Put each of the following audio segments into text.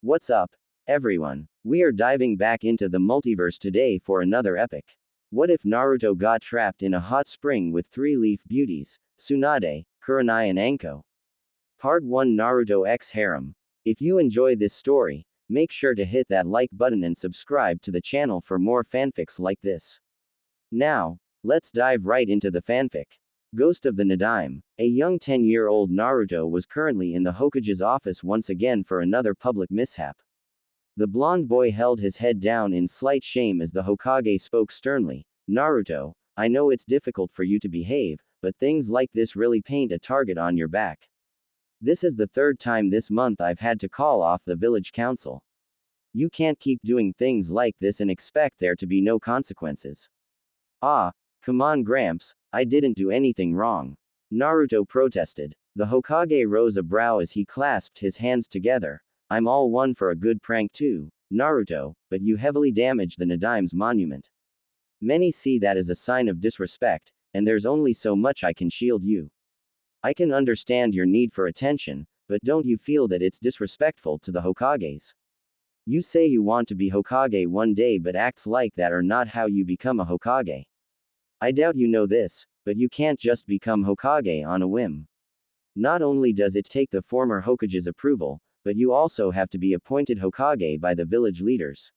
What's up, everyone? We are diving back into the multiverse today for another epic. What if Naruto got trapped in a hot spring with three-leaf beauties, Tsunade, Kurenai and Anko? Part 1 Naruto X Harem. If you enjoy this story, make sure to hit that like button and subscribe to the channel for more fanfics like this. Now, let's dive right into the fanfic. Ghost of the Nadaime. A young 10-year-old Naruto was currently in the Hokage's office once again for another public mishap. The blonde boy held his head down in slight shame as the Hokage spoke sternly. Naruto, I know it's difficult for you to behave, but things like this really paint a target on your back. This is the third time this month I've had to call off the village council. You can't keep doing things like this and expect there to be no consequences. Ah, come on Gramps, I didn't do anything wrong. Naruto protested. The Hokage rose a brow as he clasped his hands together. I'm all one for a good prank too, Naruto, but you heavily damaged the Nadaime's monument. Many see that as a sign of disrespect, and there's only so much I can shield you. I can understand your need for attention, but don't you feel that it's disrespectful to the Hokages? You say you want to be Hokage one day but acts like that are not how you become a Hokage. I doubt you know this, but you can't just become Hokage on a whim. Not only does it take the former Hokage's approval, but you also have to be appointed Hokage by the village leaders.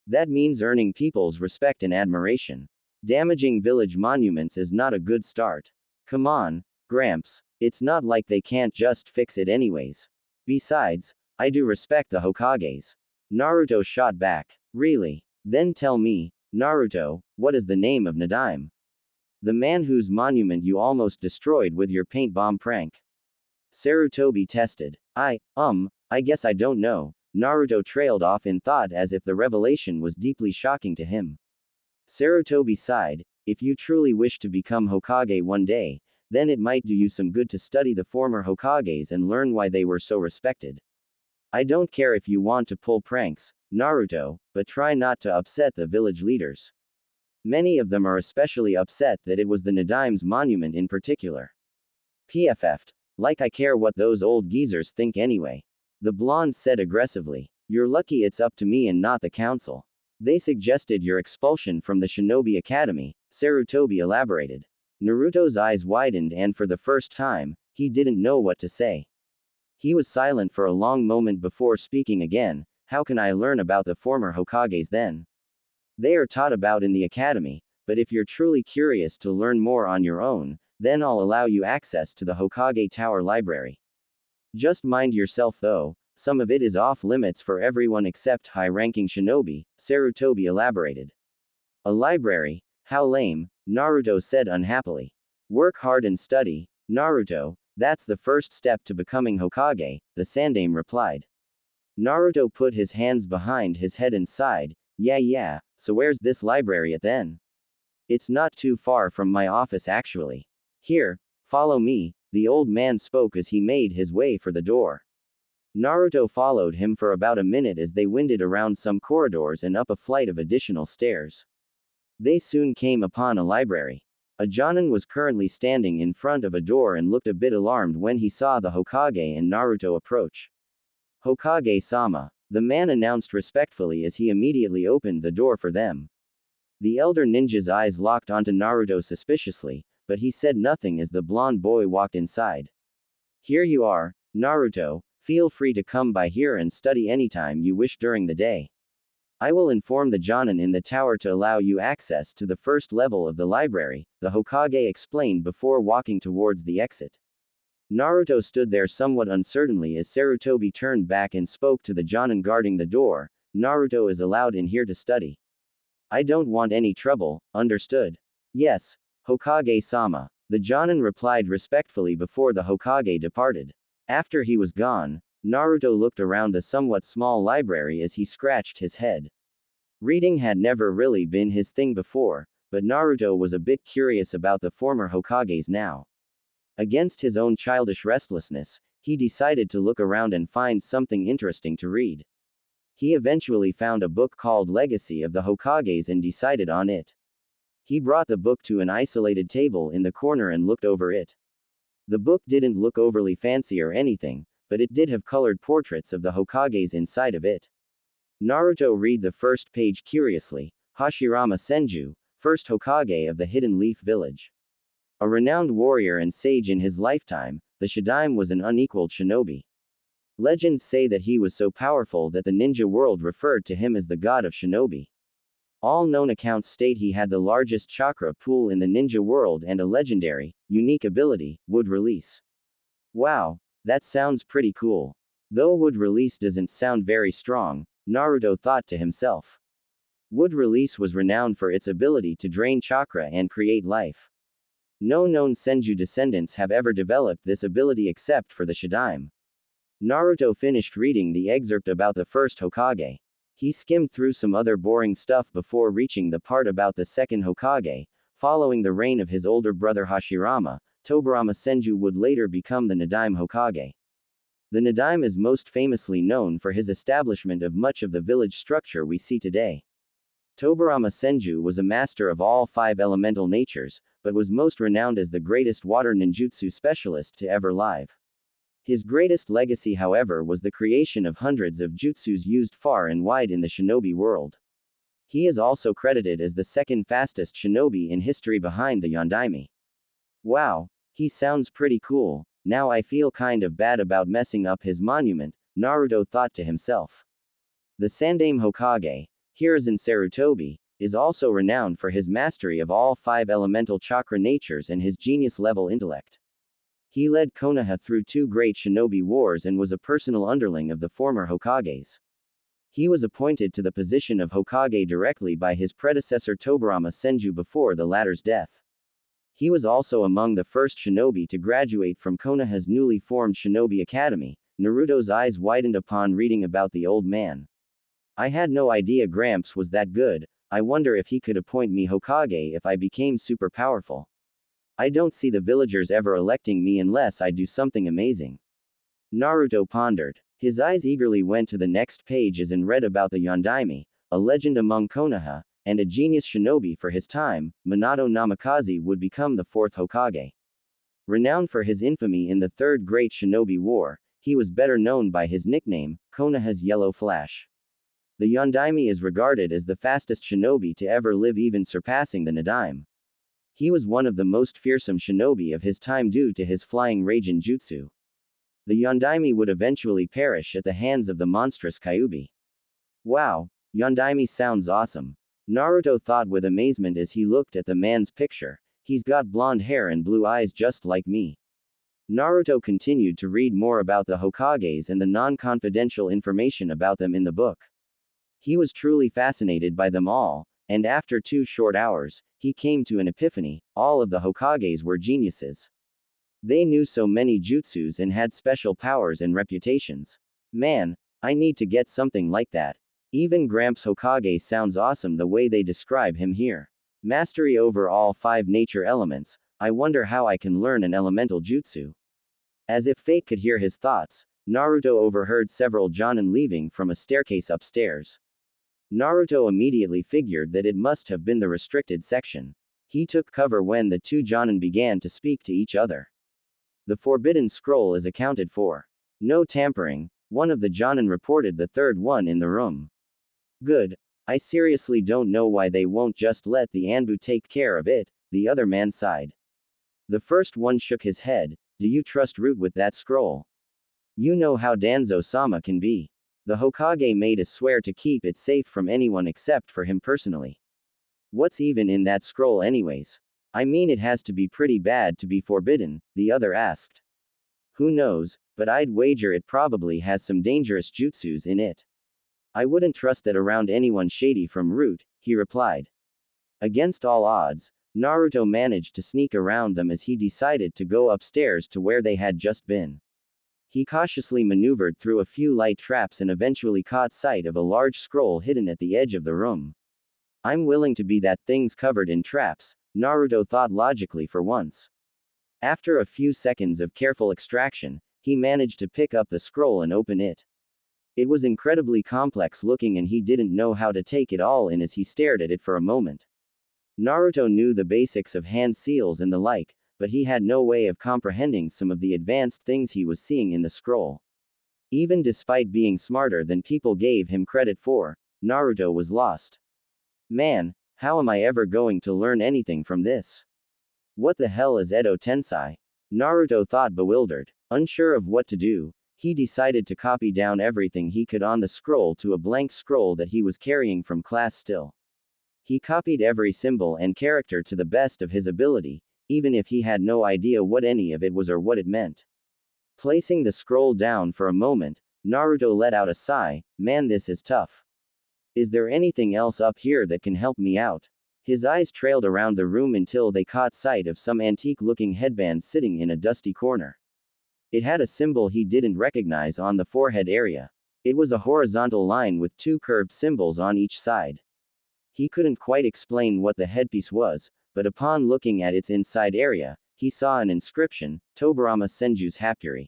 That means earning people's respect and admiration. Damaging village monuments is not a good start. Come on, Gramps, it's not like they can't just fix it anyways. Besides, I do respect the Hokages. Naruto shot back. Really? Then tell me, Naruto, what is the name of Nadaime? The man whose monument you almost destroyed with your paint bomb prank. Sarutobi tested. I guess I don't know. Naruto trailed off in thought as if the revelation was deeply shocking to him. Sarutobi sighed. If you truly wish to become Hokage one day, then it might do you some good to study the former Hokages and learn why they were so respected. I don't care if you want to pull pranks, Naruto, but try not to upset the village leaders. Many of them are especially upset that it was the Nadaime's monument in particular. PFF'd. Like I care what those old geezers think anyway. The blonde said aggressively. You're lucky it's up to me and not the council. They suggested your expulsion from the Shinobi Academy, Sarutobi elaborated. Naruto's eyes widened and for the first time, he didn't know what to say. He was silent for a long moment before speaking again. How can I learn about the former Hokages then? They are taught about in the academy, but if you're truly curious to learn more on your own, then I'll allow you access to the Hokage Tower Library. Just mind yourself though, some of it is off limits for everyone except high-ranking shinobi, Sarutobi elaborated. A library? How lame, Naruto said unhappily. Work hard and study, Naruto, that's the first step to becoming Hokage, the Sandaime replied. Naruto put his hands behind his head and sighed. Yeah, so where's this library at then? It's not too far from my office actually. Here, follow me, the old man spoke as he made his way for the door. Naruto followed him for about a minute as they wended around some corridors and up a flight of additional stairs. They soon came upon a library. A Jonin was currently standing in front of a door and looked a bit alarmed when he saw the Hokage and Naruto approach. Hokage-sama, the man announced respectfully as he immediately opened the door for them. The elder ninja's eyes locked onto Naruto suspiciously, but he said nothing as the blonde boy walked inside. Here you are, Naruto, feel free to come by here and study anytime you wish during the day. I will inform the Jonin in the tower to allow you access to the first level of the library, the Hokage explained before walking towards the exit. Naruto stood there somewhat uncertainly as Sarutobi turned back and spoke to the Jonin guarding the door. Naruto is allowed in here to study. I don't want any trouble, understood? Yes, Hokage-sama, the Jonin replied respectfully before the Hokage departed. After he was gone, Naruto looked around the somewhat small library as he scratched his head. Reading had never really been his thing before, but Naruto was a bit curious about the former Hokages now. Against his own childish restlessness, he decided to look around and find something interesting to read. He eventually found a book called Legacy of the Hokages and decided on it. He brought the book to an isolated table in the corner and looked over it. The book didn't look overly fancy or anything, but it did have colored portraits of the Hokages inside of it. Naruto read the first page curiously. Hashirama Senju, first Hokage of the Hidden Leaf Village. A renowned warrior and sage in his lifetime, the Shadaime was an unequaled shinobi. Legends say that he was so powerful that the ninja world referred to him as the god of shinobi. All known accounts state he had the largest chakra pool in the ninja world and a legendary, unique ability, wood release. Wow, that sounds pretty cool. Though wood release doesn't sound very strong, Naruto thought to himself. Wood release was renowned for its ability to drain chakra and create life. No known Senju descendants have ever developed this ability except for the Shadaime. Naruto finished reading the excerpt about the first Hokage. He skimmed through some other boring stuff before reaching the part about the second Hokage. Following the reign of his older brother Hashirama, Tobirama Senju would later become the Nadaime Hokage. The Nadaime is most famously known for his establishment of much of the village structure we see today. Tobirama Senju was a master of all 5 elemental natures, but was most renowned as the greatest water ninjutsu specialist to ever live. His greatest legacy, however, was the creation of hundreds of jutsus used far and wide in the shinobi world. He is also credited as the second fastest shinobi in history behind the Yondaime. Wow, he sounds pretty cool. Now I feel kind of bad about messing up his monument, Naruto thought to himself. The Sandaime Hokage, Hiruzen Sarutobi, is also renowned for his mastery of all 5 elemental chakra natures and his genius-level intellect. He led Konoha through 2 great shinobi wars and was a personal underling of the former Hokages. He was appointed to the position of Hokage directly by his predecessor Tobirama Senju before the latter's death. He was also among the first shinobi to graduate from Konoha's newly formed Shinobi Academy. Naruto's eyes widened upon reading about the old man. I had no idea Gramps was that good. I wonder if he could appoint me Hokage if I became super powerful. I don't see the villagers ever electing me unless I do something amazing. Naruto pondered. His eyes eagerly went to the next pages and read about the Yondaime, a legend among Konoha, and a genius shinobi for his time. Minato Namikaze would become the 4th Hokage. Renowned for his infamy in the 3rd Great Shinobi War, he was better known by his nickname, Konoha's Yellow Flash. The Yondaime is regarded as the fastest shinobi to ever live, even surpassing the Nadaime. He was one of the most fearsome shinobi of his time due to his flying Raijin jutsu. The Yondaime would eventually perish at the hands of the monstrous Kyuubi. Wow, Yondaime sounds awesome. Naruto thought with amazement as he looked at the man's picture. He's got blonde hair and blue eyes just like me. Naruto continued to read more about the Hokages and the non-confidential information about them in the book. He was truly fascinated by them all, and after 2 short hours, he came to an epiphany: all of the Hokages were geniuses. They knew so many jutsus and had special powers and reputations. Man, I need to get something like that. Even Gramps Hokage sounds awesome the way they describe him here. Mastery over all 5 nature elements. I wonder how I can learn an elemental jutsu. As if fate could hear his thoughts, Naruto overheard several Jonin leaving from a staircase upstairs. Naruto immediately figured that it must have been the restricted section. He took cover when the 2 Jonin began to speak to each other. The forbidden scroll is accounted for. No tampering, one of the Jonin reported, the 3rd one in the room. Good. I seriously don't know why they won't just let the Anbu take care of it, the other man sighed. The first one shook his head. Do you trust Root with that scroll? You know how Danzo-sama can be. The Hokage made a swear to keep it safe from anyone except for him personally. What's even in that scroll anyways? I mean, it has to be pretty bad to be forbidden, the other asked. Who knows, but I'd wager it probably has some dangerous jutsus in it. I wouldn't trust that around anyone shady from Root, he replied. Against all odds, Naruto managed to sneak around them as he decided to go upstairs to where they had just been. He cautiously maneuvered through a few light traps and eventually caught sight of a large scroll hidden at the edge of the room. I'm willing to be that thing's covered in traps, Naruto thought logically for once. After a few seconds of careful extraction, he managed to pick up the scroll and open it. It was incredibly complex looking and he didn't know how to take it all in as he stared at it for a moment. Naruto knew the basics of hand seals and the like, but he had no way of comprehending some of the advanced things he was seeing in the scroll. Even despite being smarter than people gave him credit for, Naruto was lost. Man, how am I ever going to learn anything from this? What the hell is Edo Tensei? Naruto thought, bewildered. Unsure of what to do, he decided to copy down everything he could on the scroll to a blank scroll that he was carrying from class still. He copied every symbol and character to the best of his ability, even if he had no idea what any of it was or what it meant. Placing the scroll down for a moment, Naruto let out a sigh. Man, this is tough. Is there anything else up here that can help me out? His eyes trailed around the room until they caught sight of some antique-looking headband sitting in a dusty corner. It had a symbol he didn't recognize on the forehead area. It was a horizontal line with two curved symbols on each side. He couldn't quite explain what the headpiece was, but upon looking at its inside area, he saw an inscription, Tobarama Senju's Hapuri.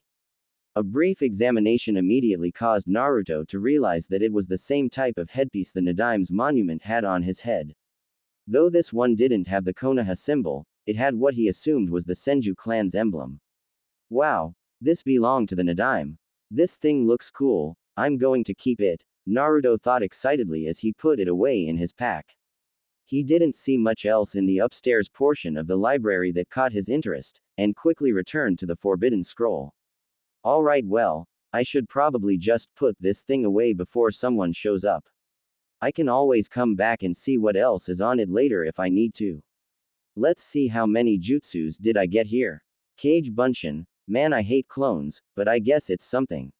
A brief examination immediately caused Naruto to realize that it was the same type of headpiece the Nadime's monument had on his head. Though this one didn't have the Konoha symbol, it had what he assumed was the Senju clan's emblem. Wow, this belonged to the Nadime. This thing looks cool, I'm going to keep it, Naruto thought excitedly as he put it away in his pack. He didn't see much else in the upstairs portion of the library that caught his interest, and quickly returned to the forbidden scroll. Alright, well, I should probably just put this thing away before someone shows up. I can always come back and see what else is on it later if I need to. Let's see how many jutsus did I get here. Kage Bunshin, man, I hate clones, but I guess it's something.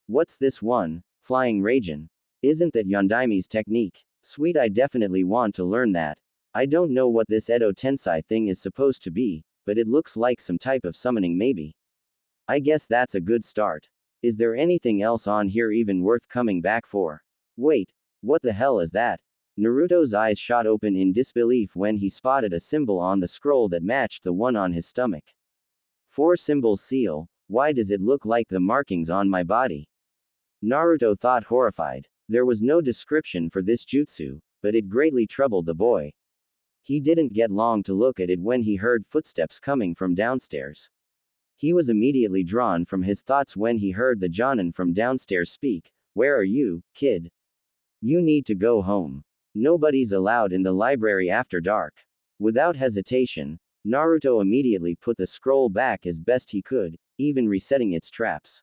What's this one? Flying Raijin. Isn't that Yondaime's technique? Sweet, I definitely want to learn that. I don't know what this Edo Tensei thing is supposed to be, but it looks like some type of summoning maybe. I guess that's a good start. Is there anything else on here even worth coming back for? Wait, what the hell is that? Naruto's eyes shot open in disbelief when he spotted a symbol on the scroll that matched the one on his stomach. 4 symbols seal, why does it look like the markings on my body? Naruto thought, horrified. There was no description for this jutsu, but it greatly troubled the boy. He didn't get long to look at it when he heard footsteps coming from downstairs. He was immediately drawn from his thoughts when he heard the Jonin from downstairs speak. Where are you, kid? You need to go home. Nobody's allowed in the library after dark. Without hesitation, Naruto immediately put the scroll back as best he could, even resetting its traps.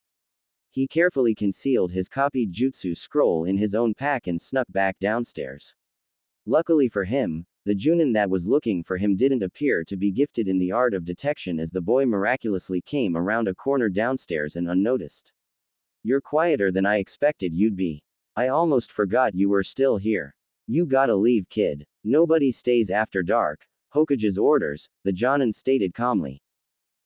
He carefully concealed his copied jutsu scroll in his own pack and snuck back downstairs. Luckily for him, the Junin that was looking for him didn't appear to be gifted in the art of detection as the boy miraculously came around a corner downstairs and unnoticed. You're quieter than I expected you'd be. I almost forgot you were still here. You gotta leave, kid. Nobody stays after dark. Hokage's orders, the Jonin stated calmly.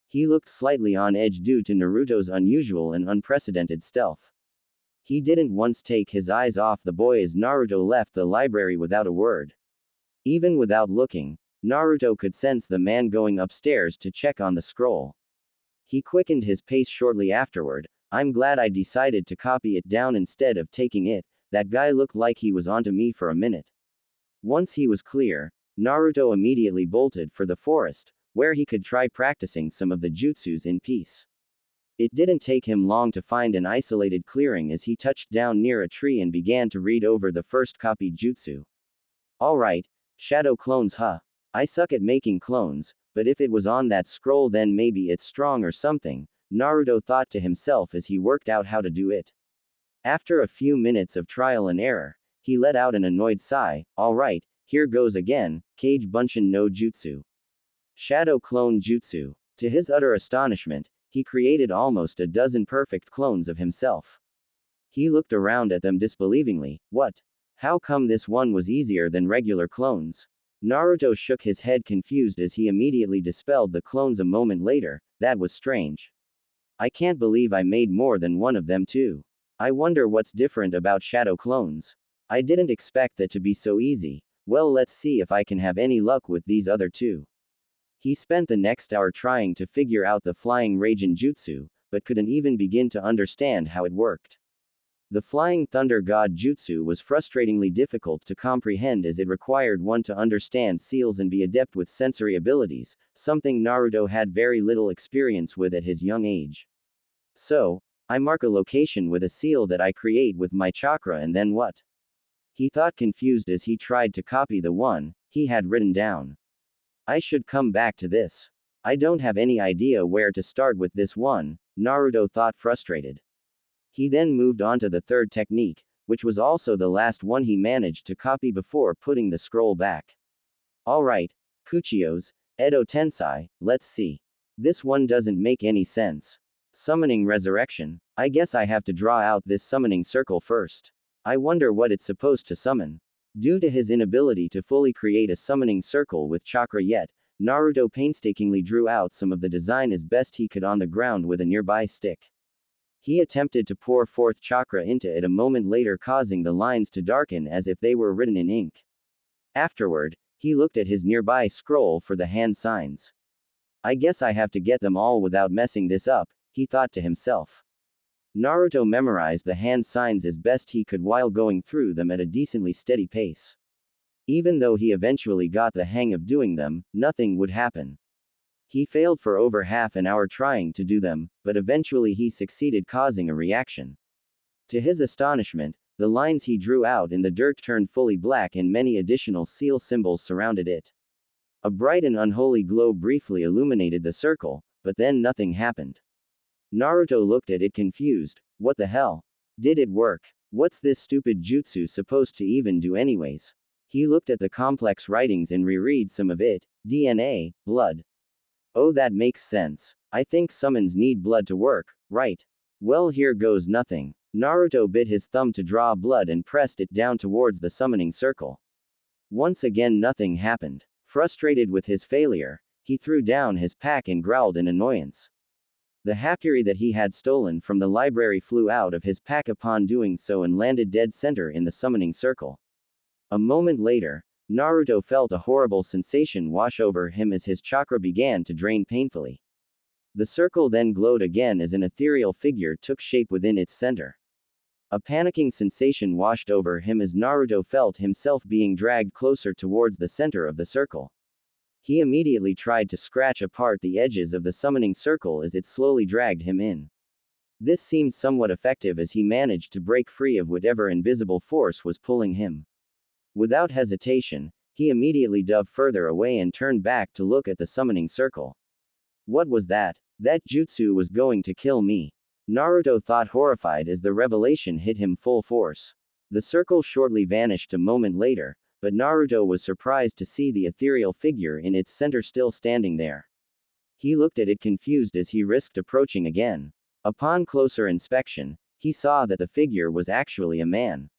He looked slightly on edge due to Naruto's unusual and unprecedented stealth. He didn't once take his eyes off the boy as Naruto left the library without a word. Even without looking, Naruto could sense the man going upstairs to check on the scroll. He quickened his pace shortly afterward. I'm glad I decided to copy it down instead of taking it. That guy looked like he was onto me for a minute. Once he was clear, Naruto immediately bolted for the forest, where he could try practicing some of the jutsus in peace. It didn't take him long to find an isolated clearing as he touched down near a tree and began to read over the first copied jutsu. Alright, shadow clones, huh? I suck at making clones, but if it was on that scroll then maybe it's strong or something, Naruto thought to himself as he worked out how to do it. After a few minutes of trial and error, he let out an annoyed sigh. Alright, here goes again, Kage Bunshin no Jutsu. Shadow Clone Jutsu. To his utter astonishment, he created almost a dozen perfect clones of himself. He looked around at them disbelievingly. What? How come this one was easier than regular clones? Naruto shook his head confused as he immediately dispelled the clones a moment later. That was strange. I can't believe I made more than one of them too. I wonder what's different about shadow clones. I didn't expect that to be so easy. Well, let's see if I can have any luck with these other two. He spent the next hour trying to figure out the Flying Raijin Jutsu, but couldn't even begin to understand how it worked. The Flying Thunder God Jutsu was frustratingly difficult to comprehend as it required one to understand seals and be adept with sensory abilities, something Naruto had very little experience with at his young age. So, I mark a location with a seal that I create with my chakra and then what? He thought confused as he tried to copy the one he had written down. I should come back to this. I don't have any idea where to start with this one, Naruto thought frustrated. He then moved on to the third technique, which was also the last one he managed to copy before putting the scroll back. Alright, Kuchios, Edo Tensei, let's see. This one doesn't make any sense. Summoning resurrection. I guess I have to draw out this summoning circle first. I wonder what it's supposed to summon. Due to his inability to fully create a summoning circle with chakra yet, Naruto painstakingly drew out some of the design as best he could on the ground with a nearby stick. He attempted to pour forth chakra into it a moment later, causing the lines to darken as if they were written in ink. Afterward, he looked at his nearby scroll for the hand signs. I guess I have to get them all without messing this up, he thought to himself. Naruto memorized the hand signs as best he could while going through them at a decently steady pace. Even though he eventually got the hang of doing them, nothing would happen. He failed for over half an hour trying to do them, but eventually he succeeded, causing a reaction. To his astonishment, the lines he drew out in the dirt turned fully black and many additional seal symbols surrounded it. A bright and unholy glow briefly illuminated the circle, but then nothing happened. Naruto looked at it confused. What the hell? Did it work? What's this stupid jutsu supposed to even do anyways? He looked at the complex writings and reread some of it. DNA, blood. Oh, that makes sense. I think summons need blood to work, right? Well, here goes nothing. Naruto bit his thumb to draw blood and pressed it down towards the summoning circle. Once again nothing happened. Frustrated with his failure, he threw down his pack and growled in annoyance. The hapkiri that he had stolen from the library flew out of his pack upon doing so and landed dead center in the summoning circle. A moment later, Naruto felt a horrible sensation wash over him as his chakra began to drain painfully. The circle then glowed again as an ethereal figure took shape within its center. A panicking sensation washed over him as Naruto felt himself being dragged closer towards the center of the circle. He immediately tried to scratch apart the edges of the summoning circle as it slowly dragged him in. This seemed somewhat effective as he managed to break free of whatever invisible force was pulling him. Without hesitation, he immediately dove further away and turned back to look at the summoning circle. What was that? That jutsu was going to kill me. Naruto thought, horrified as the revelation hit him full force. The circle shortly vanished a moment later, but Naruto was surprised to see the ethereal figure in its center still standing there. He looked at it confused as he risked approaching again. Upon closer inspection, he saw that the figure was actually a man.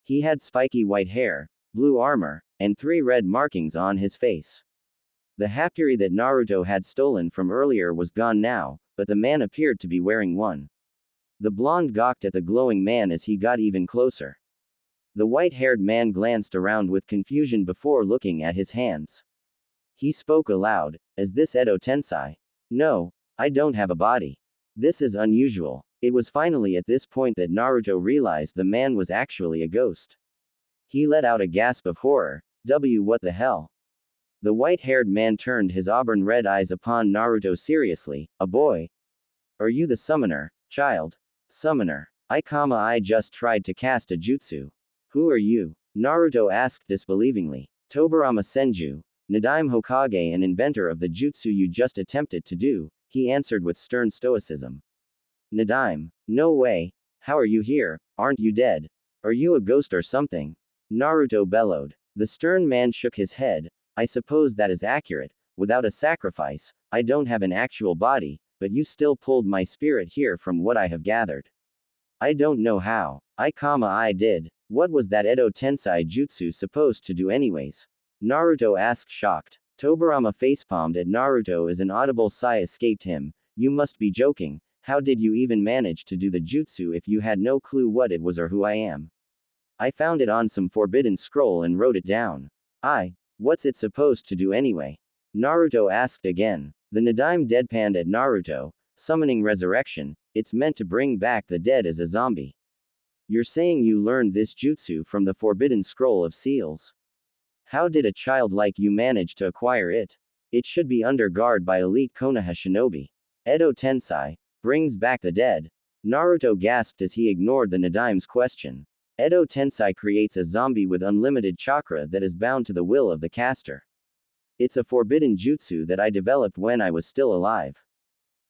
He had spiky white hair, blue armor, and 3 red markings on his face. The hapkiri that Naruto had stolen from earlier was gone now, but the man appeared to be wearing one. The blonde gawked at the glowing man as he got even closer. The white-haired man glanced around with confusion before looking at his hands. He spoke aloud, "Is this Edo Tensei?" "No, I don't have a body. This is unusual." It was finally at this point that Naruto realized the man was actually a ghost. He let out a gasp of horror. What the hell? The white-haired man turned his auburn-red eyes upon Naruto seriously. "A boy? Are you the summoner, child?" "Summoner. I just tried to cast a jutsu." "Who are you?" Naruto asked disbelievingly. "Tobarama Senju, Nadaime Hokage and inventor of the jutsu you just attempted to do," he answered with stern stoicism. "Nadaime? No way. How are you here? Aren't you dead? Are you a ghost or something?" Naruto bellowed. The stern man shook his head. "I suppose that is accurate. Without a sacrifice, I don't have an actual body, but you still pulled my spirit here from what I have gathered. I don't know how. I did. What was that Edo Tensei jutsu supposed to do anyways?" Naruto asked, shocked. Tobarama facepalmed at Naruto as an audible sigh escaped him. "You must be joking. How did you even manage to do the jutsu if you had no clue what it was or who I am?" "I found it on some forbidden scroll and wrote it down." What's it supposed to do anyway?" Naruto asked again. The Nadaime deadpanned at Naruto. "Summoning resurrection, it's meant to bring back the dead as a zombie." "You're saying you learned this jutsu from the Forbidden Scroll of Seals? How did a child like you manage to acquire it? It should be under guard by elite Konoha shinobi." "Edo Tensei brings back the dead." Naruto gasped as he ignored the Nadime's question. Edo Tensei creates a zombie with unlimited chakra that is bound to the will of the caster. It's a forbidden jutsu that I developed when I was still alive.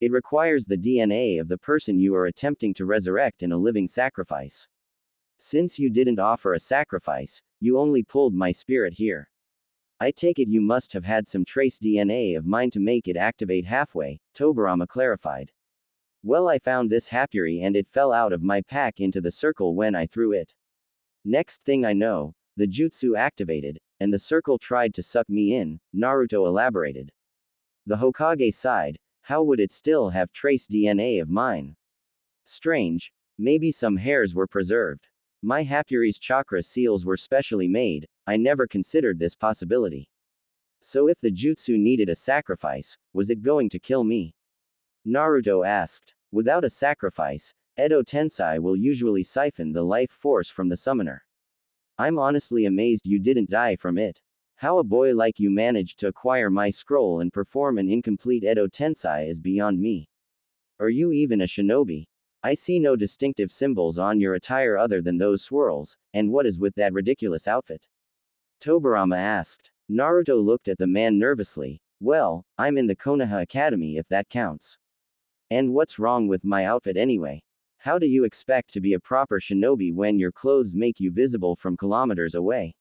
It requires the DNA of the person you are attempting to resurrect in a living sacrifice. Since you didn't offer a sacrifice, you only pulled my spirit here. I take it you must have had some trace DNA of mine to make it activate halfway, Tobirama clarified. Well, I found this happyuri and it fell out of my pack into the circle when I threw it. Next thing I know, the jutsu activated, and the circle tried to suck me in, Naruto elaborated. The Hokage sighed. How would it still have trace DNA of mine? Strange. Maybe some hairs were preserved. My happyuri's chakra seals were specially made. I never considered this possibility. So if the jutsu needed a sacrifice, was it going to kill me? Naruto asked. Without a sacrifice, Edo Tensei will usually siphon the life force from the summoner. I'm honestly amazed you didn't die from it. How a boy like you managed to acquire my scroll and perform an incomplete Edo Tensei is beyond me. Are you even a shinobi? I see no distinctive symbols on your attire other than those swirls, and what is with that ridiculous outfit? Tobirama asked. Naruto looked at the man nervously. Well, I'm in the Konoha Academy if that counts. And what's wrong with my outfit anyway? How do you expect to be a proper shinobi when your clothes make you visible from kilometers away?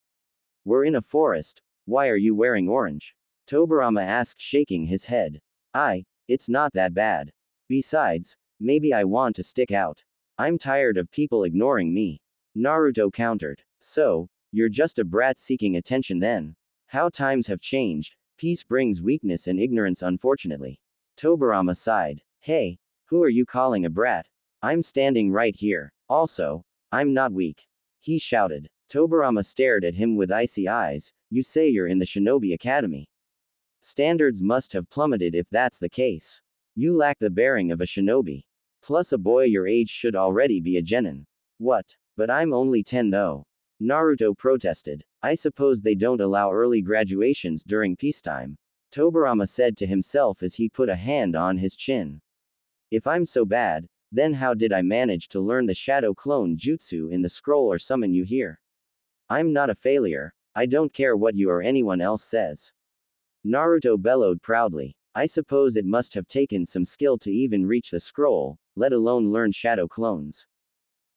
We're in a forest. Why are you wearing orange? Tobirama asked, shaking his head. It's not that bad. Besides, maybe I want to stick out. I'm tired of people ignoring me. Naruto countered. So, you're just a brat seeking attention then. How times have changed. Peace brings weakness and ignorance, unfortunately. Tobirama sighed. Hey, who are you calling a brat? I'm standing right here. Also, I'm not weak. He shouted. Tobirama stared at him with icy eyes. You say you're in the Shinobi Academy. Standards must have plummeted if that's the case. You lack the bearing of a shinobi. Plus a boy your age should already be a genin. What? But I'm only 10 though. Naruto protested. I suppose they don't allow early graduations during peacetime. Tobirama said to himself as he put a hand on his chin. If I'm so bad, then how did I manage to learn the shadow clone jutsu in the scroll or summon you here? I'm not a failure. I don't care what you or anyone else says. Naruto bellowed proudly. I suppose it must have taken some skill to even reach the scroll, let alone learn shadow clones.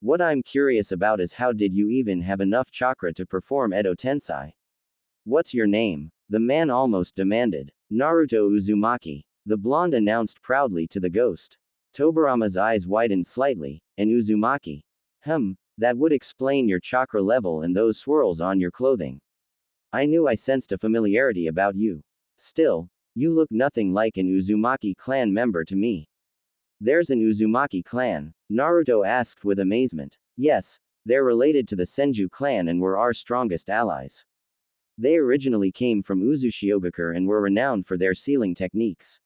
What I'm curious about is how did you even have enough chakra to perform Edo Tensei? What's your name? The man almost demanded. Naruto Uzumaki. The blonde announced proudly to the ghost. Tobirama's eyes widened slightly, and Uzumaki. That would explain your chakra level and those swirls on your clothing. I knew I sensed a familiarity about you. Still, you look nothing like an Uzumaki clan member to me. There's an Uzumaki clan? Naruto asked with amazement. Yes, they're related to the Senju clan and were our strongest allies. They originally came from Uzushiogakure and were renowned for their sealing techniques.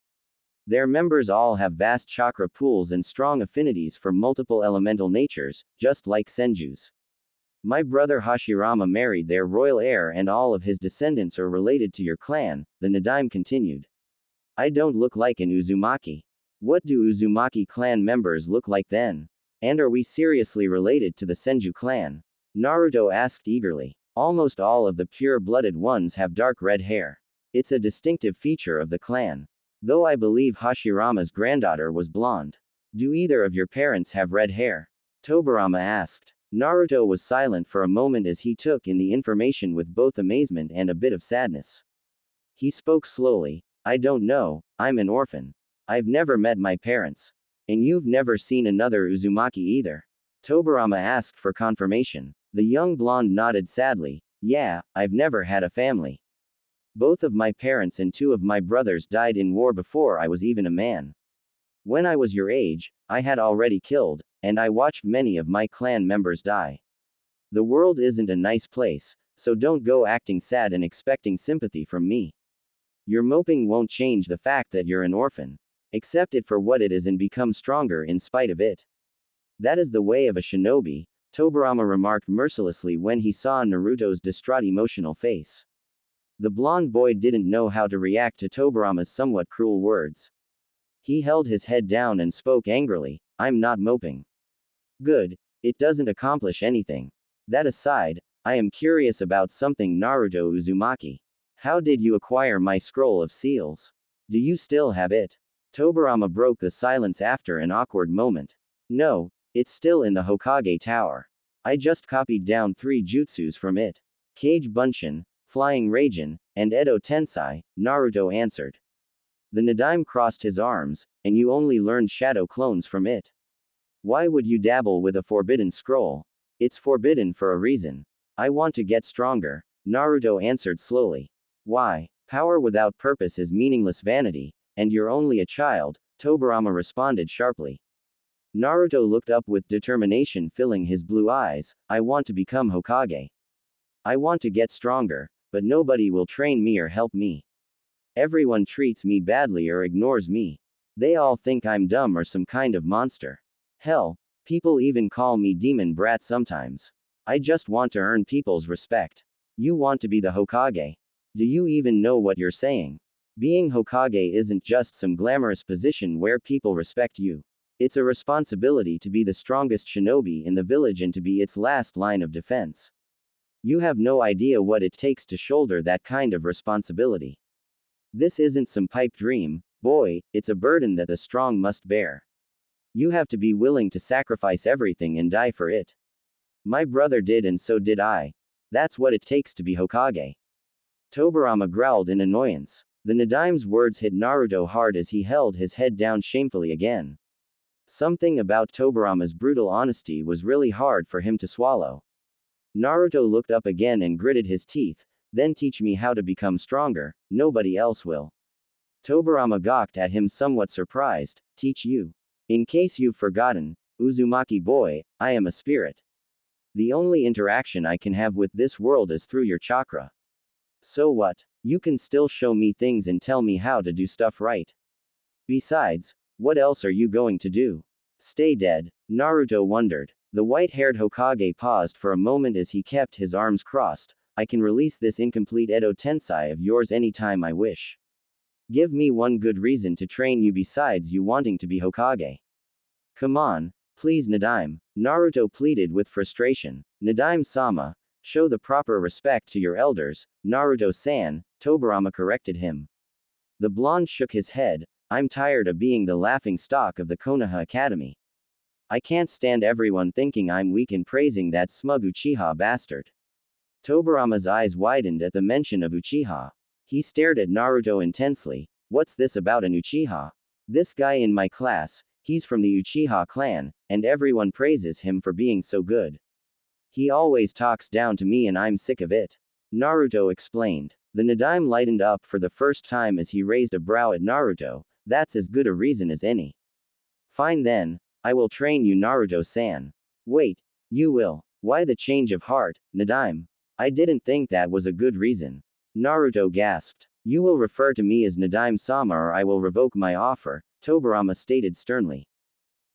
Their members all have vast chakra pools and strong affinities for multiple elemental natures, just like Senju's. My brother Hashirama married their royal heir and all of his descendants are related to your clan, the Nadime continued. I don't look like an Uzumaki. What do Uzumaki clan members look like then? And are we seriously related to the Senju clan? Naruto asked eagerly. Almost all of the pure-blooded ones have dark red hair. It's a distinctive feature of the clan. Though I believe Hashirama's granddaughter was blonde. Do either of your parents have red hair? Tobirama asked. Naruto was silent for a moment as he took in the information with both amazement and a bit of sadness. He spoke slowly. I don't know, I'm an orphan. I've never met my parents. And you've never seen another Uzumaki either? Tobirama asked for confirmation. The young blonde nodded sadly. Yeah, I've never had a family. Both of my parents and two of my brothers died in war before I was even a man. When I was your age, I had already killed, and I watched many of my clan members die. The world isn't a nice place, so don't go acting sad and expecting sympathy from me. Your moping won't change the fact that you're an orphan. Accept it for what it is and become stronger in spite of it. That is the way of a shinobi, Tobirama remarked mercilessly when he saw Naruto's distraught emotional face. The blonde boy didn't know how to react to Tobirama's somewhat cruel words. He held his head down and spoke angrily. I'm not moping. Good. It doesn't accomplish anything. That aside, I am curious about something Naruto Uzumaki. How did you acquire my scroll of seals? Do you still have it? Tobirama broke the silence after an awkward moment. No, it's still in the Hokage Tower. I just copied down 3 jutsus from it. Kage Bunshin, Flying Raijin, and Edo Tensai, Naruto answered. The Nadaime crossed his arms, and you only learned shadow clones from it. Why would you dabble with a forbidden scroll? It's forbidden for a reason. I want to get stronger, Naruto answered slowly. Why? Power without purpose is meaningless vanity, and you're only a child, Tobirama responded sharply. Naruto looked up with determination filling his blue eyes. I want to become Hokage. I want to get stronger, but nobody will train me or help me. Everyone treats me badly or ignores me. They all think I'm dumb or some kind of monster. Hell, people even call me demon brat sometimes. I just want to earn people's respect. You want to be the Hokage? Do you even know what you're saying? Being Hokage isn't just some glamorous position where people respect you. It's a responsibility to be the strongest shinobi in the village and to be its last line of defense. You have no idea what it takes to shoulder that kind of responsibility. This isn't some pipe dream, boy, it's a burden that the strong must bear. You have to be willing to sacrifice everything and die for it. My brother did and so did I. That's what it takes to be Hokage. Tobirama growled in annoyance. The Nadaime's words hit Naruto hard as he held his head down shamefully again. Something about Tobirama's brutal honesty was really hard for him to swallow. Naruto looked up again and gritted his teeth. Then teach me how to become stronger, nobody else will. Tobirama gawked at him somewhat surprised. Teach you. In case you've forgotten, Uzumaki boy, I am a spirit. The only interaction I can have with this world is through your chakra. So what? You can still show me things and tell me how to do stuff right. Besides, what else are you going to do? Stay dead? Naruto wondered. The white-haired Hokage paused for a moment as he kept his arms crossed. I can release this incomplete Edo Tensai of yours anytime I wish. Give me one good reason to train you besides you wanting to be Hokage. Come on, please Nadaime, Naruto pleaded with frustration. Nadaime-sama, show the proper respect to your elders, Naruto-san, Tobirama corrected him. The blonde shook his head. I'm tired of being the laughing stock of the Konoha Academy. I can't stand everyone thinking I'm weak and praising that smug Uchiha bastard. Tobirama's eyes widened at the mention of Uchiha. He stared at Naruto intensely. What's this about an Uchiha? This guy in my class, he's from the Uchiha clan, and everyone praises him for being so good. He always talks down to me and I'm sick of it. Naruto explained. The Nadaime lightened up for the first time as he raised a brow at Naruto. That's as good a reason as any. Fine then, I will train you Naruto-san. Wait, you will. Why the change of heart, Nadaime? I didn't think that was a good reason. Naruto gasped. You will refer to me as Nadaime-sama or I will revoke my offer, Tobirama stated sternly.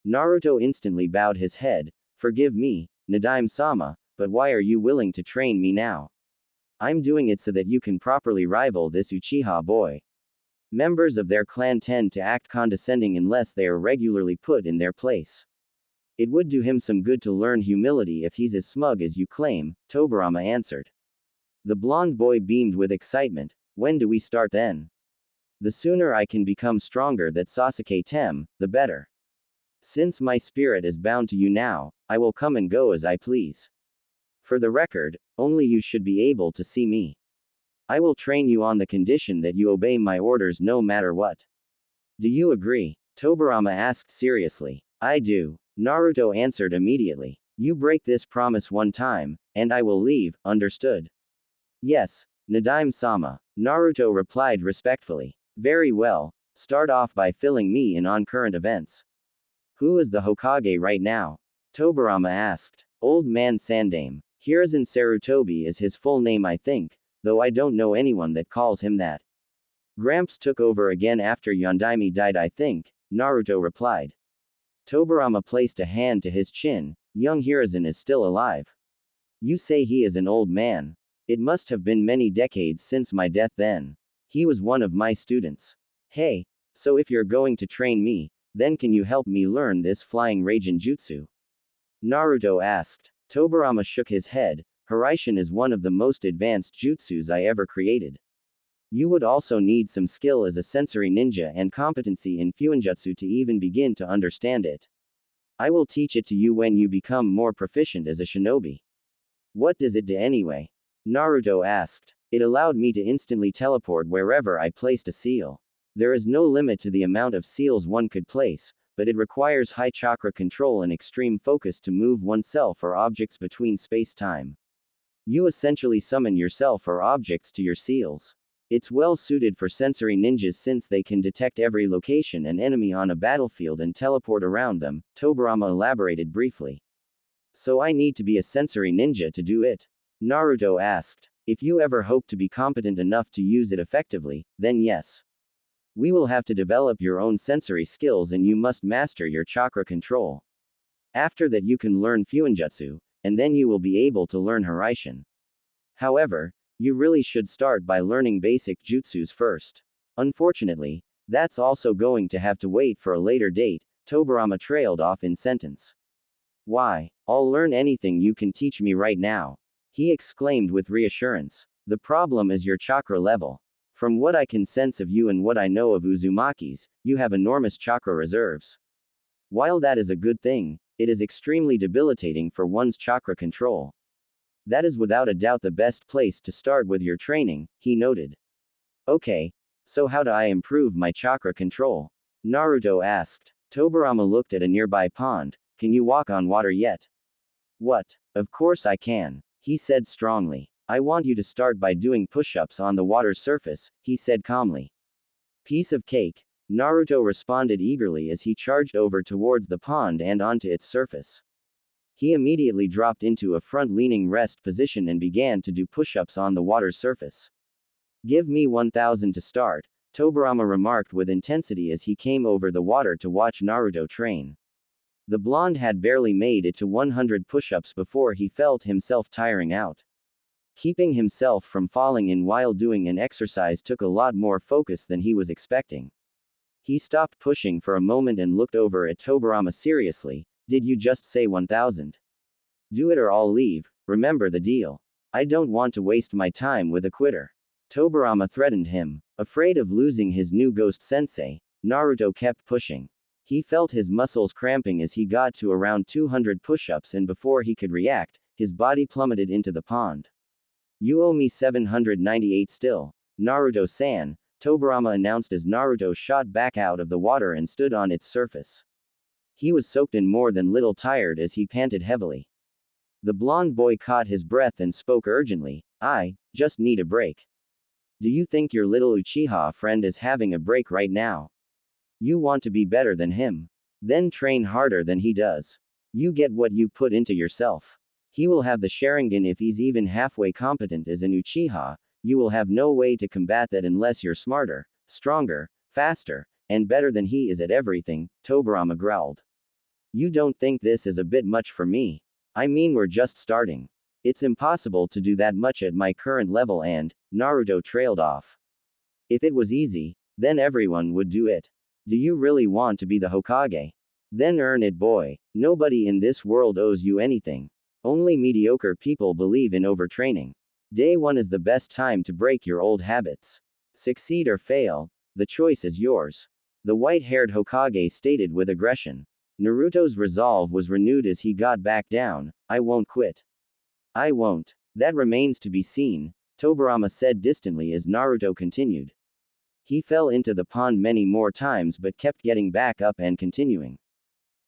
Naruto instantly bowed his head. Forgive me, Nadaime-sama, but why are you willing to train me now? I'm doing it so that you can properly rival this Uchiha boy. Members of their clan tend to act condescending unless they are regularly put in their place. It would do him some good to learn humility if he's as smug as you claim, Tobirama answered. The blonde boy beamed with excitement. When do we start then? The sooner I can become stronger that Sasuke-tem, the better. Since my spirit is bound to you now, I will come and go as I please. For the record, only you should be able to see me. I will train you on the condition that you obey my orders no matter what. Do you agree? Tobirama asked seriously. I do. Naruto answered immediately. You break this promise one time, and I will leave, understood? Yes, Nadaime-sama, Naruto replied respectfully. Very well, start off by filling me in on current events. Who is the Hokage right now? Tobirama asked. Old man Sandaime. Hiruzen Sarutobi is his full name I think, though I don't know anyone that calls him that. Gramps took over again after Yondaime died I think, Naruto replied. Tobirama placed a hand to his chin. Young Hiruzen is still alive. You say he is an old man. It must have been many decades since my death then. He was one of my students. Hey, so if you're going to train me, Then can you help me learn this flying Raijin jutsu? Naruto asked. Tobirama shook his head. Hiraishin is one of the most advanced jutsus I ever created. You would also need some skill as a sensory ninja and competency in fuinjutsu to even begin to understand it. I will teach it to you when you become more proficient as a shinobi. What does it do anyway? Naruto asked. It allowed me to instantly teleport wherever I placed a seal. There is no limit to the amount of seals one could place, but it requires high chakra control and extreme focus to move oneself or objects between space-time. You essentially summon yourself or objects to your seals. It's well suited for sensory ninjas since they can detect every location and enemy on a battlefield and teleport around them, Tobirama elaborated briefly. So I need to be a sensory ninja to do it? Naruto asked. If you ever hope to be competent enough to use it effectively, then yes. We will have to develop your own sensory skills and you must master your chakra control. After that you can learn fuinjutsu, and then you will be able to learn Hiraishin. However, you really should start by learning basic jutsus first. Unfortunately, that's also going to have to wait for a later date, Tobirama trailed off in sentence. Why? I'll learn anything you can teach me right now. He exclaimed with reassurance. The problem is your chakra level. From what I can sense of you and what I know of Uzumaki's, you have enormous chakra reserves. While that is a good thing, it is extremely debilitating for one's chakra control. That is without a doubt the best place to start with your training, he noted. Okay. So how do I improve my chakra control? Naruto asked. Tobirama looked at a nearby pond. Can you walk on water yet? What? Of course I can, he said strongly. I want you to start by doing push-ups on the water's surface, he said calmly. Piece of cake, Naruto responded eagerly as he charged over towards the pond and onto its surface. He immediately dropped into a front-leaning rest position and began to do push-ups on the water's surface. Give me 1000 to start, Tobirama remarked with intensity as he came over the water to watch Naruto train. The blonde had barely made it to 100 push-ups before he felt himself tiring out. Keeping himself from falling in while doing an exercise took a lot more focus than he was expecting. He stopped pushing for a moment and looked over at Tobirama seriously. Did you just say 1000? Do it or I'll leave, remember the deal. I don't want to waste my time with a quitter. Tobirama threatened him. Afraid of losing his new ghost sensei, Naruto kept pushing. He felt his muscles cramping as he got to around 200 push-ups and before he could react, his body plummeted into the pond. You owe me 798 still, Naruto-san, Tobirama announced as Naruto shot back out of the water and stood on its surface. He was soaked and more than little tired as he panted heavily. The blonde boy caught his breath and spoke urgently. I just need a break. Do you think your little Uchiha friend is having a break right now? You want to be better than him? Then train harder than he does. You get what you put into yourself. He will have the Sharingan if he's even halfway competent as an Uchiha, you will have no way to combat that unless you're smarter, stronger, faster, and better than he is at everything, Tobirama growled. You don't think this is a bit much for me? I mean we're just starting. It's impossible to do that much at my current level and, Naruto trailed off. If it was easy, then everyone would do it. Do you really want to be the Hokage? Then earn it boy, nobody in this world owes you anything. Only mediocre people believe in overtraining. Day 1 is the best time to break your old habits. Succeed or fail, the choice is yours. The white-haired Hokage stated with aggression. Naruto's resolve was renewed as he got back down. I won't quit. I won't. That remains to be seen, Tobirama said distantly as Naruto continued. He fell into the pond many more times but kept getting back up and continuing.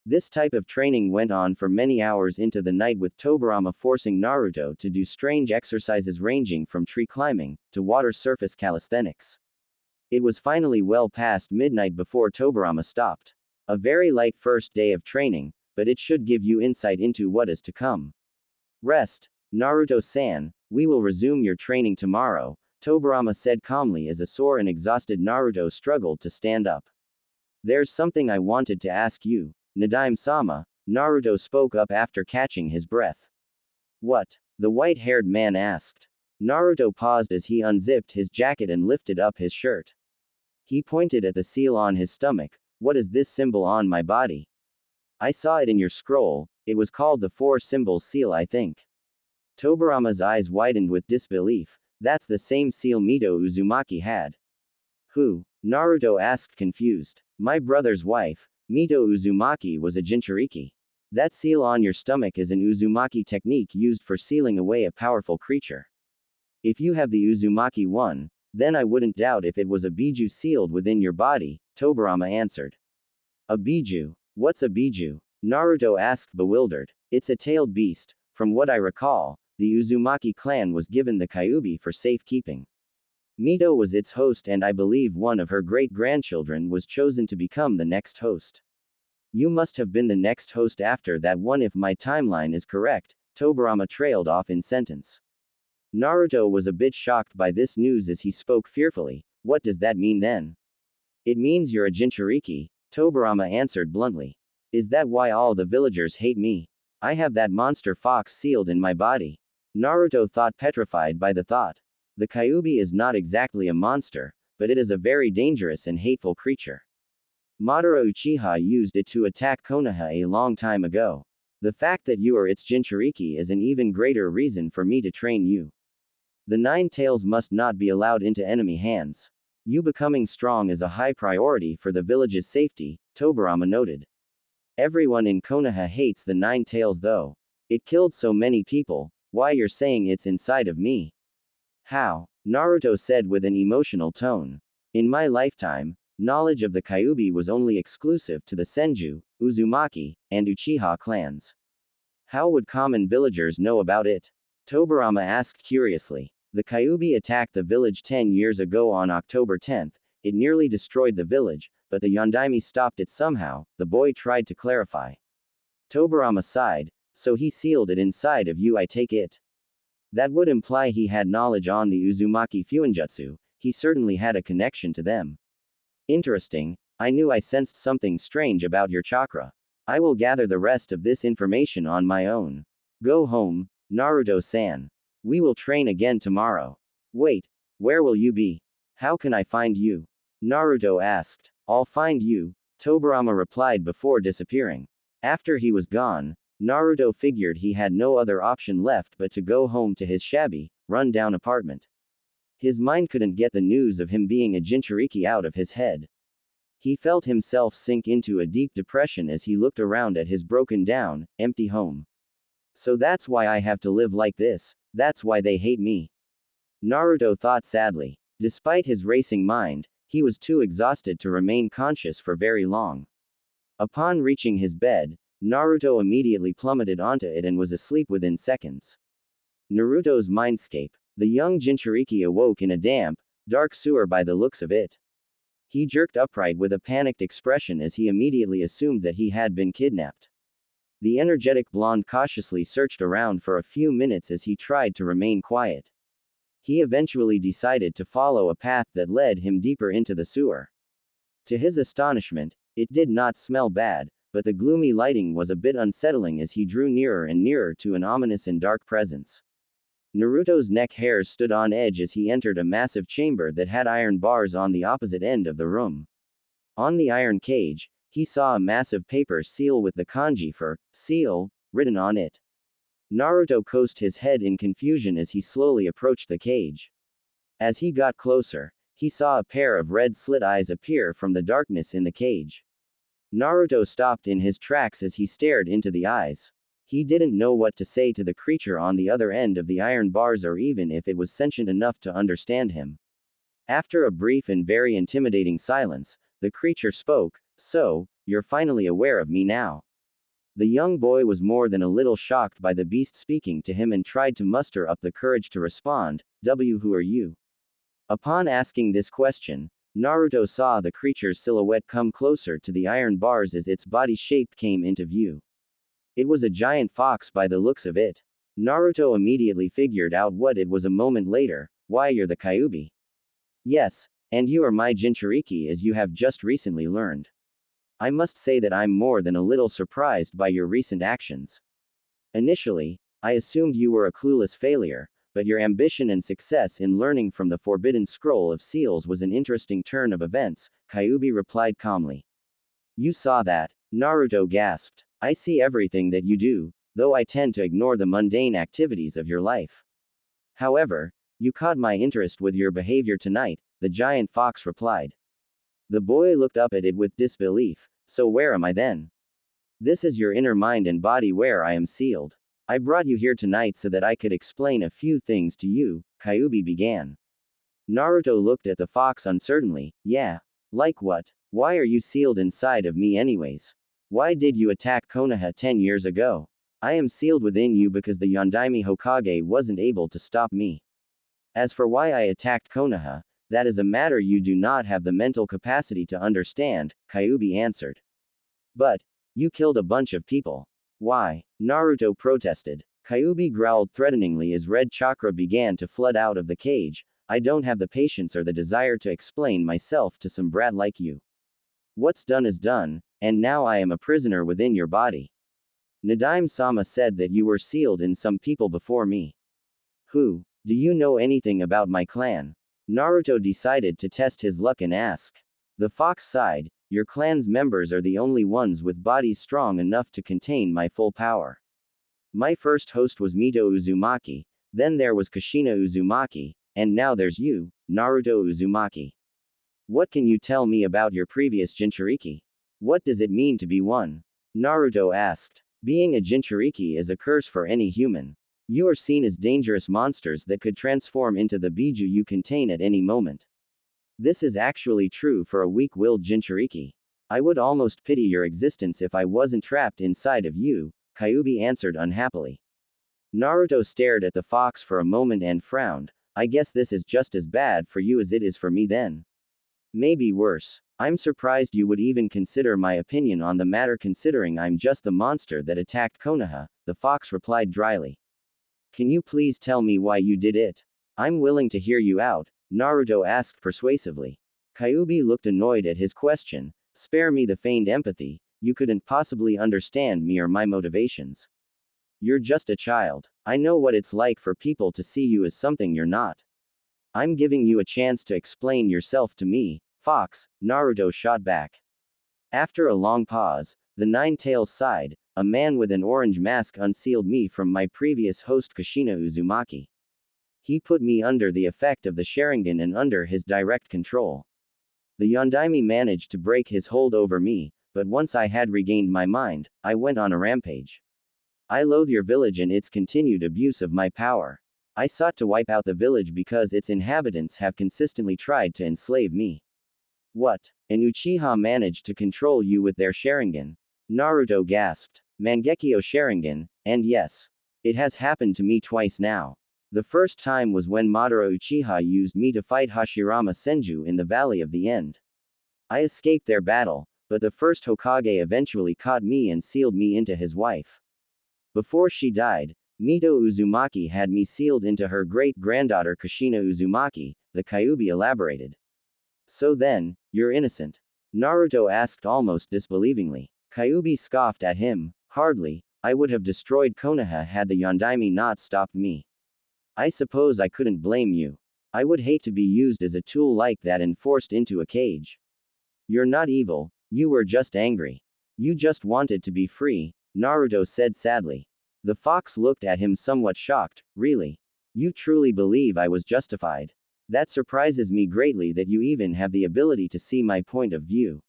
This type of training went on for many hours into the night with Tobirama forcing Naruto to do strange exercises ranging from tree climbing to water surface calisthenics. It was finally well past midnight before Tobirama stopped. A very light first day of training, but it should give you insight into what is to come. Rest, Naruto-san, we will resume your training tomorrow, Tobirama said calmly as a sore and exhausted Naruto struggled to stand up. There's something I wanted to ask you, Nadime-sama, Naruto spoke up after catching his breath. What? The white-haired man asked. Naruto paused as he unzipped his jacket and lifted up his shirt. He pointed at the seal on his stomach. What is this symbol on my body? I saw it in your scroll, it was called the Four Symbols Seal, I think. Tobirama's eyes widened with disbelief. That's the same seal Mito Uzumaki had. Who? Naruto asked confused. My brother's wife, Mito Uzumaki, was a Jinchuriki. That seal on your stomach is an Uzumaki technique used for sealing away a powerful creature. If you have the Uzumaki one, then I wouldn't doubt if it was a biju sealed within your body, Tobirama answered. A biju? What's a biju? Naruto asked bewildered. It's a tailed beast. From what I recall, the Uzumaki clan was given the Kyuubi for safekeeping. Mito was its host, and I believe one of her great-grandchildren was chosen to become the next host. You must have been the next host after that one if my timeline is correct, Tobirama trailed off in sentence. Naruto was a bit shocked by this news as he spoke fearfully. What does that mean then? It means you're a Jinchuriki, Tobirama answered bluntly. Is that why all the villagers hate me? I have that monster fox sealed in my body. Naruto thought, petrified by the thought. The Kyuubi is not exactly a monster, but it is a very dangerous and hateful creature. Madara Uchiha used it to attack Konoha a long time ago. The fact that you are its Jinchuriki is an even greater reason for me to train you. The Nine Tails must not be allowed into enemy hands. You becoming strong is a high priority for the village's safety, Tobirama noted. Everyone in Konoha hates the Nine Tails though. It killed so many people, why you're saying it's inside of me? How? Naruto said with an emotional tone. In my lifetime, knowledge of the Kyuubi was only exclusive to the Senju, Uzumaki, and Uchiha clans. How would common villagers know about it? Tobirama asked curiously. The Kyuubi attacked the village 10 years ago on October 10th, it nearly destroyed the village, but the Yondaime stopped it somehow, the boy tried to clarify. Tobirama sighed, so he sealed it inside of you, I take it. That would imply he had knowledge on the Uzumaki Fuinjutsu, he certainly had a connection to them. Interesting, I knew I sensed something strange about your chakra. I will gather the rest of this information on my own. Go home, Naruto-san. We will train again tomorrow. Wait, where will you be? How can I find you? Naruto asked. I'll find you, Tobirama replied before disappearing. After he was gone, Naruto figured he had no other option left but to go home to his shabby, run-down apartment. His mind couldn't get the news of him being a Jinchuriki out of his head. He felt himself sink into a deep depression as he looked around at his broken-down, empty home. So that's why I have to live like this, that's why they hate me. Naruto thought sadly. Despite his racing mind, he was too exhausted to remain conscious for very long. Upon reaching his bed, Naruto immediately plummeted onto it and was asleep within seconds. Naruto's mindscape. The young Jinchuriki awoke in a damp, dark sewer by the looks of it. He jerked upright with a panicked expression as he immediately assumed that he had been kidnapped. The energetic blonde cautiously searched around for a few minutes as he tried to remain quiet. He eventually decided to follow a path that led him deeper into the sewer. To his astonishment, it did not smell bad, but the gloomy lighting was a bit unsettling as he drew nearer and nearer to an ominous and dark presence. Naruto's neck hairs stood on edge as he entered a massive chamber that had iron bars on the opposite end of the room. On the iron cage, he saw a massive paper seal with the kanji for seal written on it. Naruto cocked his head in confusion as he slowly approached the cage. As he got closer, he saw a pair of red slit eyes appear from the darkness in the cage. Naruto stopped in his tracks as he stared into the eyes. He didn't know what to say to the creature on the other end of the iron bars or even if it was sentient enough to understand him. After a brief and very intimidating silence, the creature spoke, "So, you're finally aware of me now." The young boy was more than a little shocked by the beast speaking to him and tried to muster up the courage to respond, "Who are you?" Upon asking this question, Naruto saw the creature's silhouette come closer to the iron bars as its body shape came into view. It was a giant fox by the looks of it. Naruto immediately figured out what it was a moment later. Why, you're the Kyuubi. Yes, and you are my Jinchuriki as you have just recently learned. I must say that I'm more than a little surprised by your recent actions. Initially, I assumed you were a clueless failure, but your ambition and success in learning from the Forbidden Scroll of Seals was an interesting turn of events, Kyuubi replied calmly. You saw that? Naruto gasped. I see everything that you do, though I tend to ignore the mundane activities of your life. However, you caught my interest with your behavior tonight, the giant fox replied. The boy looked up at it with disbelief. So where am I then? This is your inner mind and body where I am sealed. I brought you here tonight so that I could explain a few things to you, Kyuubi began. Naruto looked at the fox uncertainly. Yeah. Like what? Why are you sealed inside of me anyways? Why did you attack Konoha 10 years ago? I am sealed within you because the Yondaime Hokage wasn't able to stop me. As for why I attacked Konoha, that is a matter you do not have the mental capacity to understand, Kyuubi answered. But, you killed a bunch of people. Why? Naruto protested. Kyuubi growled threateningly as red chakra began to flood out of the cage. I don't have the patience or the desire to explain myself to some brat like you. What's done is done, and now I am a prisoner within your body. Nadaime-sama said that you were sealed in some people before me. Who? Do you know anything about my clan? Naruto decided to test his luck and ask. The fox sighed. Your clan's members are the only ones with bodies strong enough to contain my full power. My first host was Mito Uzumaki, then there was Kushina Uzumaki, and now there's you, Naruto Uzumaki. What can you tell me about your previous Jinchuriki? What does it mean to be one? Naruto asked. Being a Jinchuriki is a curse for any human. You are seen as dangerous monsters that could transform into the Biju you contain at any moment. This is actually true for a weak-willed Jinchuriki. I would almost pity your existence if I wasn't trapped inside of you, Kyuubi answered unhappily. Naruto stared at the fox for a moment and frowned. I guess this is just as bad for you as it is for me then. Maybe worse. I'm surprised you would even consider my opinion on the matter considering I'm just the monster that attacked Konoha, the fox replied dryly. Can you please tell me why you did it? I'm willing to hear you out, Naruto asked persuasively. Kyuubi looked annoyed at his question. Spare me the feigned empathy, you couldn't possibly understand me or my motivations. You're just a child. I know what it's like for people to see you as something you're not. I'm giving you a chance to explain yourself to me, Fox, Naruto shot back. After a long pause, the Nine-Tails sighed. A man with an orange mask unsealed me from my previous host Kushina Uzumaki. He put me under the effect of the Sharingan and under his direct control. The Yondaime managed to break his hold over me, but once I had regained my mind, I went on a rampage. I loathe your village and its continued abuse of my power. I sought to wipe out the village because its inhabitants have consistently tried to enslave me. What? An Uchiha managed to control you with their Sharingan? Naruto gasped. Mangekyo Sharingan, and yes. It has happened to me twice now. The first time was when Madara Uchiha used me to fight Hashirama Senju in the Valley of the End. I escaped their battle, but the first Hokage eventually caught me and sealed me into his wife. Before she died, Mito Uzumaki had me sealed into her great-granddaughter Kushina Uzumaki, the Kyuubi elaborated. So then, you're innocent? Naruto asked almost disbelievingly. Kyuubi scoffed at him. Hardly. I would have destroyed Konoha had the Yondaime not stopped me. I suppose I couldn't blame you. I would hate to be used as a tool like that and forced into a cage. You're not evil, you were just angry. You just wanted to be free, Naruto said sadly. The fox looked at him somewhat shocked. Really? You truly believe I was justified? That surprises me greatly that you even have the ability to see my point of view.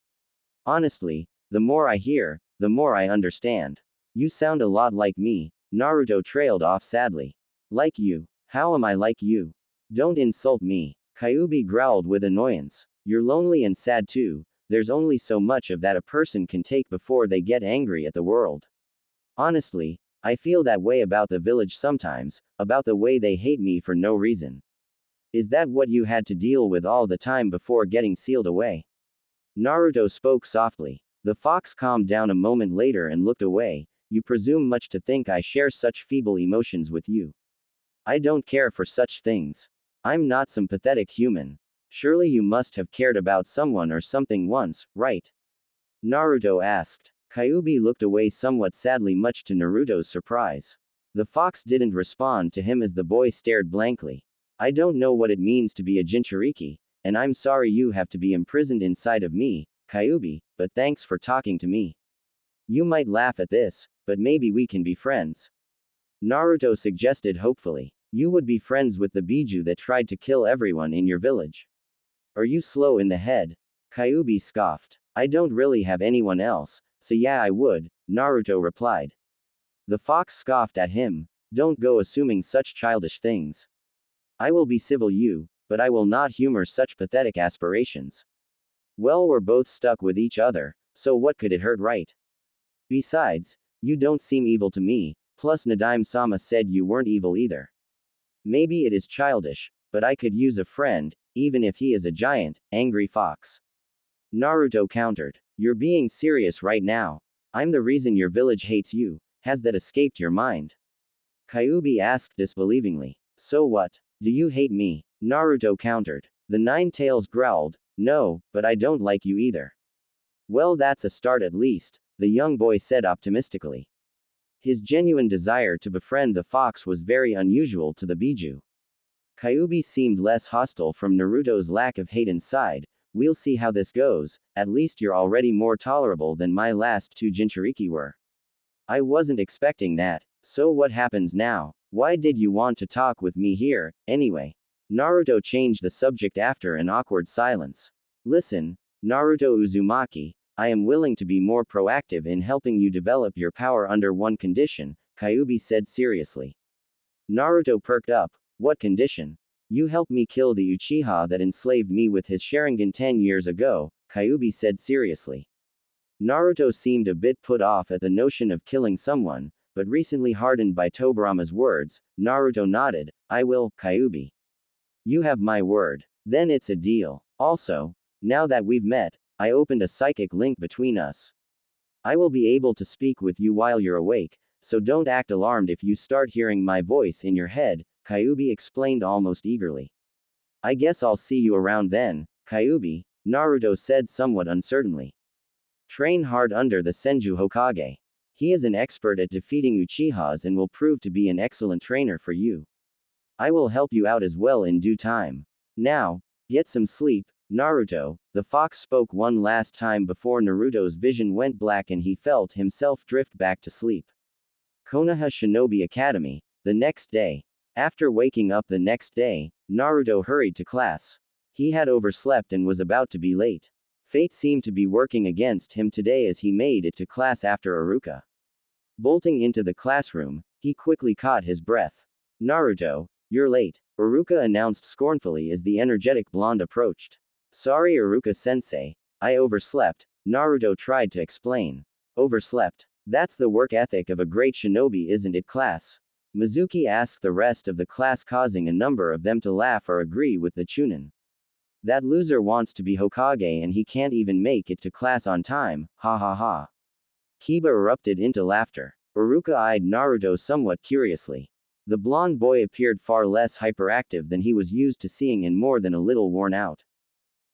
Honestly, the more I hear, the more I understand. You sound a lot like me, Naruto trailed off sadly. Like you? How am I like you? Don't insult me. Kyuubi growled with annoyance. You're lonely and sad too. There's only so much of that a person can take before they get angry at the world. Honestly, I feel that way about the village sometimes, about the way they hate me for no reason. Is that what you had to deal with all the time before getting sealed away? Naruto spoke softly. The fox calmed down a moment later and looked away. You presume much to think I share such feeble emotions with you. I don't care for such things. I'm not some pathetic human. Surely you must have cared about someone or something once, right? Naruto asked. Kyuubi looked away somewhat sadly, much to Naruto's surprise. The fox didn't respond to him as the boy stared blankly. I don't know what it means to be a Jinchuriki, and I'm sorry you have to be imprisoned inside of me, Kyuubi, but thanks for talking to me. You might laugh at this, but maybe we can be friends. Naruto suggested hopefully. You would be friends with the Biju that tried to kill everyone in your village. Are you slow in the head? Kyuubi scoffed. I don't really have anyone else, so yeah I would, Naruto replied. The fox scoffed at him. Don't go assuming such childish things. I will be civil you, but I will not humor such pathetic aspirations. Well, we're both stuck with each other, so what could it hurt, right? Besides, you don't seem evil to me, plus Nadime-sama said you weren't evil either. Maybe it is childish, but I could use a friend, even if he is a giant, angry fox. Naruto countered. You're being serious right now. I'm the reason your village hates you. Has that escaped your mind? Kyuubi asked disbelievingly. So what? Do you hate me? Naruto countered. The Nine Tails growled. No, but I don't like you either. Well, that's a start at least, the young boy said optimistically. His genuine desire to befriend the fox was very unusual to the Biju. Kyuubi seemed less hostile from Naruto's lack of hate inside. We'll see how this goes, at least you're already more tolerable than my last two Jinchuriki were. I wasn't expecting that, so what happens now? Why did you want to talk with me here, anyway? Naruto changed the subject after an awkward silence. Listen, Naruto Uzumaki, I am willing to be more proactive in helping you develop your power under one condition, Kyuubi said seriously. Naruto perked up. What condition? You helped me kill the Uchiha that enslaved me with his Sharingan 10 years ago, Kyuubi said seriously. Naruto seemed a bit put off at the notion of killing someone, but recently hardened by Tobirama's words, Naruto nodded. I will, Kyuubi. You have my word. Then it's a deal. Also, now that we've met, I opened a psychic link between us. I will be able to speak with you while you're awake, so don't act alarmed if you start hearing my voice in your head, Kyuubi explained almost eagerly. I guess I'll see you around then, Kyuubi, Naruto said somewhat uncertainly. Train hard under the Senju Hokage. He is an expert at defeating Uchihas and will prove to be an excellent trainer for you. I will help you out as well in due time. Now, get some sleep, Naruto. The fox spoke one last time before Naruto's vision went black and he felt himself drift back to sleep. Konoha Shinobi Academy, the next day. After waking up the next day, Naruto hurried to class. He had overslept and was about to be late. Fate seemed to be working against him today as he made it to class after Iruka. Bolting into the classroom, he quickly caught his breath. Naruto, you're late, Iruka announced scornfully as the energetic blonde approached. Sorry Iruka-sensei, I overslept, Naruto tried to explain. Overslept? That's the work ethic of a great shinobi, isn't it, class? Mizuki asked the rest of the class, causing a number of them to laugh or agree with the Chunin. That loser wants to be Hokage and he can't even make it to class on time, ha ha ha. Kiba erupted into laughter. Iruka eyed Naruto somewhat curiously. The blonde boy appeared far less hyperactive than he was used to seeing and more than a little worn out.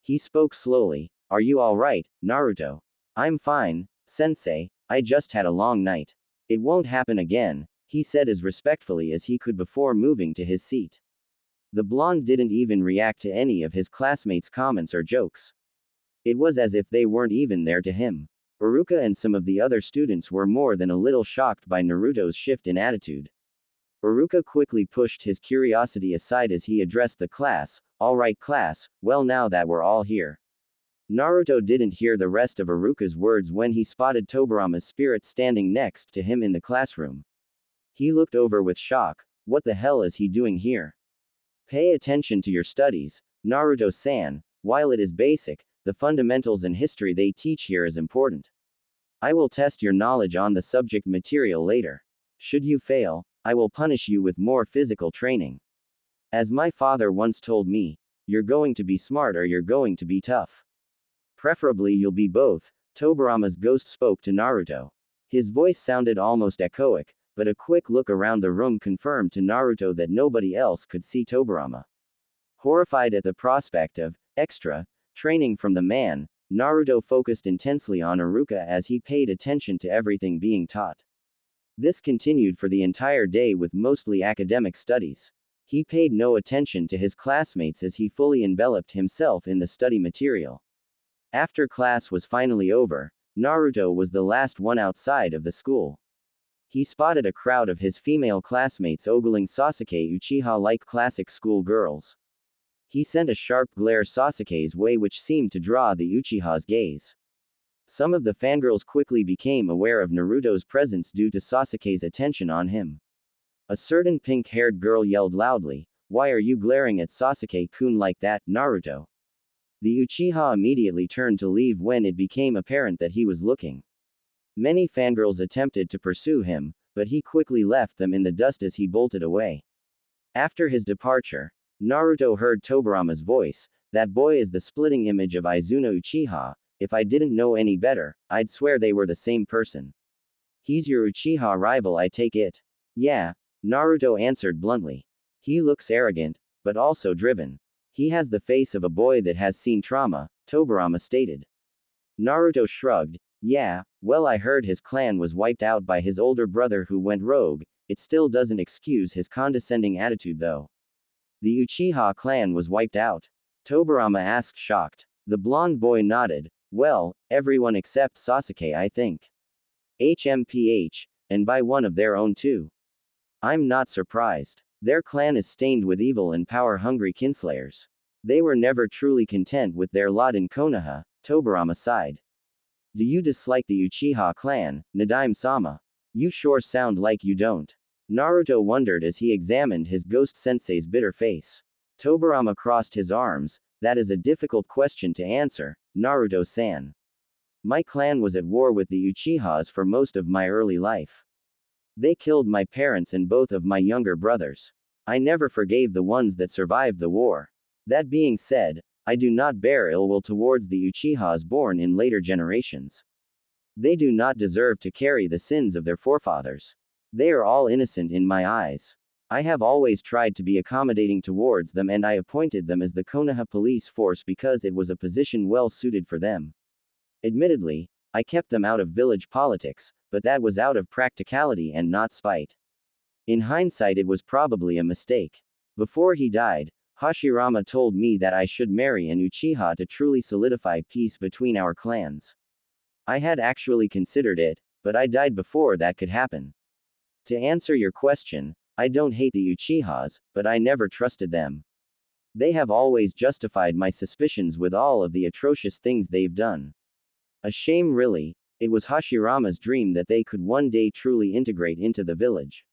He spoke slowly. Are you alright, Naruto? I'm fine, sensei, I just had a long night. It won't happen again, he said as respectfully as he could before moving to his seat. The blonde didn't even react to any of his classmates' comments or jokes. It was as if they weren't even there to him. Iruka and some of the other students were more than a little shocked by Naruto's shift in attitude. Iruka quickly pushed his curiosity aside as he addressed the class. Alright class, well now that we're all here. Naruto didn't hear the rest of Iruka's words when he spotted Tobirama's spirit standing next to him in the classroom. He looked over with shock. What the hell is he doing here? Pay attention to your studies, Naruto-san. While it is basic, the fundamentals and history they teach here is important. I will test your knowledge on the subject material later. Should you fail, I will punish you with more physical training. As my father once told me, you're going to be smart or you're going to be tough. Preferably you'll be both, Tobirama's ghost spoke to Naruto. His voice sounded almost echoic, but a quick look around the room confirmed to Naruto that nobody else could see Tobirama. Horrified at the prospect of extra training from the man, Naruto focused intensely on Iruka as he paid attention to everything being taught. This continued for the entire day with mostly academic studies. He paid no attention to his classmates as he fully enveloped himself in the study material. After class was finally over, Naruto was the last one outside of the school. He spotted a crowd of his female classmates ogling Sasuke Uchiha-like classic school girls. He sent a sharp glare Sasuke's way which seemed to draw the Uchiha's gaze. Some of the fangirls quickly became aware of Naruto's presence due to Sasuke's attention on him. A certain pink-haired girl yelled loudly, "Why are you glaring at Sasuke-kun like that, Naruto?" The Uchiha immediately turned to leave when it became apparent that he was looking. Many fangirls attempted to pursue him, but he quickly left them in the dust as he bolted away. After his departure, Naruto heard Tobirama's voice, "That boy is the splitting image of Izuna Uchiha. If I didn't know any better, I'd swear they were the same person. He's your Uchiha rival, I take it." "Yeah," Naruto answered bluntly. "He looks arrogant, but also driven. He has the face of a boy that has seen trauma," Tobirama stated. Naruto shrugged. "Yeah, well, I heard his clan was wiped out by his older brother who went rogue. It still doesn't excuse his condescending attitude though." "The Uchiha clan was wiped out?" Tobirama asked, shocked. The blonde boy nodded. "Well, everyone except Sasuke, I think. HMPH, and by one of their own too. I'm not surprised. Their clan is stained with evil and power-hungry kinslayers. They were never truly content with their lot in Konoha," Tobirama sighed. "Do you dislike the Uchiha clan, Nadaime-sama? You sure sound like you don't." Naruto wondered as he examined his ghost sensei's bitter face. Tobirama crossed his arms. "That is a difficult question to answer, Naruto-san. My clan was at war with the Uchihas for most of my early life. They killed my parents and both of my younger brothers. I never forgave the ones that survived the war. That being said, I do not bear ill will towards the Uchihas born in later generations. They do not deserve to carry the sins of their forefathers. They are all innocent in my eyes. I have always tried to be accommodating towards them and I appointed them as the Konoha police force because it was a position well suited for them. Admittedly, I kept them out of village politics, but that was out of practicality and not spite. In hindsight, it was probably a mistake. Before he died, Hashirama told me that I should marry an Uchiha to truly solidify peace between our clans. I had actually considered it, but I died before that could happen. To answer your question, I don't hate the Uchihas, but I never trusted them. They have always justified my suspicions with all of the atrocious things they've done. A shame really. It was Hashirama's dream that they could one day truly integrate into the village.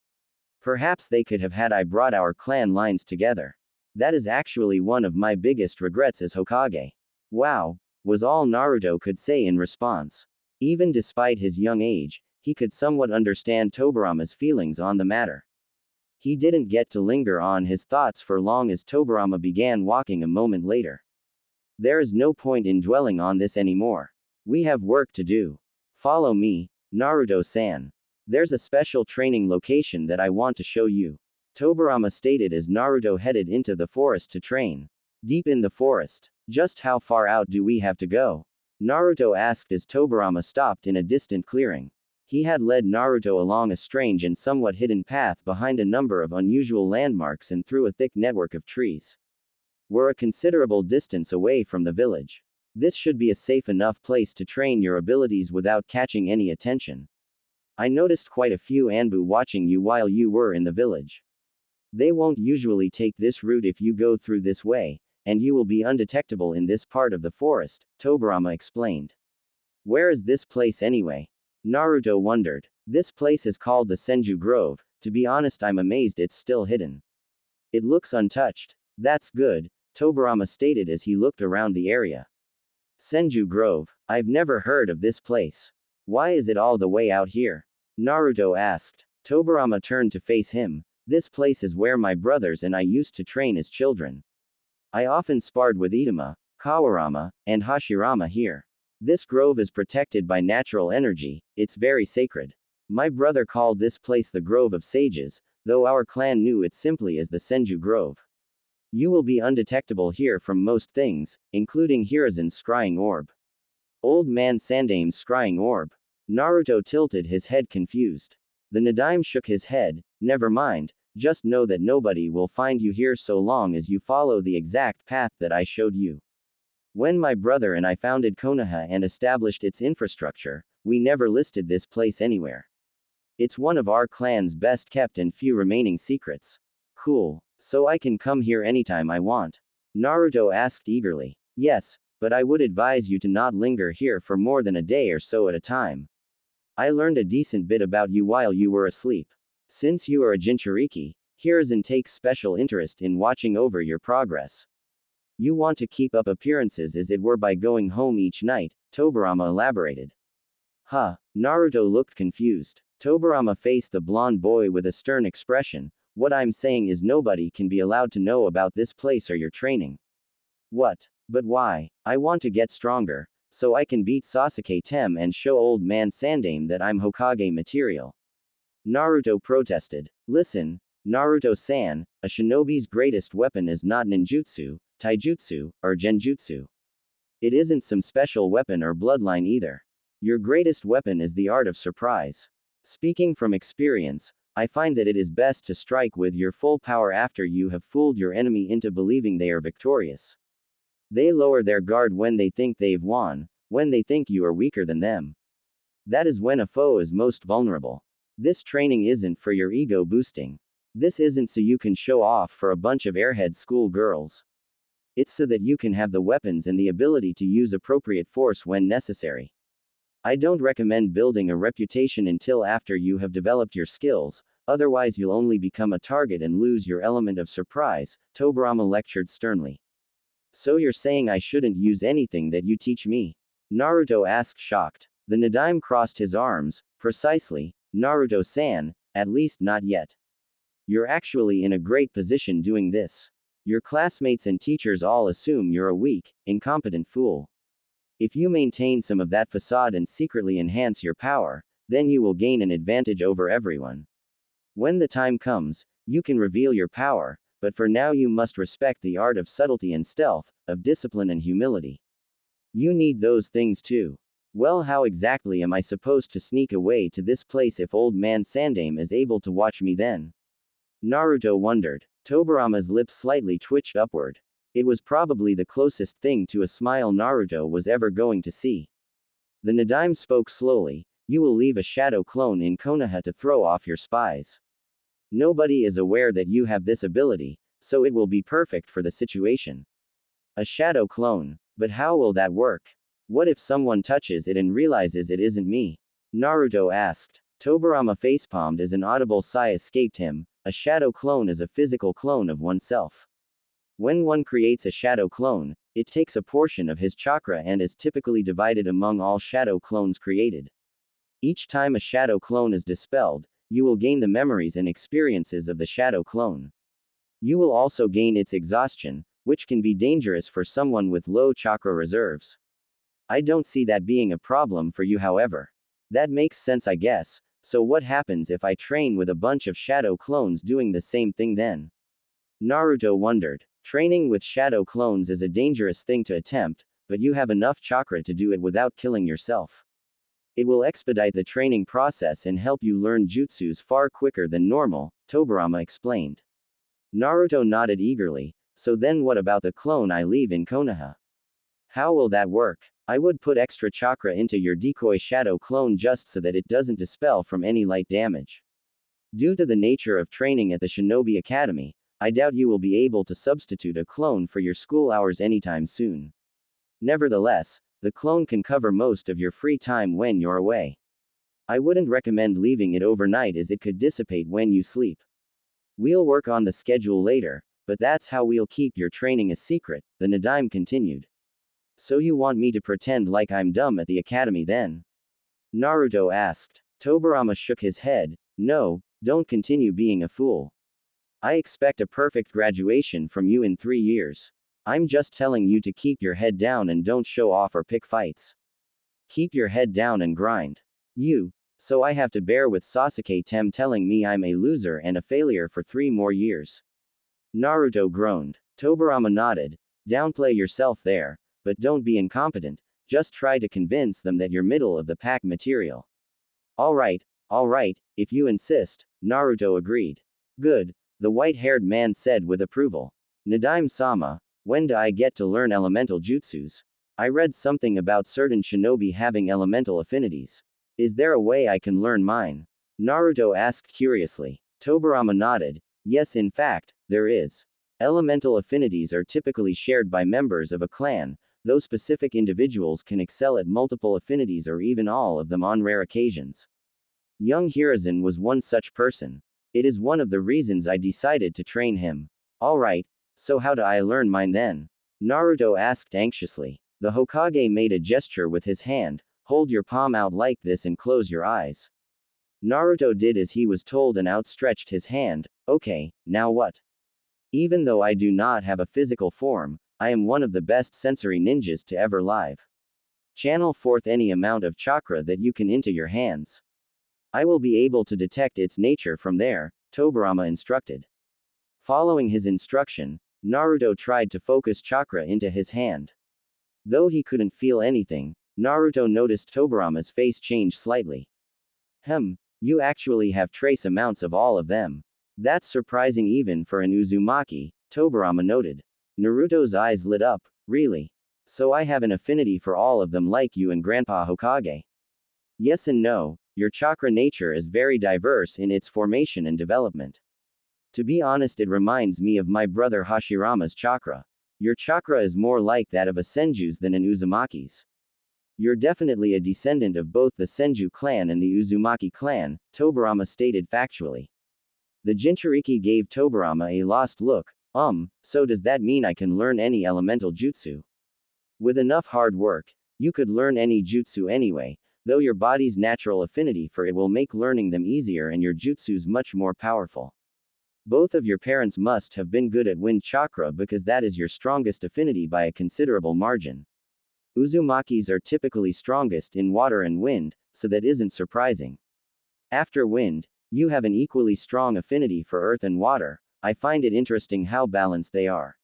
Perhaps they could have had I brought our clan lines together. That is actually one of my biggest regrets as Hokage. Wow, was all Naruto could say in response. Even despite his young age, he could somewhat understand Tobirama's feelings on the matter. He didn't get to linger on his thoughts for long as Tobirama began walking a moment later. There is no point in dwelling on this anymore. We have work to do. Follow me, Naruto-san. There's a special training location that I want to show you. Tobirama stated as Naruto headed into the forest to train. Deep in the forest. Just how far out do we have to go? Naruto asked as Tobirama stopped in a distant clearing. He had led Naruto along a strange and somewhat hidden path behind a number of unusual landmarks and through a thick network of trees. We're a considerable distance away from the village. This should be a safe enough place to train your abilities without catching any attention. I noticed quite a few Anbu watching you while you were in the village. They won't usually take this route if you go through this way, and you will be undetectable in this part of the forest, Tobirama explained. Where is this place anyway? Naruto wondered. This place is called the Senju Grove. To be honest, I'm amazed it's still hidden. It looks untouched. That's good, Tobirama stated as he looked around the area. Senju Grove. I've never heard of this place. Why is it all the way out here? Naruto asked. Tobirama turned to face him. This place is where my brothers and I used to train as children. I often sparred with Itama, Kawurama, and Hashirama here. This grove is protected by natural energy, it's very sacred. My brother called this place the Grove of Sages, though our clan knew it simply as the Senju Grove. You will be undetectable here from most things, including Hiruzen's scrying orb. Old man Sandaime's scrying orb. Naruto tilted his head confused. The Nadaime shook his head. Never mind, just know that nobody will find you here so long as you follow the exact path that I showed you. When my brother and I founded Konoha and established its infrastructure, we never listed this place anywhere. It's one of our clan's best kept and few remaining secrets. Cool. So I can come here anytime I want? Naruto asked eagerly. Yes, but I would advise you to not linger here for more than a day or so at a time. I learned a decent bit about you while you were asleep. Since you are a Jinchuriki, Hiruzen takes special interest in watching over your progress. You want to keep up appearances as it were by going home each night, Tobirama elaborated. Huh, Naruto looked confused. Tobirama faced the blonde boy with a stern expression. What I'm saying is nobody can be allowed to know about this place or your training. What? But why? I want to get stronger, so I can beat Sasuke Tem and show old man Sandaime that I'm Hokage material. Naruto protested. Listen, Naruto-san, a shinobi's greatest weapon is not ninjutsu, taijutsu, or genjutsu. It isn't some special weapon or bloodline either. Your greatest weapon is the art of surprise. Speaking from experience, I find that it is best to strike with your full power after you have fooled your enemy into believing they are victorious. They lower their guard when they think they've won, when they think you are weaker than them. That is when a foe is most vulnerable. This training isn't for your ego boosting. This isn't so you can show off for a bunch of airhead school girls. It's so that you can have the weapons and the ability to use appropriate force when necessary. I don't recommend building a reputation until after you have developed your skills, otherwise you'll only become a target and lose your element of surprise, Tobirama lectured sternly. So you're saying I shouldn't use anything that you teach me? Naruto asked shocked. The Nadaime crossed his arms. Precisely, Naruto-san, at least not yet. You're actually in a great position doing this. Your classmates and teachers all assume you're a weak, incompetent fool. If you maintain some of that facade and secretly enhance your power, then you will gain an advantage over everyone. When the time comes, you can reveal your power, but for now you must respect the art of subtlety and stealth, of discipline and humility. You need those things too. Well, how exactly am I supposed to sneak away to this place if old man Sandaime is able to watch me then? Naruto wondered. Tobirama's lips slightly twitched upward. It was probably the closest thing to a smile Naruto was ever going to see. The Nadaime spoke slowly. You will leave a shadow clone in Konoha to throw off your spies. Nobody is aware that you have this ability, so it will be perfect for the situation. A shadow clone. But how will that work? What if someone touches it and realizes it isn't me? Naruto asked. Tobirama facepalmed as an audible sigh escaped him. A shadow clone is a physical clone of oneself. When one creates a shadow clone, it takes a portion of his chakra and is typically divided among all shadow clones created. Each time a shadow clone is dispelled, you will gain the memories and experiences of the shadow clone. You will also gain its exhaustion, which can be dangerous for someone with low chakra reserves. I don't see that being a problem for you, however. That makes sense, I guess. So what happens if I train with a bunch of shadow clones doing the same thing then? Naruto wondered. Training with shadow clones is a dangerous thing to attempt, but you have enough chakra to do it without killing yourself. It will expedite the training process and help you learn jutsus far quicker than normal, Tobirama explained. Naruto nodded eagerly. So then what about the clone I leave in Konoha? How will that work? I would put extra chakra into your decoy shadow clone just so that it doesn't dispel from any light damage. Due to the nature of training at the Shinobi Academy, I doubt you will be able to substitute a clone for your school hours anytime soon. Nevertheless, the clone can cover most of your free time when you're away. I wouldn't recommend leaving it overnight as it could dissipate when you sleep. We'll work on the schedule later, but that's how we'll keep your training a secret, the Nadaime continued. So you want me to pretend like I'm dumb at the academy then? Naruto asked. Tobirama shook his head. No, don't continue being a fool. I expect a perfect graduation from you in 3 years. I'm just telling you to keep your head down and don't show off or pick fights. Keep your head down and grind. So I have to bear with Sasuke Tem telling me I'm a loser and a failure for 3 more years. Naruto groaned. Tobirama nodded. Downplay yourself there, but don't be incompetent, just try to convince them that you're middle of the pack material. Alright, if you insist, Naruto agreed. Good, the white-haired man said with approval. Nadaime-sama, When do I get to learn elemental jutsus? I read something about certain shinobi having elemental affinities. Is there a way I can learn mine? Naruto asked curiously. Tobirama nodded. Yes, in fact, there is. Elemental affinities are typically shared by members of a clan, though specific individuals can excel at multiple affinities or even all of them on rare occasions. Young Hiruzen was one such person. It is one of the reasons I decided to train him. Alright, so how do I learn mine then? Naruto asked anxiously. The Hokage made a gesture with his hand. Hold your palm out like this and close your eyes. Naruto did as he was told and outstretched his hand. Okay, now what? Even though I do not have a physical form, I am one of the best sensory ninjas to ever live. Channel forth any amount of chakra that you can into your hands. I will be able to detect its nature from there, Tobirama instructed. Following his instruction, Naruto tried to focus chakra into his hand. Though he couldn't feel anything, Naruto noticed Tobirama's face change slightly. You actually have trace amounts of all of them. That's surprising even for an Uzumaki, Tobirama noted. Naruto's eyes lit up. Really? So I have an affinity for all of them like you and Grandpa Hokage? Yes and no, your chakra nature is very diverse in its formation and development. To be honest, it reminds me of my brother Hashirama's chakra. Your chakra is more like that of a Senju's than an Uzumaki's. You're definitely a descendant of both the Senju clan and the Uzumaki clan, Tobirama stated factually. The Jinchuriki gave Tobirama a lost look. So does that mean I can learn any elemental jutsu? With enough hard work, you could learn any jutsu anyway, though your body's natural affinity for it will make learning them easier and your jutsus much more powerful. Both of your parents must have been good at wind chakra because that is your strongest affinity by a considerable margin. Uzumakis are typically strongest in water and wind, so that isn't surprising. After wind, you have an equally strong affinity for earth and water. I find it interesting how balanced they are.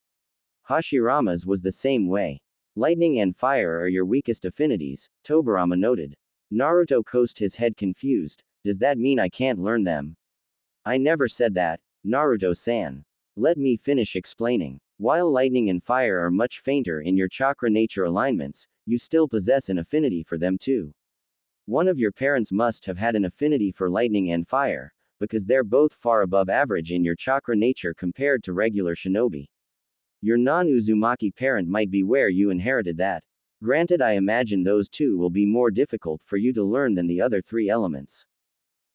Hashirama's was the same way. Lightning and fire are your weakest affinities, Tobirama noted. Naruto coasted his head confused. Does that mean I can't learn them? I never said that, Naruto-san. Let me finish explaining. While lightning and fire are much fainter in your chakra nature alignments, you still possess an affinity for them too. One of your parents must have had an affinity for lightning and fire, because they're both far above average in your chakra nature compared to regular shinobi. Your non-Uzumaki parent might be where you inherited that. Granted, I imagine those two will be more difficult for you to learn than the other three elements.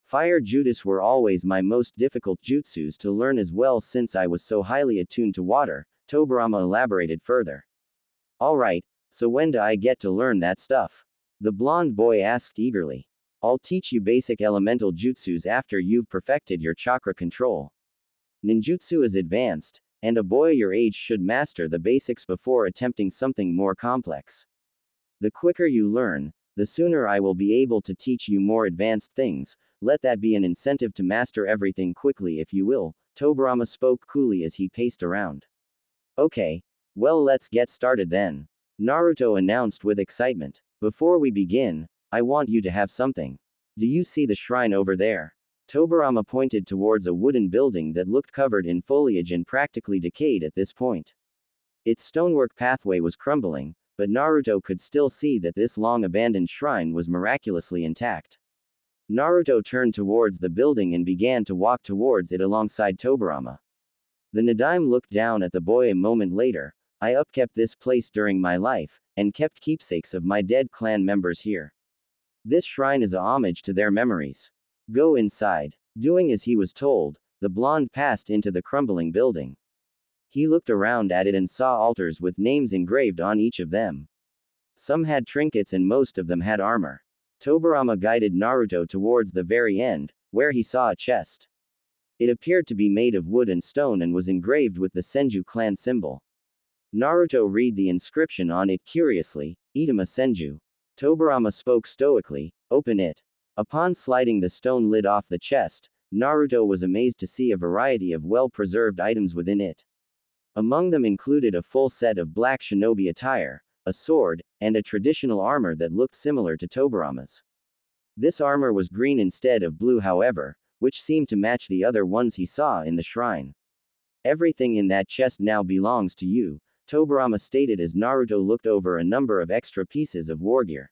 Fire jutsus were always my most difficult jutsus to learn as well since I was so highly attuned to water, Tobirama elaborated further. Alright, so when do I get to learn that stuff? The blonde boy asked eagerly. I'll teach you basic elemental jutsus after you've perfected your chakra control. Ninjutsu is advanced, and a boy your age should master the basics before attempting something more complex. The quicker you learn, the sooner I will be able to teach you more advanced things. Let that be an incentive to master everything quickly if you will, Tobirama spoke coolly as he paced around. Okay, well let's get started then. Naruto announced with excitement. Before we begin, I want you to have something. Do you see the shrine over there? Tobirama pointed towards a wooden building that looked covered in foliage and practically decayed at this point. Its stonework pathway was crumbling, but Naruto could still see that this long-abandoned shrine was miraculously intact. Naruto turned towards the building and began to walk towards it alongside Tobirama. The Nadaime looked down at the boy a moment later. I upkept this place during my life, and kept keepsakes of my dead clan members here. This shrine is a homage to their memories. Go inside. Doing as he was told, the blonde passed into the crumbling building. He looked around at it and saw altars with names engraved on each of them. Some had trinkets and most of them had armor. Tobirama guided Naruto towards the very end, where he saw a chest. It appeared to be made of wood and stone and was engraved with the Senju clan symbol. Naruto read the inscription on it curiously, Itama Senju. Tobirama spoke stoically, open it. Upon sliding the stone lid off the chest, Naruto was amazed to see a variety of well-preserved items within it. Among them included a full set of black shinobi attire, a sword, and a traditional armor that looked similar to Tobirama's. This armor was green instead of blue however, which seemed to match the other ones he saw in the shrine. Everything in that chest now belongs to you, Tobirama stated as Naruto looked over a number of extra pieces of war gear.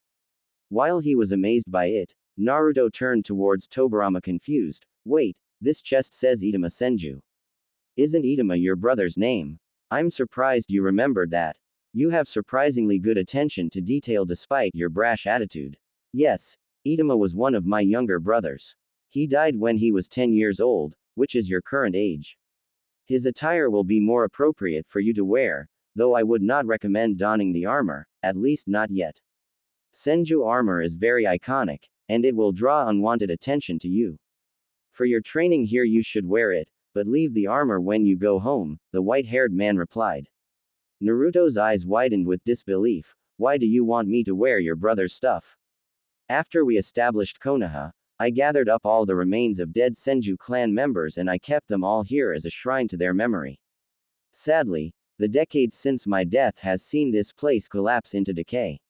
While he was amazed by it, Naruto turned towards Tobirama confused. Wait, this chest says Itama Senju. Isn't Itama your brother's name? I'm surprised you remembered that. You have surprisingly good attention to detail despite your brash attitude. Yes, Itama was one of my younger brothers. He died when he was 10 years old, which is your current age. His attire will be more appropriate for you to wear, though I would not recommend donning the armor, at least not yet. Senju armor is very iconic, and it will draw unwanted attention to you. For your training here you should wear it, but leave the armor when you go home, the white-haired man replied. Naruto's eyes widened with disbelief. Why do you want me to wear your brother's stuff? After we established Konoha, I gathered up all the remains of dead Senju clan members and I kept them all here as a shrine to their memory. Sadly, the decades since my death has seen this place collapse into decay.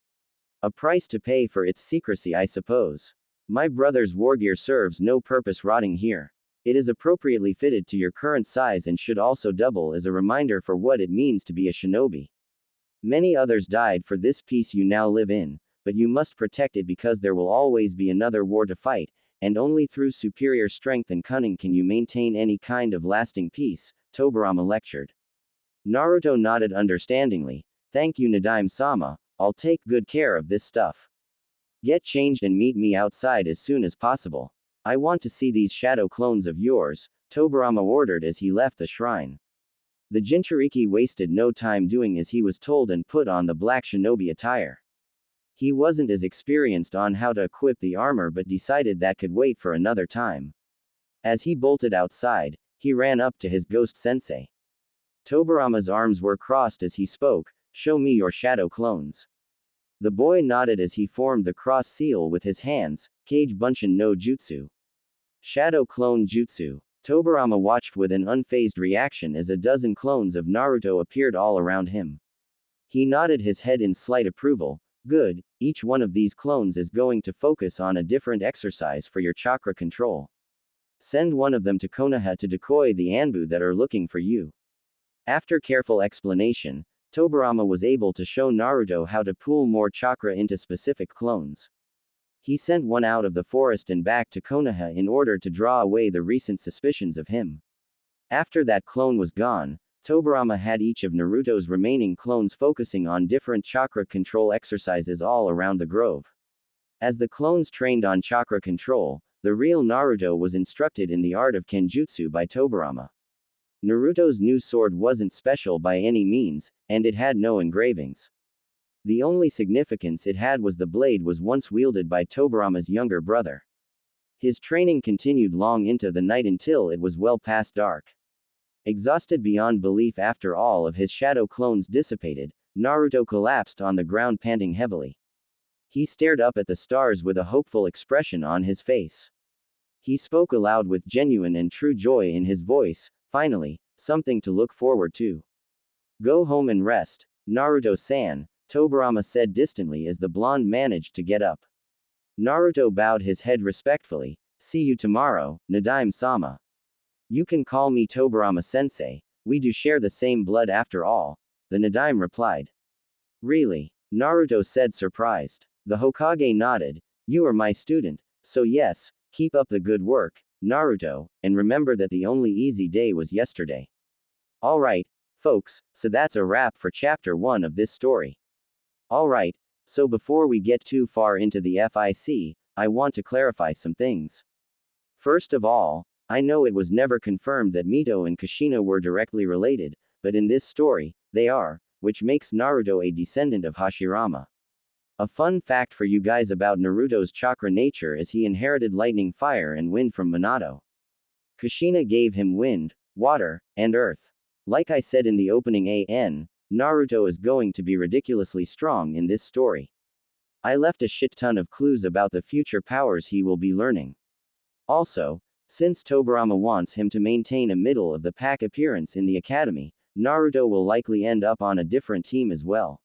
A price to pay for its secrecy, I suppose. My brother's wargear serves no purpose rotting here. It is appropriately fitted to your current size and should also double as a reminder for what it means to be a shinobi. Many others died for this peace you now live in, but you must protect it because there will always be another war to fight, and only through superior strength and cunning can you maintain any kind of lasting peace, Tobirama lectured. Naruto nodded understandingly. Thank you Nadaime-sama, I'll take good care of this stuff. Get changed and meet me outside as soon as possible. I want to see these shadow clones of yours, Tobirama ordered as he left the shrine. The Jinchuriki wasted no time doing as he was told and put on the black shinobi attire. He wasn't as experienced on how to equip the armor but decided that could wait for another time. As he bolted outside, he ran up to his ghost sensei. Tobirama's arms were crossed as he spoke, show me your shadow clones. The boy nodded as he formed the cross seal with his hands, Kage Bunshin no Jutsu. Shadow Clone Jutsu. Tobirama watched with an unfazed reaction as a dozen clones of Naruto appeared all around him. He nodded his head in slight approval. Good, each one of these clones is going to focus on a different exercise for your chakra control. Send one of them to Konoha to decoy the Anbu that are looking for you. After careful explanation, Tobirama was able to show Naruto how to pool more chakra into specific clones. He sent one out of the forest and back to Konoha in order to draw away the recent suspicions of him. After that clone was gone, Tobirama had each of Naruto's remaining clones focusing on different chakra control exercises all around the grove. As the clones trained on chakra control, the real Naruto was instructed in the art of Kenjutsu by Tobirama. Naruto's new sword wasn't special by any means, and it had no engravings. The only significance it had was the blade was once wielded by Tobirama's younger brother. His training continued long into the night until it was well past dark. Exhausted beyond belief after all of his shadow clones dissipated, Naruto collapsed on the ground panting heavily. He stared up at the stars with a hopeful expression on his face. He spoke aloud with genuine and true joy in his voice. Finally, something to look forward to. Go home and rest, Naruto-san, Tobirama said distantly as the blonde managed to get up. Naruto bowed his head respectfully. See you tomorrow, Nadaime-sama. You can call me Tobirama-sensei, we do share the same blood after all, the Nadaime replied. Really? Naruto said surprised. The Hokage nodded. You are my student, so yes, keep up the good work, Naruto, and remember that the only easy day was yesterday. Alright, folks, so that's a wrap for chapter 1 of this story. Alright, so before we get too far into the FIC, I want to clarify some things. First of all, I know it was never confirmed that Mito and Kushina were directly related, but in this story, they are, which makes Naruto a descendant of Hashirama. A fun fact for you guys about Naruto's chakra nature is he inherited lightning, fire and wind from Minato. Kushina gave him wind, water, and earth. Like I said in the opening Naruto is going to be ridiculously strong in this story. I left a shit ton of clues about the future powers he will be learning. Also, since Tobirama wants him to maintain a middle-of-the-pack appearance in the academy, Naruto will likely end up on a different team as well.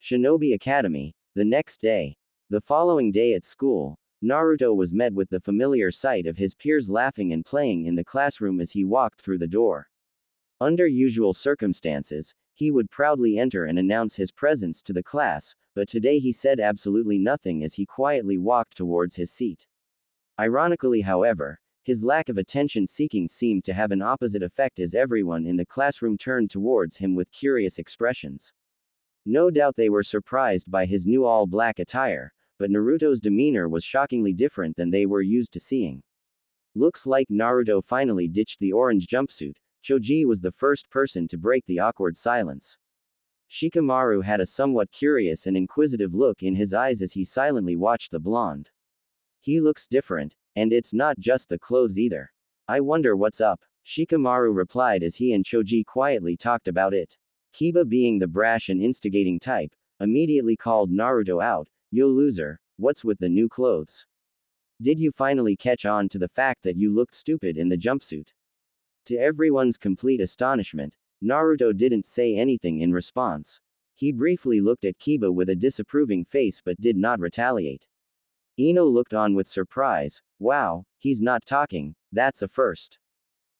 Shinobi Academy. The next day. The following day at school, Naruto was met with the familiar sight of his peers laughing and playing in the classroom as he walked through the door. Under usual circumstances, he would proudly enter and announce his presence to the class, but today he said absolutely nothing as he quietly walked towards his seat. Ironically, however, his lack of attention-seeking seemed to have an opposite effect as everyone in the classroom turned towards him with curious expressions. No doubt they were surprised by his new all-black attire, but Naruto's demeanor was shockingly different than they were used to seeing. Looks like Naruto finally ditched the orange jumpsuit. Choji was the first person to break the awkward silence. Shikamaru had a somewhat curious and inquisitive look in his eyes as he silently watched the blonde. He looks different, and it's not just the clothes either. I wonder what's up, Shikamaru replied as he and Choji quietly talked about it. Kiba, being the brash and instigating type, immediately called Naruto out. Yo loser, what's with the new clothes? Did you finally catch on to the fact that you looked stupid in the jumpsuit? To everyone's complete astonishment, Naruto didn't say anything in response. He briefly looked at Kiba with a disapproving face but did not retaliate. Ino looked on with surprise. Wow, he's not talking, that's a first.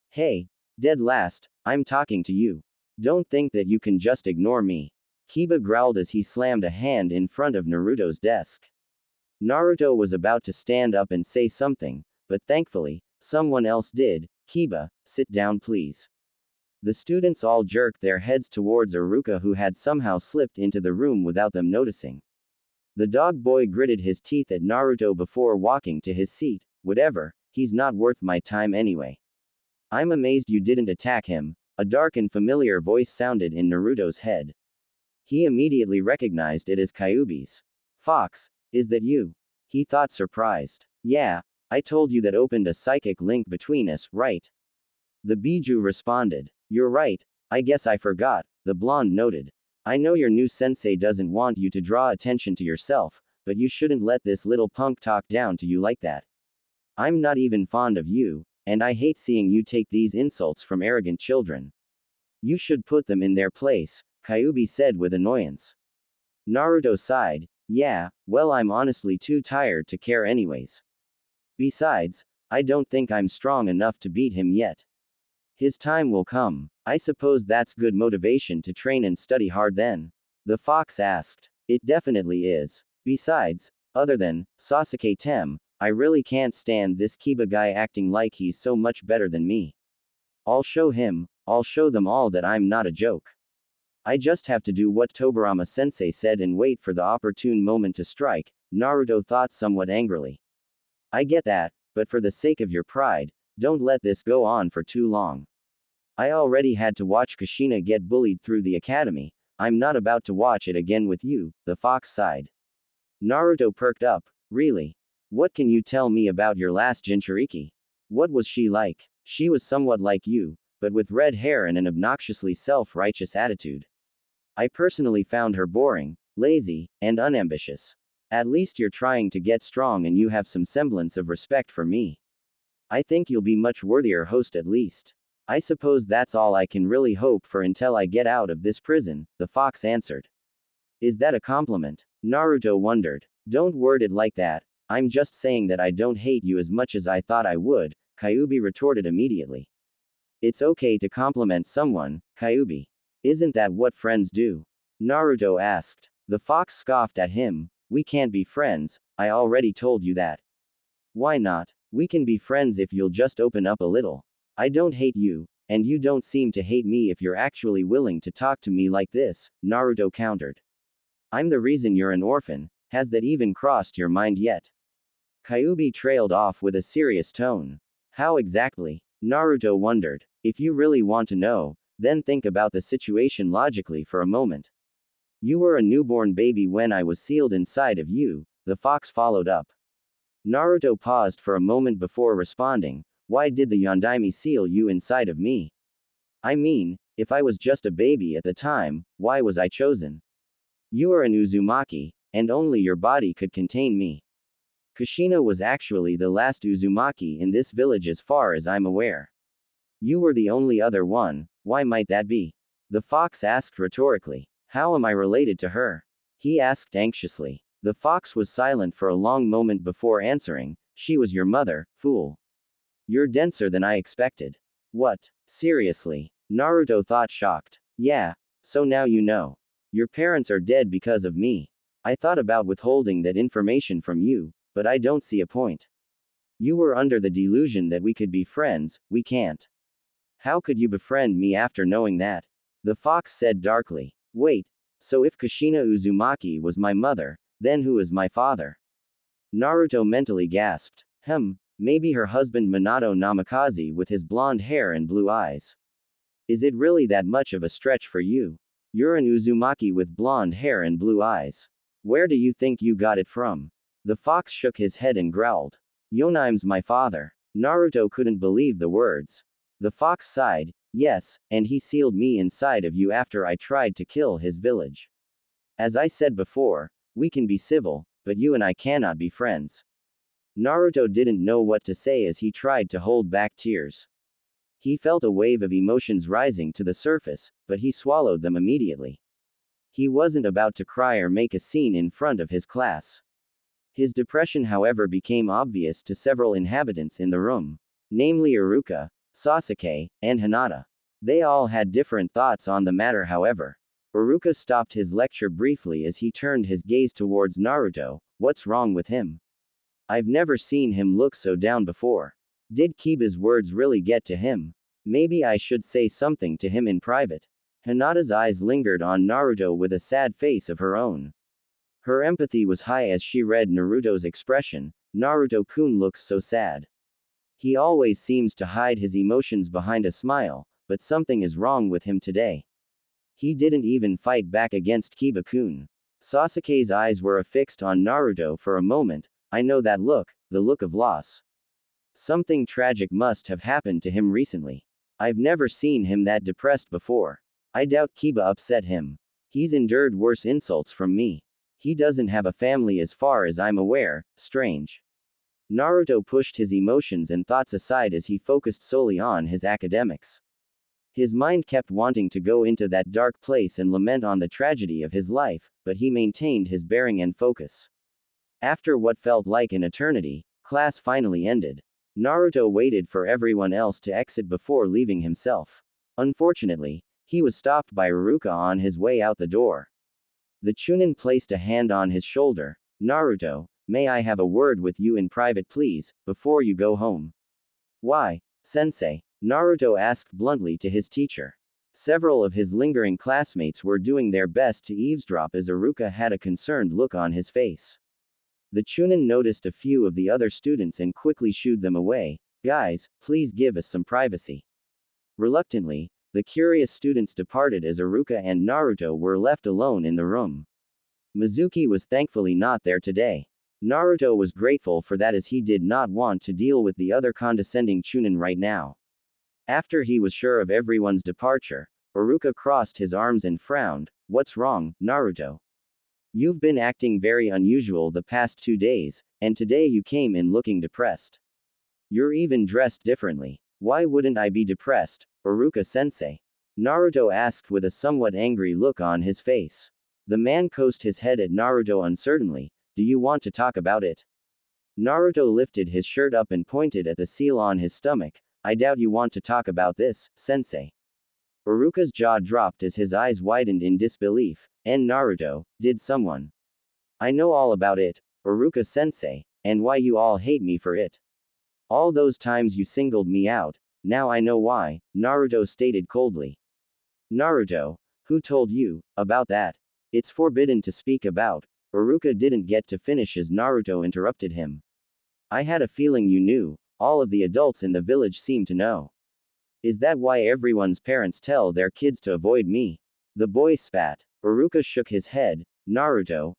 Hey, dead last, I'm talking to you. Don't think that you can just ignore me. Kiba growled as he slammed a hand in front of Naruto's desk. Naruto was about to stand up and say something, but thankfully, someone else did. Kiba, sit down please. The students all jerked their heads towards Iruka, who had somehow slipped into the room without them noticing. The dog boy gritted his teeth at Naruto before walking to his seat. Whatever, he's not worth my time anyway. I'm amazed you didn't attack him. A dark and familiar voice sounded in Naruto's head. He immediately recognized it as Kyuubi's. Fox, is that you? He thought, surprised. Yeah, I told you that opened a psychic link between us, right? The Biju responded. You're right, I guess I forgot, the blonde noted. I know your new sensei doesn't want you to draw attention to yourself, but you shouldn't let this little punk talk down to you like that. I'm not even fond of you, and I hate seeing you take these insults from arrogant children. You should put them in their place, Kyuubi said with annoyance. Naruto sighed. Yeah, well, I'm honestly too tired to care anyways. Besides, I don't think I'm strong enough to beat him yet. His time will come. I suppose that's good motivation to train and study hard then. The fox asked. It definitely is. Besides, other than Sasuke Tem, I really can't stand this Kiba guy acting like he's so much better than me. I'll show them all that I'm not a joke. I just have to do what Tobirama sensei said and wait for the opportune moment to strike, Naruto thought somewhat angrily. I get that, but for the sake of your pride, don't let this go on for too long. I already had to watch Kushina get bullied through the academy. I'm not about to watch it again with you, the fox sighed. Naruto perked up. Really? What can you tell me about your last Jinchuriki? What was she like? She was somewhat like you, but with red hair and an obnoxiously self-righteous attitude. I personally found her boring, lazy, and unambitious. At least you're trying to get strong and you have some semblance of respect for me. I think you'll be much worthier host at least. I suppose that's all I can really hope for until I get out of this prison, the fox answered. Is that a compliment? Naruto wondered. Don't word it like that. I'm just saying that I don't hate you as much as I thought I would, Kyuubi retorted immediately. It's okay to compliment someone, Kyuubi. Isn't that what friends do? Naruto asked. The fox scoffed at him. We can't be friends, I already told you that. Why not? We can be friends if you'll just open up a little. I don't hate you, and you don't seem to hate me if you're actually willing to talk to me like this, Naruto countered. I'm the reason you're an orphan. Has that even crossed your mind yet? Kyuubi trailed off with a serious tone. How exactly? Naruto wondered. If you really want to know, then think about the situation logically for a moment. You were a newborn baby when I was sealed inside of you, the fox followed up. Naruto paused for a moment before responding. Why did the Yondaime seal you inside of me? I mean, if I was just a baby at the time, why was I chosen? You are an Uzumaki, and only your body could contain me. Kushina was actually the last Uzumaki in this village as far as I'm aware. You were the only other one, why might that be? The fox asked rhetorically. How am I related to her? He asked anxiously. The fox was silent for a long moment before answering. She was your mother, fool. You're denser than I expected. What? Seriously? Naruto thought, shocked. Yeah. So now you know. Your parents are dead because of me. I thought about withholding that information from you, but I don't see a point. You were under the delusion that we could be friends, we can't. How could you befriend me after knowing that? The fox said darkly. Wait, so if Kushina Uzumaki was my mother, then who is my father? Naruto mentally gasped. Maybe her husband Minato Namikaze with his blonde hair and blue eyes. Is it really that much of a stretch for you? You're an Uzumaki with blonde hair and blue eyes. Where do you think you got it from? The fox shook his head and growled. Yonaim's my father. Naruto couldn't believe the words. The fox sighed. Yes, and he sealed me inside of you after I tried to kill his village. As I said before, we can be civil, but you and I cannot be friends. Naruto didn't know what to say as he tried to hold back tears. He felt a wave of emotions rising to the surface, but he swallowed them immediately. He wasn't about to cry or make a scene in front of his class. His depression, however, became obvious to several inhabitants in the room, namely Iruka, Sasuke, and Hinata. They all had different thoughts on the matter, however. Iruka stopped his lecture briefly as he turned his gaze towards Naruto. What's wrong with him? I've never seen him look so down before. Did Kiba's words really get to him? Maybe I should say something to him in private. Hinata's eyes lingered on Naruto with a sad face of her own. Her empathy was high as she read Naruto's expression. Naruto-kun looks so sad. He always seems to hide his emotions behind a smile, but something is wrong with him today. He didn't even fight back against Kiba-kun. Sasuke's eyes were affixed on Naruto for a moment. I know that look, the look of loss. Something tragic must have happened to him recently. I've never seen him that depressed before. I doubt Kiba upset him. He's endured worse insults from me. He doesn't have a family as far as I'm aware. Strange. Naruto pushed his emotions and thoughts aside as he focused solely on his academics. His mind kept wanting to go into that dark place and lament on the tragedy of his life, but he maintained his bearing and focus. After what felt like an eternity, class finally ended. Naruto waited for everyone else to exit before leaving himself. Unfortunately, he was stopped by Iruka on his way out the door. The Chunin placed a hand on his shoulder. Naruto, may I have a word with you in private please, before you go home? Why, sensei? Naruto asked bluntly to his teacher. Several of his lingering classmates were doing their best to eavesdrop as Iruka had a concerned look on his face. The Chunin noticed a few of the other students and quickly shooed them away. Guys, please give us some privacy. Reluctantly, the curious students departed as Iruka and Naruto were left alone in the room. Mizuki was thankfully not there today. Naruto was grateful for that as he did not want to deal with the other condescending Chunin right now. After he was sure of everyone's departure, Iruka crossed his arms and frowned. What's wrong, Naruto? You've been acting very unusual the past 2 days, and today you came in looking depressed. You're even dressed differently. Why wouldn't I be depressed, Iruka-sensei? Naruto asked with a somewhat angry look on his face. The man cocked his head at Naruto uncertainly. Do you want to talk about it? Naruto lifted his shirt up and pointed at the seal on his stomach. I doubt you want to talk about this, sensei. Iruka's jaw dropped as his eyes widened in disbelief. And Naruto, did someone? I know all about it, Iruka-sensei, and why you all hate me for it. All those times you singled me out, now I know why, Naruto stated coldly. Naruto, who told you about that? It's forbidden to speak about. Iruka didn't get to finish as Naruto interrupted him. I had a feeling you knew, all of the adults in the village seem to know. Is that why everyone's parents tell their kids to avoid me? The boy spat. Iruka shook his head. Naruto,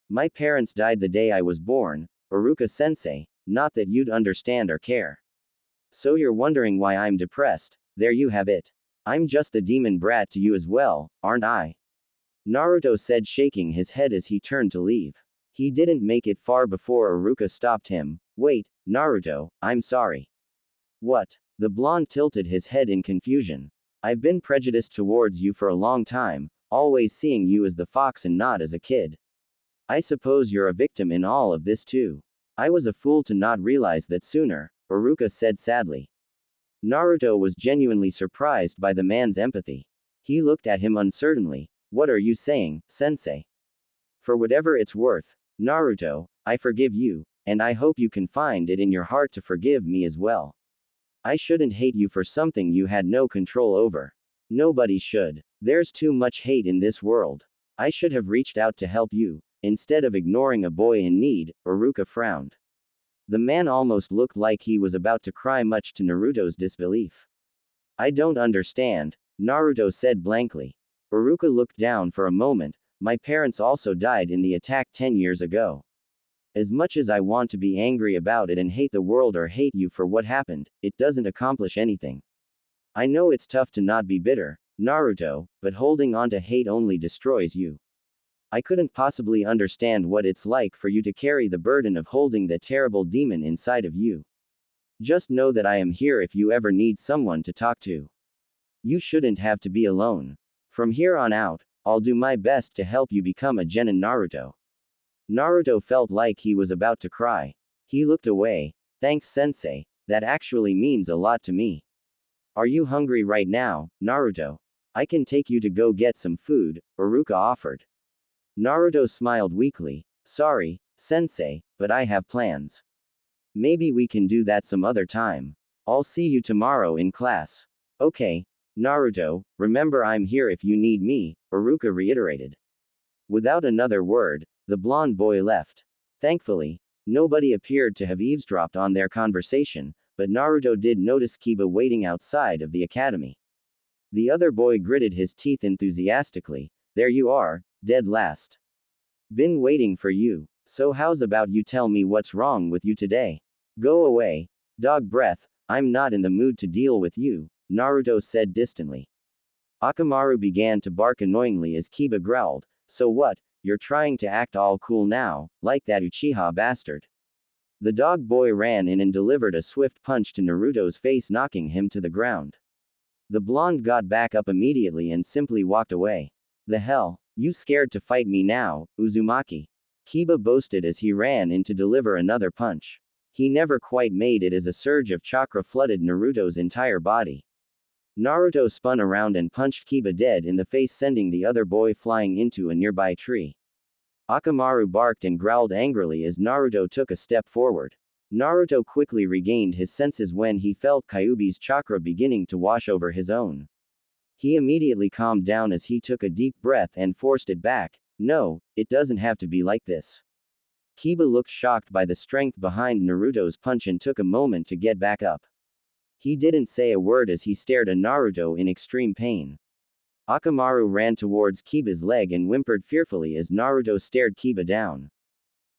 my parents died the day I was born, Iruka-sensei, not that you'd understand or care. So you're wondering why I'm depressed, there you have it. I'm just the demon brat to you as well, aren't I? Naruto said, shaking his head as he turned to leave. He didn't make it far before Iruka stopped him. Wait, Naruto, I'm sorry. What? The blonde tilted his head in confusion. I've been prejudiced towards you for a long time, always seeing you as the fox and not as a kid. I suppose you're a victim in all of this too. I was a fool to not realize that sooner, Iruka said sadly. Naruto was genuinely surprised by the man's empathy. He looked at him uncertainly. What are you saying, sensei? For whatever it's worth, Naruto, I forgive you, and I hope you can find it in your heart to forgive me as well. I shouldn't hate you for something you had no control over. Nobody should. There's too much hate in this world. I should have reached out to help you, instead of ignoring a boy in need. Iruka frowned. The man almost looked like he was about to cry, much to Naruto's disbelief. I don't understand, Naruto said blankly. Iruka looked down for a moment. My parents also died in the attack 10 years ago. As much as I want to be angry about it and hate the world or hate you for what happened, it doesn't accomplish anything. I know it's tough to not be bitter, Naruto, but holding on to hate only destroys you. I couldn't possibly understand what it's like for you to carry the burden of holding that terrible demon inside of you. Just know that I am here if you ever need someone to talk to. You shouldn't have to be alone. From here on out, I'll do my best to help you become a genin Naruto. Naruto felt like he was about to cry. He looked away. Thanks sensei, that actually means a lot to me. Are you hungry right now, Naruto? I can take you to go get some food, Iruka offered. Naruto smiled weakly. Sorry, sensei, but I have plans. Maybe we can do that some other time. I'll see you tomorrow in class. Okay, Naruto, remember I'm here if you need me, Iruka reiterated. Without another word, the blonde boy left. Thankfully, nobody appeared to have eavesdropped on their conversation, but Naruto did notice Kiba waiting outside of the academy. The other boy gritted his teeth enthusiastically. There you are, dead last. Been waiting for you, so how's about you tell me what's wrong with you today? Go away. Dog breath, I'm not in the mood to deal with you, Naruto said distantly. Akamaru began to bark annoyingly as Kiba growled, so what, you're trying to act all cool now, like that Uchiha bastard. The dog boy ran in and delivered a swift punch to Naruto's face, knocking him to the ground. The blonde got back up immediately and simply walked away. The hell, you scared to fight me now, Uzumaki? Kiba boasted as he ran in to deliver another punch. He never quite made it as a surge of chakra flooded Naruto's entire body. Naruto spun around and punched Kiba dead in the face, sending the other boy flying into a nearby tree. Akamaru barked and growled angrily as Naruto took a step forward. Naruto quickly regained his senses when he felt Kyuubi's chakra beginning to wash over his own. He immediately calmed down as he took a deep breath and forced it back. No, it doesn't have to be like this. Kiba looked shocked by the strength behind Naruto's punch and took a moment to get back up. He didn't say a word as he stared at Naruto in extreme pain. Akamaru ran towards Kiba's leg and whimpered fearfully as Naruto stared Kiba down.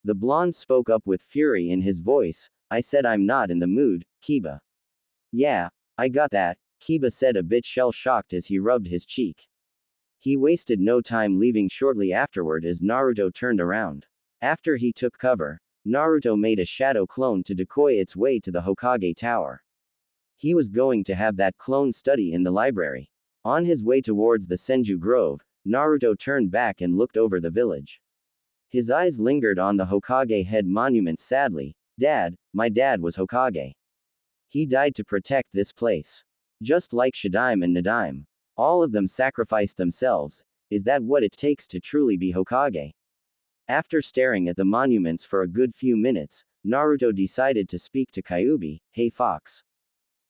The blonde spoke up with fury in his voice. I said I'm not in the mood, Kiba. Yeah, I got that, Kiba said, a bit shell-shocked as he rubbed his cheek. He wasted no time, leaving shortly afterward as Naruto turned around. After he took cover, Naruto made a shadow clone to decoy its way to the Hokage Tower. He was going to have that clone study in the library. On his way towards the Senju Grove, Naruto turned back and looked over the village. His eyes lingered on the Hokage head monument sadly. Dad, my dad was Hokage. He died to protect this place. Just like Shadaime and Nadaime. All of them sacrificed themselves. Is that what it takes to truly be Hokage? After staring at the monuments for a good few minutes, Naruto decided to speak to Kyuubi. Hey Fox.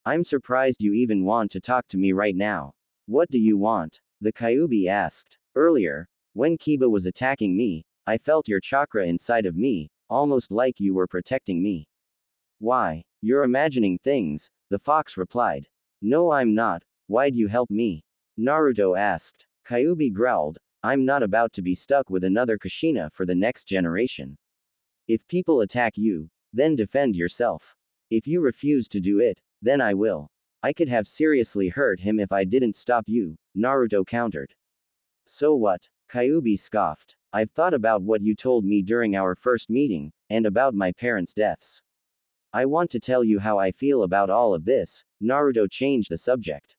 I'm surprised you even want to talk to me right now. What do you want? The Kyuubi asked. Earlier, when Kiba was attacking me, I felt your chakra inside of me, almost like you were protecting me. Why? You're imagining things, the fox replied. No, I'm not. Why'd you help me? Naruto asked. Kyuubi growled. I'm not about to be stuck with another Kushina for the next generation. If people attack you, then defend yourself. If you refuse to do it, then I will. I could have seriously hurt him if I didn't stop you, Naruto countered. So what? Kyuubi scoffed. I've thought about what you told me during our first meeting, and about my parents' deaths. I want to tell you how I feel about all of this. Naruto changed the subject.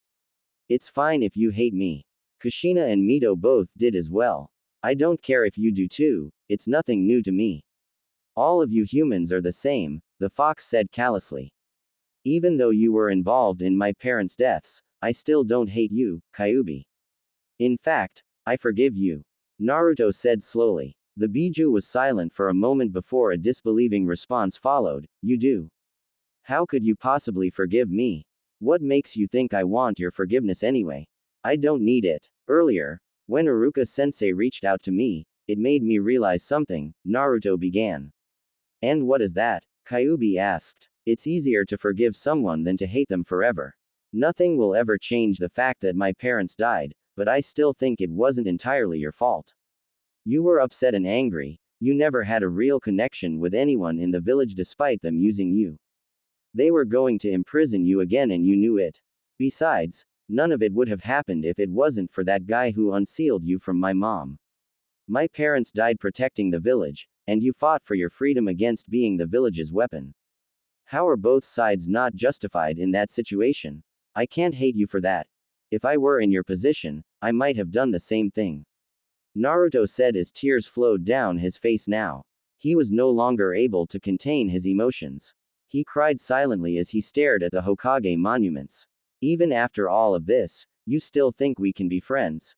It's fine if you hate me. Kushina and Mito both did as well. I don't care if you do too, it's nothing new to me. All of you humans are the same, the fox said callously. Even though you were involved in my parents' deaths, I still don't hate you, Kyuubi. In fact, I forgive you. Naruto said slowly. The Biju was silent for a moment before a disbelieving response followed. You do? How could you possibly forgive me? What makes you think I want your forgiveness anyway? I don't need it. Earlier, when Iruka-sensei reached out to me, it made me realize something, Naruto began. And what is that? Kyuubi asked. It's easier to forgive someone than to hate them forever. Nothing will ever change the fact that my parents died, but I still think it wasn't entirely your fault. You were upset and angry, you never had a real connection with anyone in the village despite them using you. They were going to imprison you again and you knew it. Besides, none of it would have happened if it wasn't for that guy who unsealed you from my mom. My parents died protecting the village, and you fought for your freedom against being the village's weapon. How are both sides not justified in that situation? I can't hate you for that. If I were in your position, I might have done the same thing. Naruto said as tears flowed down his face now. He was no longer able to contain his emotions. He cried silently as he stared at the Hokage monuments. Even after all of this, you still think we can be friends?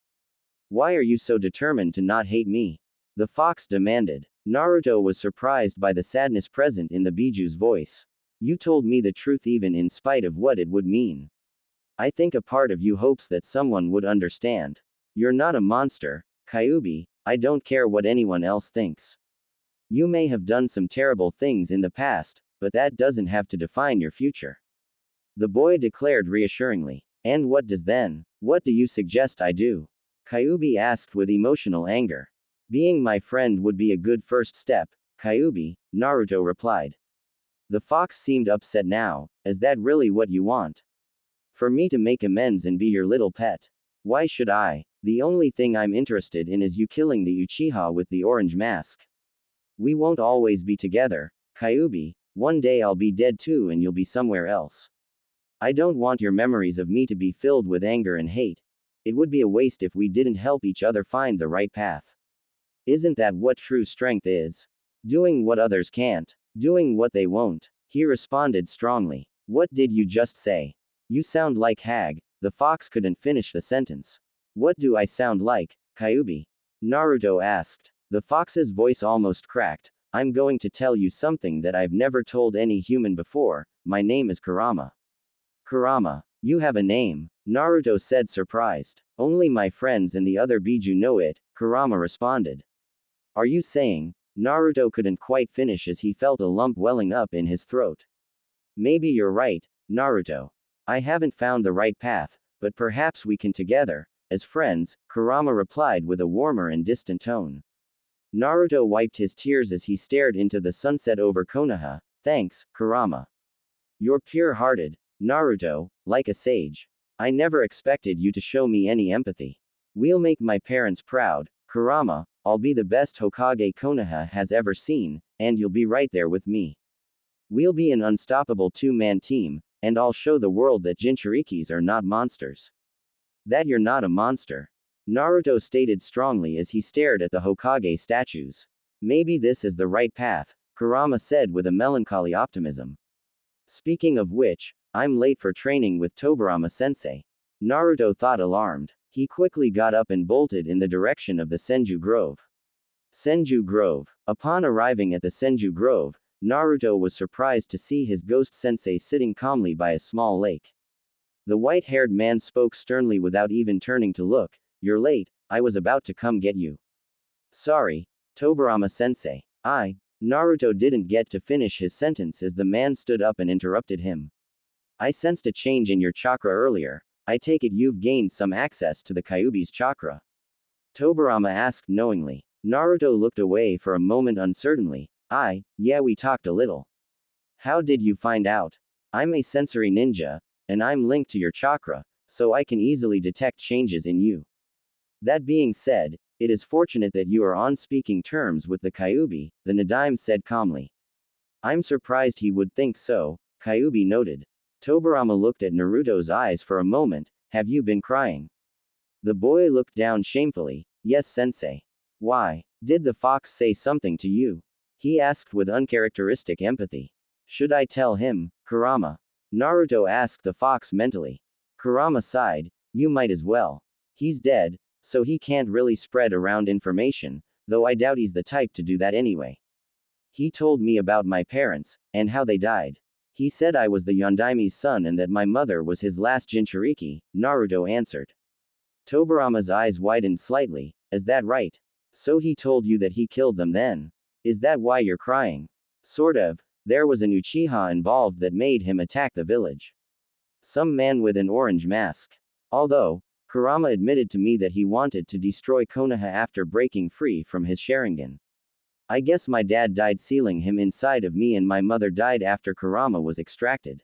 Why are you so determined to not hate me? The fox demanded. Naruto was surprised by the sadness present in the Biju's voice. You told me the truth even in spite of what it would mean. I think a part of you hopes that someone would understand. You're not a monster, Kyuubi, I don't care what anyone else thinks. You may have done some terrible things in the past, but that doesn't have to define your future. The boy declared reassuringly. And what does then? What do you suggest I do? Kyuubi asked with emotional anger. Being my friend would be a good first step, Kyuubi, Naruto replied. The fox seemed upset now. Is that really what you want? For me to make amends and be your little pet? Why should I? The only thing I'm interested in is you killing the Uchiha with the orange mask. We won't always be together, Kyuubi. One day I'll be dead too and you'll be somewhere else. I don't want your memories of me to be filled with anger and hate. It would be a waste if we didn't help each other find the right path. Isn't that what true strength is? Doing what others can't. Doing what they won't. He responded strongly. What did you just say? You sound like Hag. The fox couldn't finish the sentence. What do I sound like, Kyuubi? Naruto asked. The fox's voice almost cracked. I'm going to tell you something that I've never told any human before. My name is Kurama. Kurama. You have a name, Naruto said surprised. Only my friends and the other Biju know it, Kurama responded. Are you saying? Naruto couldn't quite finish as he felt a lump welling up in his throat. Maybe you're right, Naruto. I haven't found the right path, but perhaps we can together, as friends, Kurama replied with a warmer and distant tone. Naruto wiped his tears as he stared into the sunset over Konoha. Thanks, Kurama. You're pure-hearted, Naruto, like a sage. I never expected you to show me any empathy. We'll make my parents proud, Kurama. I'll be the best Hokage Konoha has ever seen, and you'll be right there with me. We'll be an unstoppable two-man team, and I'll show the world that Jinchurikis are not monsters. That you're not a monster. Naruto stated strongly as he stared at the Hokage statues. Maybe this is the right path, Kurama said with a melancholy optimism. Speaking of which, I'm late for training with Tobirama-sensei. Naruto thought alarmed. He quickly got up and bolted in the direction of the Senju Grove. Senju Grove. Upon arriving at the Senju Grove, Naruto was surprised to see his ghost sensei sitting calmly by a small lake. The white-haired man spoke sternly without even turning to look. You're late, I was about to come get you. Sorry, Tobirama-sensei. Naruto didn't get to finish his sentence as the man stood up and interrupted him. I sensed a change in your chakra earlier. I take it you've gained some access to the Kyuubi's chakra. Tobirama asked knowingly. Naruto looked away for a moment uncertainly. Yeah, we talked a little. How did you find out? I'm a sensory ninja, and I'm linked to your chakra, so I can easily detect changes in you. That being said, it is fortunate that you are on speaking terms with the Kyuubi, the Nadaime said calmly. I'm surprised he would think so, Kyuubi noted. Tobirama looked at Naruto's eyes for a moment. Have you been crying? The boy looked down shamefully. Yes, sensei. Why? Did the fox say something to you? He asked with uncharacteristic empathy. Should I tell him, Kurama? Naruto asked the fox mentally. Kurama sighed. You might as well. He's dead, so he can't really spread around information, though I doubt he's the type to do that anyway. He told me about my parents, and how they died. He said I was the Yondaime's son and that my mother was his last Jinchuriki, Naruto answered. Tobirama's eyes widened slightly. Is that right? So he told you that he killed them then? Is that why you're crying? Sort of. There was an Uchiha involved that made him attack the village. Some man with an orange mask. Although, Kurama admitted to me that he wanted to destroy Konoha after breaking free from his Sharingan. I guess my dad died sealing him inside of me and my mother died after Kurama was extracted.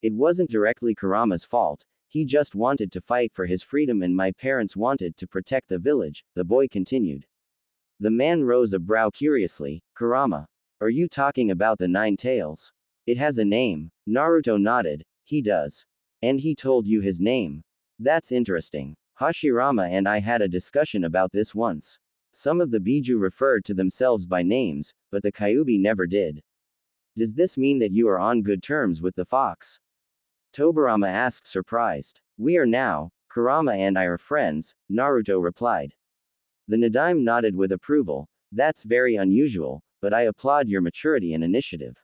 It wasn't directly Kurama's fault, he just wanted to fight for his freedom and my parents wanted to protect the village, the boy continued. The man rose a brow curiously. Kurama. Are you talking about the Nine Tails? It has a name. Naruto nodded. He does. And he told you his name. That's interesting. Hashirama and I had a discussion about this once. Some of the Biju referred to themselves by names, but the Kyuubi never did. Does this mean that you are on good terms with the fox? Tobirama asked surprised. We are now. Kurama and I are friends, Naruto replied. The Nadaime nodded with approval. That's very unusual, but I applaud your maturity and initiative.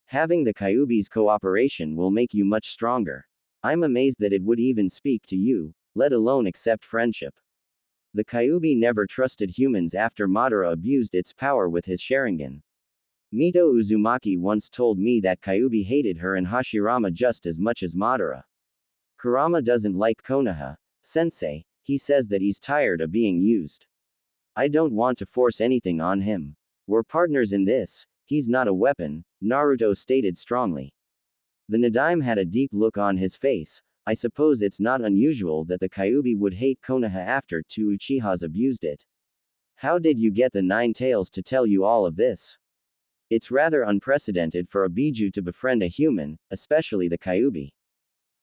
Having the Kyuubi's cooperation will make you much stronger. I'm amazed that it would even speak to you, let alone accept friendship. The Kyuubi never trusted humans after Madara abused its power with his Sharingan. Mito Uzumaki once told me that Kyuubi hated her and Hashirama just as much as Madara. Kurama doesn't like Konoha, sensei, he says that he's tired of being used. I don't want to force anything on him. We're partners in this, he's not a weapon, Naruto stated strongly. The Nadaime had a deep look on his face. I suppose it's not unusual that the Kyuubi would hate Konoha after two Uchihas abused it. How did you get the Nine Tails to tell you all of this? It's rather unprecedented for a Biju to befriend a human, especially the Kyuubi.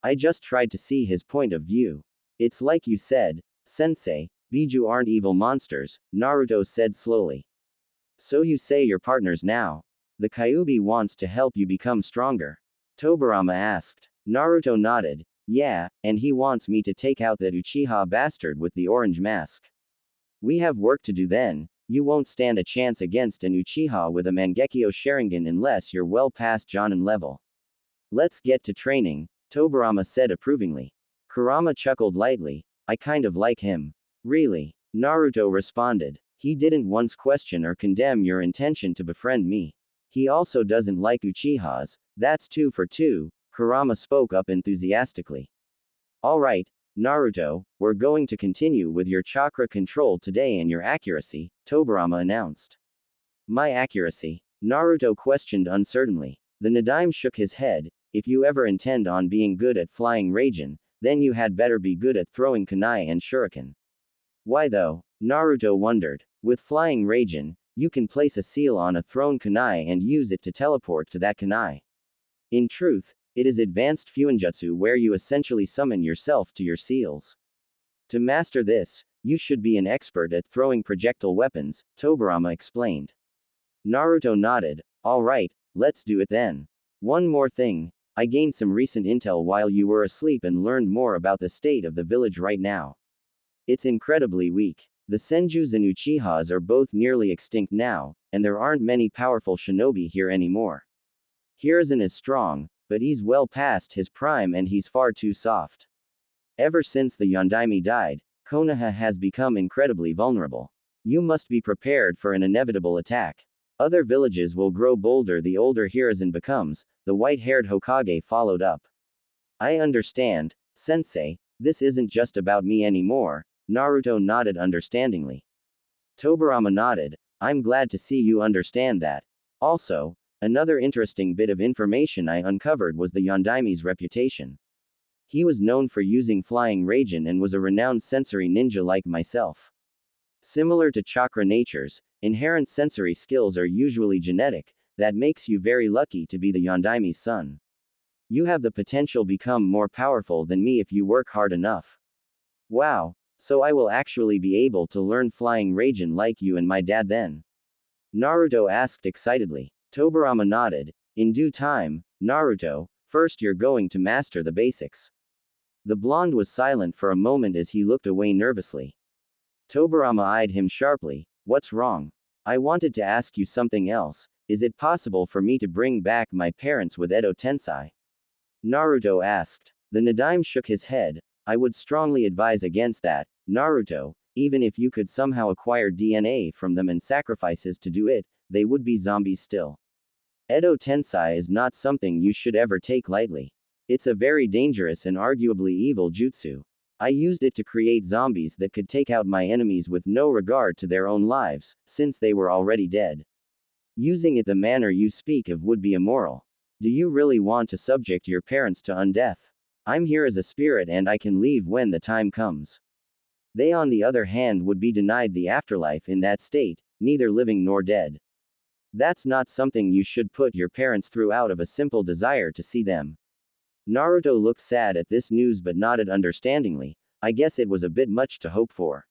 I just tried to see his point of view. It's like you said, sensei, Biju aren't evil monsters, Naruto said slowly. So you say you're partners now? The Kyuubi wants to help you become stronger? Tobirama asked. Naruto nodded. Yeah, and he wants me to take out that Uchiha bastard with the orange mask. We have work to do then. You won't stand a chance against an Uchiha with a Mangekyo Sharingan unless you're well past Jonin level. Let's get to training, Tobirama said approvingly. Kurama chuckled lightly. I kind of like him. Really? Naruto responded. He didn't once question or condemn your intention to befriend me. He also doesn't like Uchihas. That's 2 for 2, Kurama spoke up enthusiastically. Alright, Naruto, we're going to continue with your chakra control today and your accuracy, Tobirama announced. My accuracy? Naruto questioned uncertainly. The Nadaime shook his head. If you ever intend on being good at flying Raijin, then you had better be good at throwing kunai and shuriken. Why though? Naruto wondered. With flying Raijin, you can place a seal on a thrown kunai and use it to teleport to that kunai. In truth, it is advanced fuinjutsu where you essentially summon yourself to your seals. To master this, you should be an expert at throwing projectile weapons, Tobirama explained. Naruto nodded. Alright, let's do it then. One more thing, I gained some recent intel while you were asleep and learned more about the state of the village right now. It's incredibly weak. The Senjus and Uchihas are both nearly extinct now, and there aren't many powerful shinobi here anymore. Hiruzen is strong, but he's well past his prime and he's far too soft. Ever since the Yondaime died, Konoha has become incredibly vulnerable. You must be prepared for an inevitable attack. Other villages will grow bolder the older Hiruzen becomes, the white-haired Hokage followed up. I understand, sensei, this isn't just about me anymore, Naruto nodded understandingly. Tobirama nodded. I'm glad to see you understand that. Also, another interesting bit of information I uncovered was the Yondaime's reputation. He was known for using flying Raijin and was a renowned sensory ninja like myself. Similar to chakra natures, inherent sensory skills are usually genetic, that makes you very lucky to be the Yondaime's son. You have the potential become more powerful than me if you work hard enough. Wow, so I will actually be able to learn flying Raijin like you and my dad then? Naruto asked excitedly. Tobirama nodded. In due time, Naruto, first you're going to master the basics. The blonde was silent for a moment as he looked away nervously. Tobirama eyed him sharply. What's wrong? I wanted to ask you something else. Is it possible for me to bring back my parents with Edo Tensei? Naruto asked. The Nadaime shook his head. I would strongly advise against that, Naruto. Even if you could somehow acquire DNA from them and sacrifices to do it, they would be zombies still. Edo Tensei is not something you should ever take lightly. It's a very dangerous and arguably evil jutsu. I used it to create zombies that could take out my enemies with no regard to their own lives, since they were already dead. Using it the manner you speak of would be immoral. Do you really want to subject your parents to undeath? I'm here as a spirit and I can leave when the time comes. They on the other hand would be denied the afterlife in that state, neither living nor dead. That's not something you should put your parents through out of a simple desire to see them. Naruto looked sad at this news but nodded understandingly. I guess it was a bit much to hope for.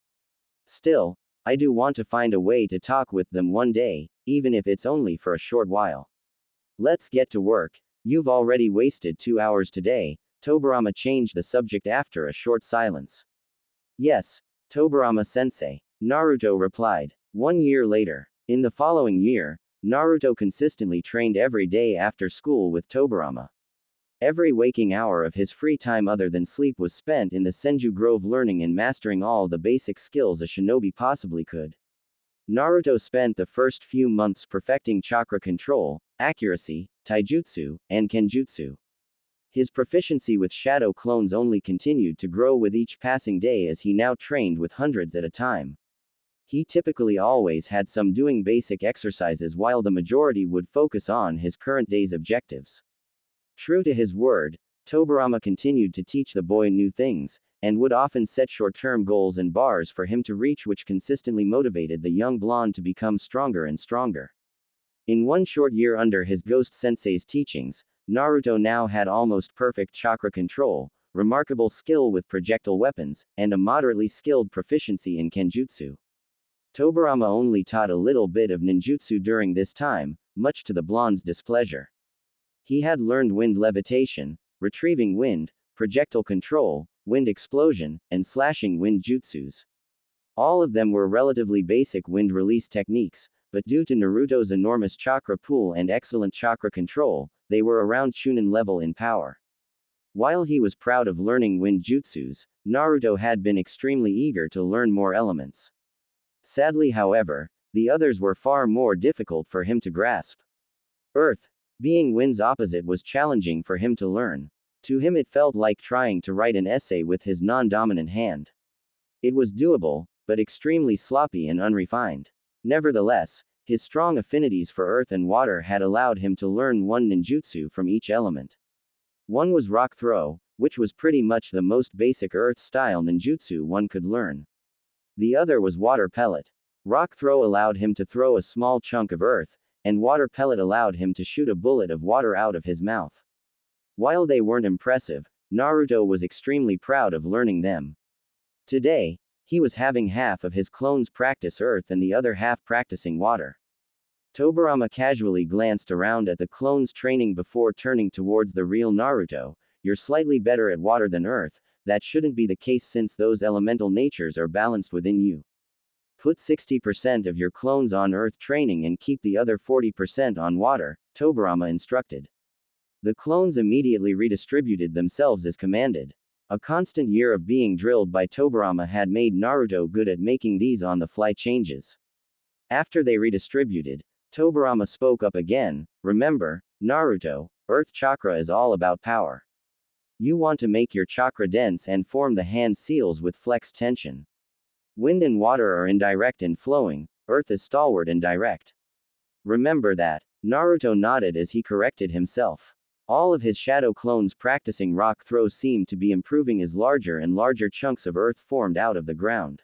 Still, I do want to find a way to talk with them one day, even if it's only for a short while. Let's get to work. You've already wasted 2 hours today. Tobirama changed the subject after a short silence. Yes, Tobirama-sensei, Naruto replied. 1 year later. In the following year, Naruto consistently trained every day after school with Tobirama. Every waking hour of his free time other than sleep was spent in the Senju Grove learning and mastering all the basic skills a shinobi possibly could. Naruto spent the first few months perfecting chakra control, accuracy, taijutsu, and kenjutsu. His proficiency with shadow clones only continued to grow with each passing day as he now trained with hundreds at a time. He typically always had some doing basic exercises while the majority would focus on his current day's objectives. True to his word, Tobirama continued to teach the boy new things, and would often set short-term goals and bars for him to reach which consistently motivated the young blonde to become stronger and stronger. In 1 short year under his ghost sensei's teachings, Naruto now had almost perfect chakra control, remarkable skill with projectile weapons, and a moderately skilled proficiency in kenjutsu. Tobirama only taught a little bit of ninjutsu during this time, much to the blonde's displeasure. He had learned wind levitation, retrieving wind, projectile control, wind explosion, and slashing wind jutsus. All of them were relatively basic wind release techniques, but due to Naruto's enormous chakra pool and excellent chakra control, they were around Chunin level in power. While he was proud of learning wind jutsus, Naruto had been extremely eager to learn more elements. Sadly, however, the others were far more difficult for him to grasp. Earth, being wind's opposite, was challenging for him to learn. To him it felt like trying to write an essay with his non-dominant hand. It was doable, but extremely sloppy and unrefined. Nevertheless, his strong affinities for earth and water had allowed him to learn one ninjutsu from each element. One was rock throw, which was pretty much the most basic earth-style ninjutsu one could learn. The other was water pellet. Rock throw allowed him to throw a small chunk of earth, and water pellet allowed him to shoot a bullet of water out of his mouth. While they weren't impressive, Naruto was extremely proud of learning them. Today, he was having half of his clones practice earth and the other half practicing water. Tobirama casually glanced around at the clones training before turning towards the real Naruto. You're slightly better at water than earth. That shouldn't be the case since those elemental natures are balanced within you. Put 60% of your clones on earth training and keep the other 40% on water, Tobirama instructed. The clones immediately redistributed themselves as commanded. A constant year of being drilled by Tobirama had made Naruto good at making these on-the-fly changes. After they redistributed, Tobirama spoke up again. Remember, Naruto, Earth Chakra is all about power. You want to make your chakra dense and form the hand seals with flexed tension. Wind and water are indirect and flowing, earth is stalwart and direct. Remember that. Naruto nodded as he corrected himself. All of his shadow clones practicing rock throw seemed to be improving as larger and larger chunks of earth formed out of the ground.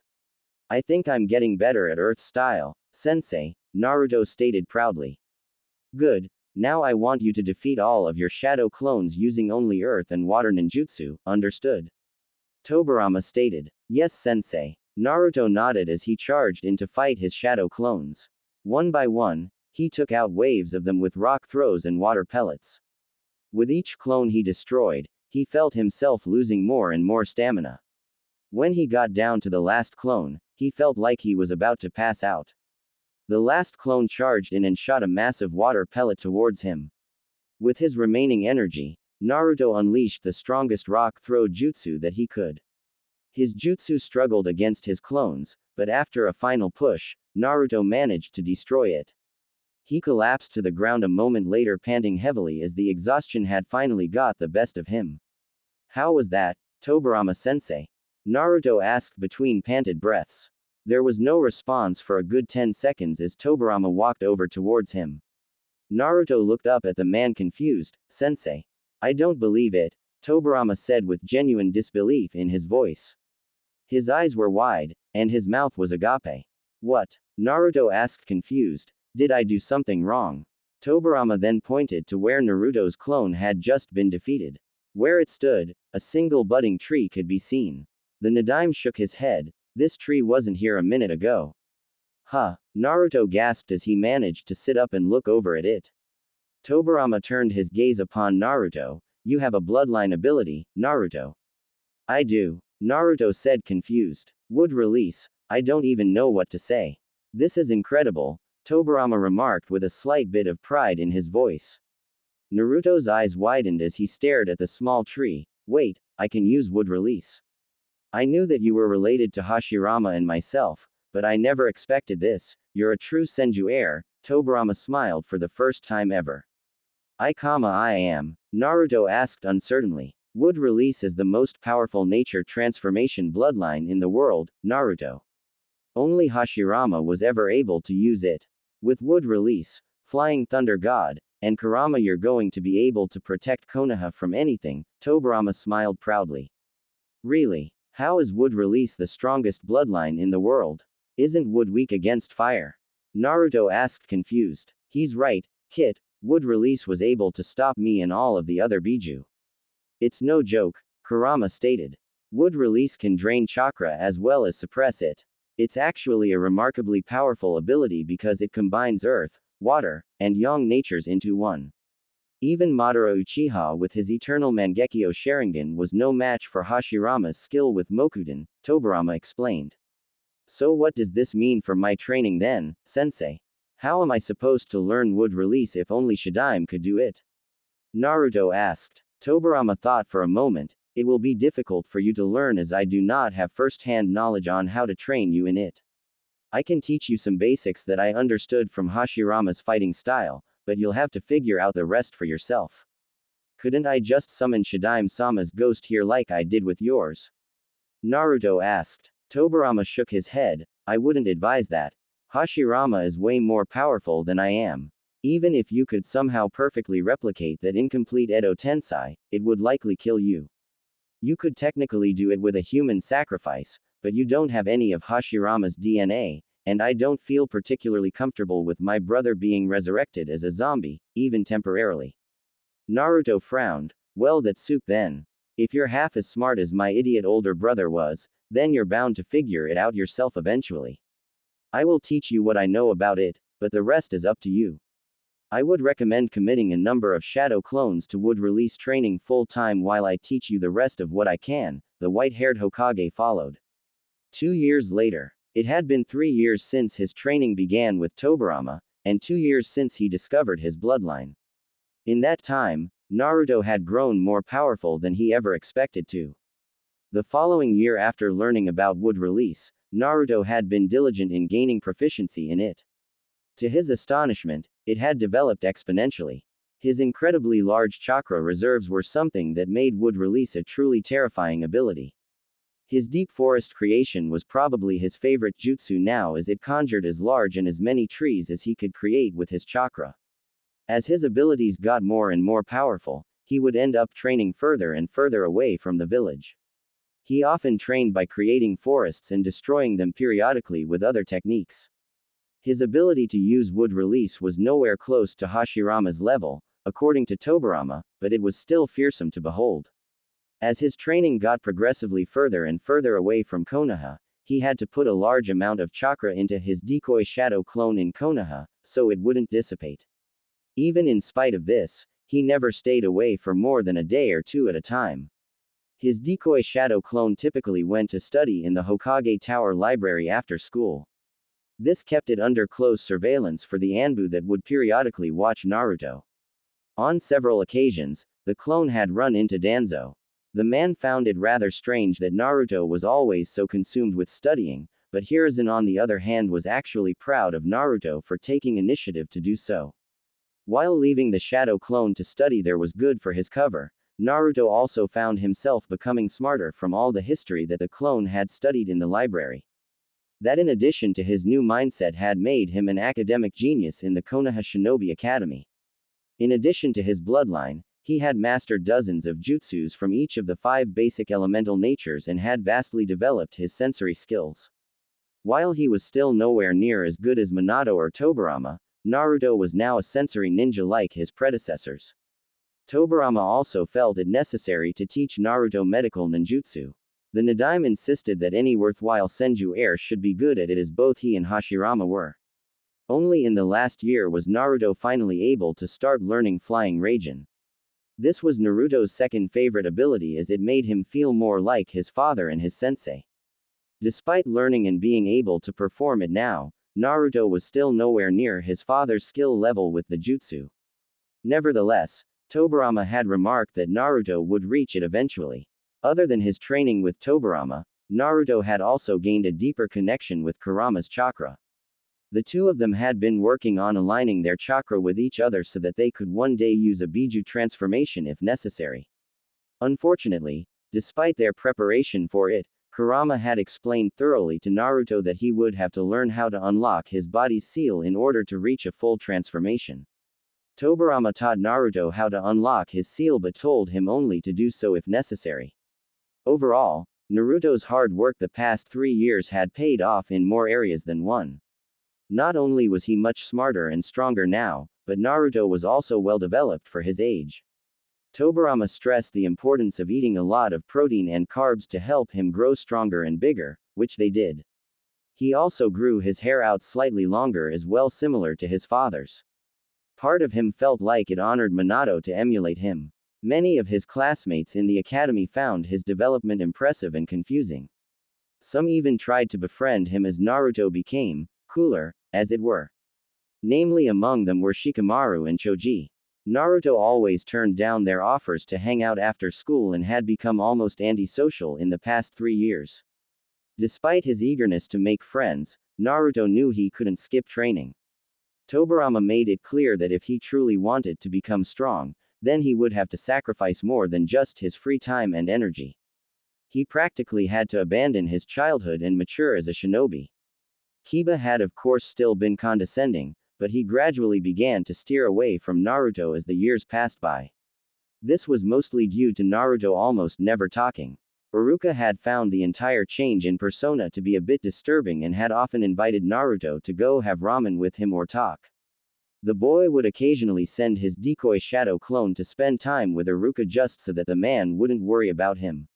I think I'm getting better at earth style, sensei, Naruto stated proudly. Good, now I want you to defeat all of your shadow clones using only earth and water ninjutsu, understood? Tobirama stated. Yes, sensei. Naruto nodded as he charged in to fight his shadow clones. One by one, he took out waves of them with rock throws and water pellets. With each clone he destroyed, he felt himself losing more and more stamina. When he got down to the last clone, He felt like he was about to pass out. The last clone charged in and shot a massive water pellet towards him. With his remaining energy, Naruto unleashed the strongest rock throw jutsu that he could. His jutsu struggled against his clones, but after a final push, Naruto managed to destroy it. He collapsed to the ground a moment later, panting heavily as the exhaustion had finally got the best of him. How was that, Tobirama-sensei? Naruto asked between panted breaths. There was no response for a good 10 seconds as Tobirama walked over towards him. Naruto looked up at the man confused. Sensei. I don't believe it, Tobirama said with genuine disbelief in his voice. His eyes were wide, and his mouth was agape. What? Naruto asked confused. Did I do something wrong? Tobirama then pointed to where Naruto's clone had just been defeated. Where it stood, a single budding tree could be seen. The Nadaime shook his head. This tree wasn't here a minute ago. Huh, Naruto gasped as he managed to sit up and look over at it. Tobirama turned his gaze upon Naruto. You have a bloodline ability, Naruto. I do, Naruto said confused. Would release, I don't even know what to say. This is incredible, Tobirama remarked with a slight bit of pride in his voice. Naruto's eyes widened as he stared at the small tree. Wait, I can use wood release. I knew that you were related to Hashirama and myself, but I never expected this. You're a true Senju heir, Tobirama smiled for the first time ever. I am, Naruto asked uncertainly. Wood release is the most powerful nature transformation bloodline in the world, Naruto. Only Hashirama was ever able to use it. With wood release, Flying Thunder God, and Kurama you're going to be able to protect Konoha from anything, Tobirama smiled proudly. Really? How is wood release the strongest bloodline in the world? Isn't wood weak against fire? Naruto asked confused. He's right, Kit, wood release was able to stop me and all of the other Biju. It's no joke, Kurama stated. Wood release can drain chakra as well as suppress it. It's actually a remarkably powerful ability because it combines earth, water, and yang natures into one. Even Madara Uchiha with his eternal Mangekyo Sharingan was no match for Hashirama's skill with Mokuden, Tobirama explained. So what does this mean for my training then, sensei? How am I supposed to learn wood release if only Shadaime could do it? Naruto asked. Tobirama thought for a moment. It will be difficult for you to learn as I do not have first-hand knowledge on how to train you in it. I can teach you some basics that I understood from Hashirama's fighting style, but you'll have to figure out the rest for yourself. Couldn't I just summon Shadaime-sama's ghost here like I did with yours? Naruto asked. Tobirama shook his head. I wouldn't advise that. Hashirama is way more powerful than I am. Even if you could somehow perfectly replicate that incomplete Edo Tensei, it would likely kill you. You could technically do it with a human sacrifice, but you don't have any of Hashirama's DNA, and I don't feel particularly comfortable with my brother being resurrected as a zombie, even temporarily. Naruto frowned. Well, that's soup then. If you're half as smart as my idiot older brother was, then you're bound to figure it out yourself eventually. I will teach you what I know about it, but the rest is up to you. I would recommend committing a number of shadow clones to wood release training full-time while I teach you the rest of what I can, the white-haired Hokage followed. 2 years later. It had been 3 years since his training began with Tobirama, and 2 years since he discovered his bloodline. In that time, Naruto had grown more powerful than he ever expected to. The following year after learning about wood release, Naruto had been diligent in gaining proficiency in it. To his astonishment, it had developed exponentially. His incredibly large chakra reserves were something that made wood release a truly terrifying ability. His deep forest creation was probably his favorite jutsu now as it conjured as large and as many trees as he could create with his chakra. As his abilities got more and more powerful, he would end up training further and further away from the village. He often trained by creating forests and destroying them periodically with other techniques. His ability to use wood release was nowhere close to Hashirama's level, according to Tobirama, but it was still fearsome to behold. As his training got progressively further and further away from Konoha, he had to put a large amount of chakra into his decoy shadow clone in Konoha, so it wouldn't dissipate. Even in spite of this, he never stayed away for more than a day or two at a time. His decoy shadow clone typically went to study in the Hokage Tower library after school. This kept it under close surveillance for the Anbu that would periodically watch Naruto. On several occasions, the clone had run into Danzo. The man found it rather strange that Naruto was always so consumed with studying, but Hiruzen on the other hand was actually proud of Naruto for taking initiative to do so. While leaving the shadow clone to study there was good for his cover, Naruto also found himself becoming smarter from all the history that the clone had studied in the library. That in addition to his new mindset had made him an academic genius in the Konoha Shinobi Academy. In addition to his bloodline, he had mastered dozens of jutsus from each of the 5 basic elemental natures and had vastly developed his sensory skills. While he was still nowhere near as good as Minato or Tobirama, Naruto was now a sensory ninja like his predecessors. Tobirama also felt it necessary to teach Naruto medical ninjutsu. The Nadaime insisted that any worthwhile Senju heir should be good at it as both he and Hashirama were. Only in the last year was Naruto finally able to start learning Flying Raijin. This was Naruto's second favorite ability as it made him feel more like his father and his sensei. Despite learning and being able to perform it now, Naruto was still nowhere near his father's skill level with the jutsu. Nevertheless, Tobirama had remarked that Naruto would reach it eventually. Other than his training with Tobirama, Naruto had also gained a deeper connection with Kurama's chakra. The two of them had been working on aligning their chakra with each other so that they could one day use a Biju transformation if necessary. Unfortunately, despite their preparation for it, Kurama had explained thoroughly to Naruto that he would have to learn how to unlock his body's seal in order to reach a full transformation. Tobirama taught Naruto how to unlock his seal but told him only to do so if necessary. Overall, Naruto's hard work the past 3 years had paid off in more areas than one. Not only was he much smarter and stronger now, but Naruto was also well developed for his age. Tobirama stressed the importance of eating a lot of protein and carbs to help him grow stronger and bigger, which they did. He also grew his hair out slightly longer as well, similar to his father's. Part of him felt like it honored Minato to emulate him. Many of his classmates in the academy found his development impressive and confusing. Some even tried to befriend him as Naruto became cooler, as it were. Namely, among them were Shikamaru and Choji. Naruto always turned down their offers to hang out after school and had become almost antisocial in the past 3 years. Despite his eagerness to make friends, Naruto knew he couldn't skip training. Tobirama made it clear that if he truly wanted to become strong, then he would have to sacrifice more than just his free time and energy. He practically had to abandon his childhood and mature as a shinobi. Kiba had of course still been condescending, but he gradually began to steer away from Naruto as the years passed by. This was mostly due to Naruto almost never talking. Iruka had found the entire change in persona to be a bit disturbing and had often invited Naruto to go have ramen with him or talk. The boy would occasionally send his decoy shadow clone to spend time with Iruka just so that the man wouldn't worry about him.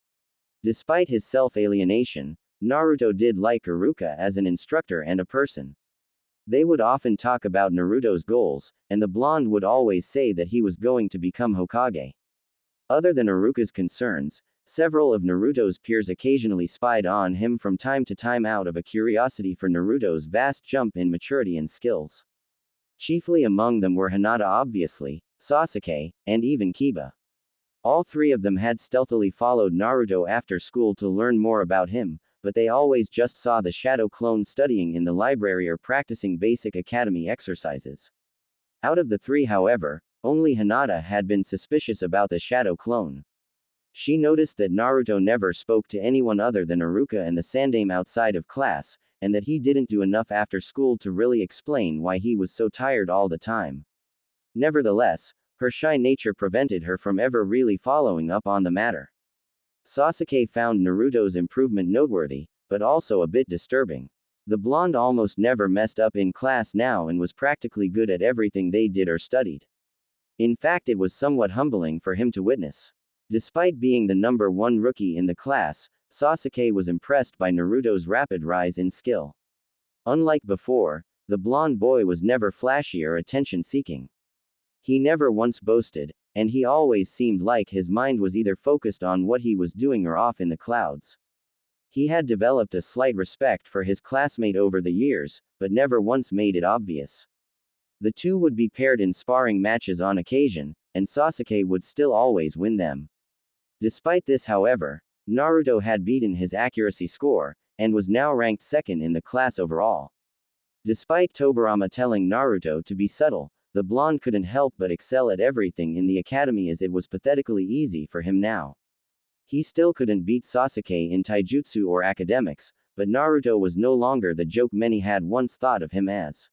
Despite his self-alienation, Naruto did like Iruka as an instructor and a person. They would often talk about Naruto's goals, and the blonde would always say that he was going to become Hokage. Other than Iruka's concerns, several of Naruto's peers occasionally spied on him from time to time out of a curiosity for Naruto's vast jump in maturity and skills. Chiefly among them were Hinata obviously, Sasuke, and even Kiba. All 3 of them had stealthily followed Naruto after school to learn more about him, but they always just saw the shadow clone studying in the library or practicing basic academy exercises. Out of the 3, however, only Hinata had been suspicious about the shadow clone. She noticed that Naruto never spoke to anyone other than Iruka and the Sandaime outside of class, and that he didn't do enough after school to really explain why he was so tired all the time. Nevertheless, her shy nature prevented her from ever really following up on the matter. Sasuke found Naruto's improvement noteworthy, but also a bit disturbing. The blonde almost never messed up in class now and was practically good at everything they did or studied. In fact, it was somewhat humbling for him to witness. Despite being the number 1 rookie in the class, Sasuke was impressed by Naruto's rapid rise in skill. Unlike before, the blonde boy was never flashy or attention-seeking. He never once boasted, and he always seemed like his mind was either focused on what he was doing or off in the clouds. He had developed a slight respect for his classmate over the years, but never once made it obvious. The two would be paired in sparring matches on occasion, and Sasuke would still always win them. Despite this, however, Naruto had beaten his accuracy score, and was now ranked second in the class overall. Despite Tobirama telling Naruto to be subtle, the blonde couldn't help but excel at everything in the academy, as it was pathetically easy for him now. He still couldn't beat Sasuke in taijutsu or academics, but Naruto was no longer the joke many had once thought of him as.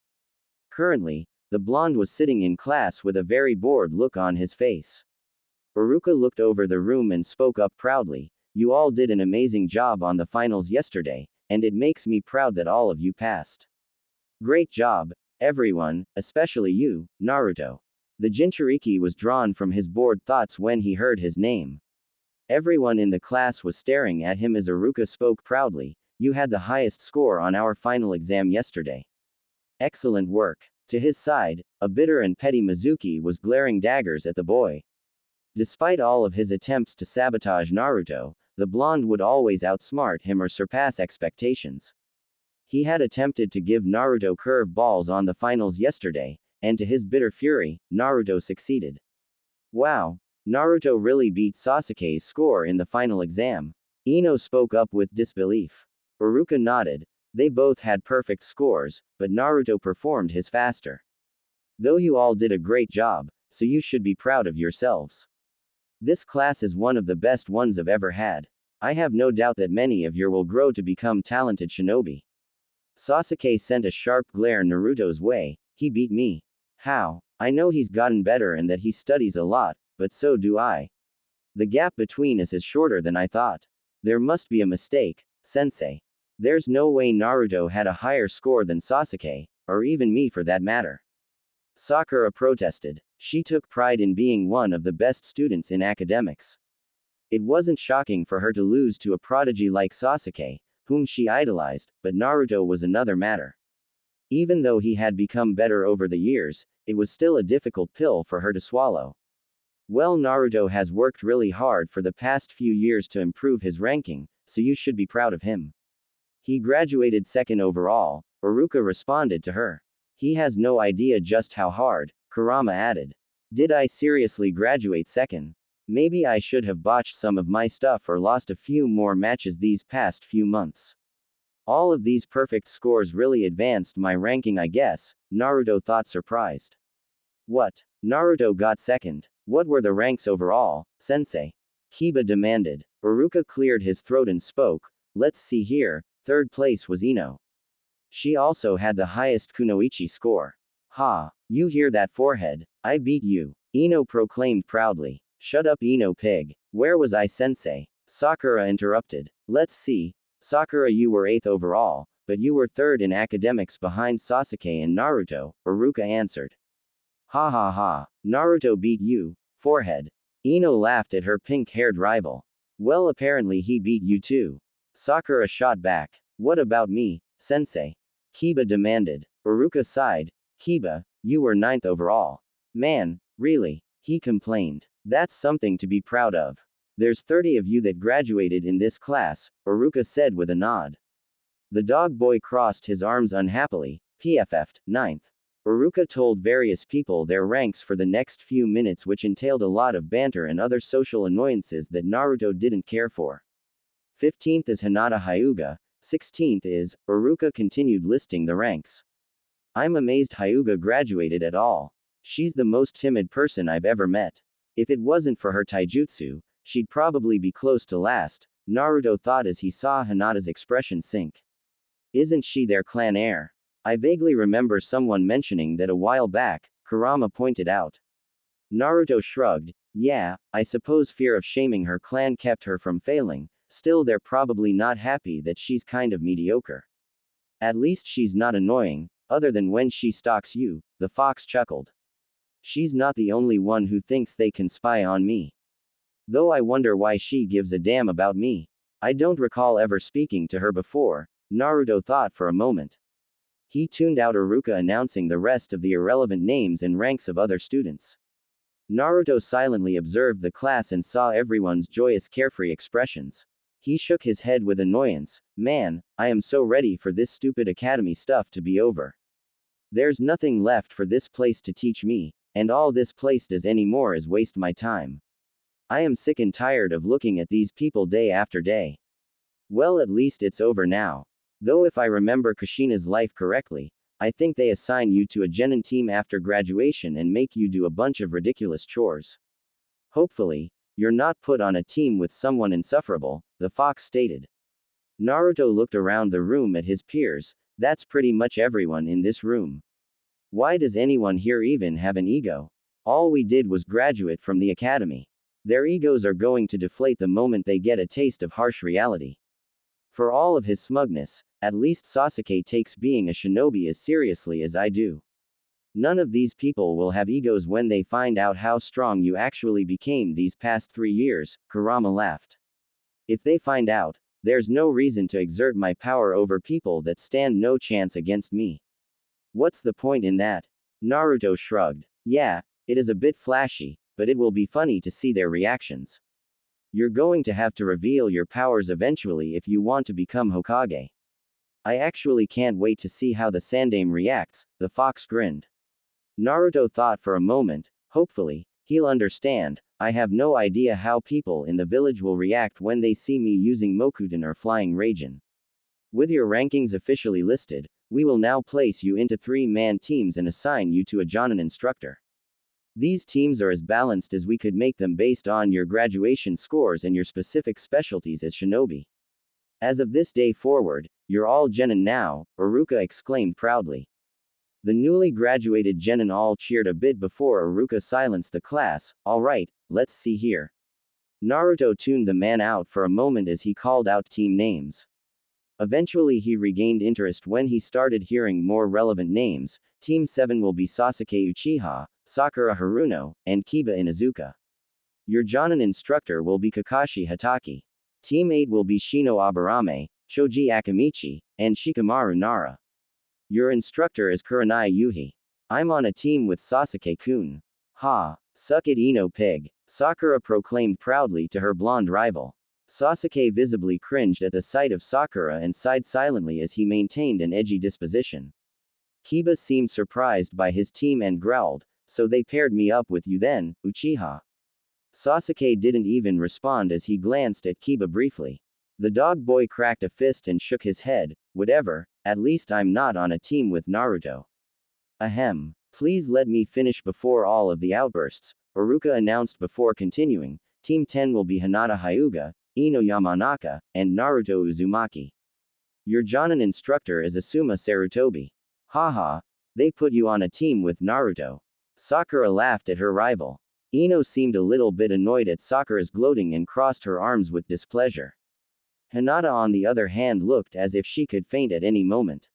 Currently, the blonde was sitting in class with a very bored look on his face. Iruka looked over the room and spoke up proudly, "You all did an amazing job on the finals yesterday, and it makes me proud that all of you passed. Great job, everyone, especially you, Naruto." The Jinchuriki was drawn from his bored thoughts when he heard his name. Everyone in the class was staring at him as Iruka spoke proudly, "You had the highest score on our final exam yesterday. Excellent work." To his side, a bitter and petty Mizuki was glaring daggers at the boy. Despite all of his attempts to sabotage Naruto, the blonde would always outsmart him or surpass expectations. He had attempted to give Naruto curve balls on the finals yesterday, and to his bitter fury, Naruto succeeded. Wow, Naruto really beat Sasuke's score in the final exam. Ino spoke up with disbelief. Iruka nodded. They both had perfect scores, but Naruto performed his faster. Though you all did a great job, so you should be proud of yourselves. This class is one of the best ones I've ever had. I have no doubt that many of you will grow to become talented shinobi. Sasuke sent a sharp glare Naruto's way. He beat me. How? I know he's gotten better and that he studies a lot, but so do I. The gap between us is shorter than I thought. There must be a mistake, sensei. There's no way Naruto had a higher score than Sasuke, or even me for that matter. Sakura protested. She took pride in being one of the best students in academics. It wasn't shocking for her to lose to a prodigy like Sasuke, whom she idolized, but Naruto was another matter. Even though he had become better over the years, it was still a difficult pill for her to swallow. Well, Naruto has worked really hard for the past few years to improve his ranking, so you should be proud of him. He graduated second overall, Iruka responded to her. He has no idea just how hard, Kurama added. Did I seriously graduate second? Maybe I should have botched some of my stuff or lost a few more matches these past few months. All of these perfect scores really advanced my ranking, I guess, Naruto thought surprised. What? Naruto got second. What were the ranks overall, sensei? Kiba demanded. Iruka cleared his throat and spoke, let's see here, third place was Ino. She also had the highest kunoichi score. Ha, you hear that forehead? I beat you, Ino proclaimed proudly. Shut up, Ino pig. Where was I, sensei? Sakura interrupted. Let's see. Sakura, you were 8th overall, but you were 3rd in academics behind Sasuke and Naruto, Iruka answered. Ha ha ha, Naruto beat you, forehead. Ino laughed at her pink-haired rival. Well, apparently he beat you too. Sakura shot back. What about me, sensei? Kiba demanded. Iruka sighed. Kiba, you were 9th overall. Man, really? He complained. That's something to be proud of. There's 30 of you that graduated in this class, Iruka said with a nod. The dog boy crossed his arms unhappily. PFF'd, 9th. Iruka told various people their ranks for the next few minutes, which entailed a lot of banter and other social annoyances that Naruto didn't care for. 15th is Hinata Hyuga, 16th is, Iruka continued listing the ranks. I'm amazed Hyuga graduated at all. She's the most timid person I've ever met. If it wasn't for her taijutsu, she'd probably be close to last, Naruto thought as he saw Hinata's expression sink. Isn't she their clan heir? I vaguely remember someone mentioning that a while back, Kurama pointed out. Naruto shrugged. Yeah, I suppose fear of shaming her clan kept her from failing, still they're probably not happy that she's kind of mediocre. At least she's not annoying, other than when she stalks you, the fox chuckled. She's not the only one who thinks they can spy on me. Though I wonder why she gives a damn about me. I don't recall ever speaking to her before, Naruto thought for a moment. He tuned out Iruka announcing the rest of the irrelevant names and ranks of other students. Naruto silently observed the class and saw everyone's joyous carefree expressions. He shook his head with annoyance. Man, I am so ready for this stupid academy stuff to be over. There's nothing left for this place to teach me, and all this place does anymore is waste my time. I am sick and tired of looking at these people day after day. Well, at least it's over now. Though if I remember Kushina's life correctly, I think they assign you to a genin team after graduation and make you do a bunch of ridiculous chores. Hopefully, you're not put on a team with someone insufferable, the fox stated. Naruto looked around the room at his peers. That's pretty much everyone in this room. Why does anyone here even have an ego? All we did was graduate from the academy. Their egos are going to deflate the moment they get a taste of harsh reality. For all of his smugness, at least Sasuke takes being a shinobi as seriously as I do. None of these people will have egos when they find out how strong you actually became these past 3 years, Kurama laughed. If they find out, there's no reason to exert my power over people that stand no chance against me. What's the point in that? Naruto shrugged. Yeah, it is a bit flashy, but it will be funny to see their reactions. You're going to have to reveal your powers eventually if you want to become Hokage. I actually can't wait to see how the Sandaime reacts, the fox grinned. Naruto thought for a moment. Hopefully, he'll understand. I have no idea how people in the village will react when they see me using Mokuton or Flying Raijin. With your rankings officially listed, we will now place you into 3-man teams and assign you to a Jonin instructor. These teams are as balanced as we could make them based on your graduation scores and your specific specialties as shinobi. As of this day forward, you're all genin now, Iruka exclaimed proudly. The newly graduated genin all cheered a bit before Iruka silenced the class. Alright, let's see here. Naruto tuned the man out for a moment as he called out team names. Eventually he regained interest when he started hearing more relevant names. Team 7 will be Sasuke Uchiha, Sakura Haruno, and Kiba Inuzuka. Your Jonin instructor will be Kakashi Hatake. Team 8 will be Shino Aburame, Choji Akamichi, and Shikamaru Nara. Your instructor is Kurenai Yuhi. I'm on a team with Sasuke-kun. Ha, suck it Ino pig, Sakura proclaimed proudly to her blonde rival. Sasuke visibly cringed at the sight of Sakura and sighed silently as he maintained an edgy disposition. Kiba seemed surprised by his team and growled, so they paired me up with you then, Uchiha. Sasuke didn't even respond as he glanced at Kiba briefly. The dog boy cracked a fist and shook his head. Whatever, at least I'm not on a team with Naruto. Ahem. Please let me finish before all of the outbursts, Iruka announced before continuing. Team 10 will be Hinata Hyuga, Ino Yamanaka, and Naruto Uzumaki. Your Jonin instructor is Asuma Sarutobi. Haha, they put you on a team with Naruto. Sakura laughed at her rival. Ino seemed a little bit annoyed at Sakura's gloating and crossed her arms with displeasure. Hinata on the other hand looked as if she could faint at any moment.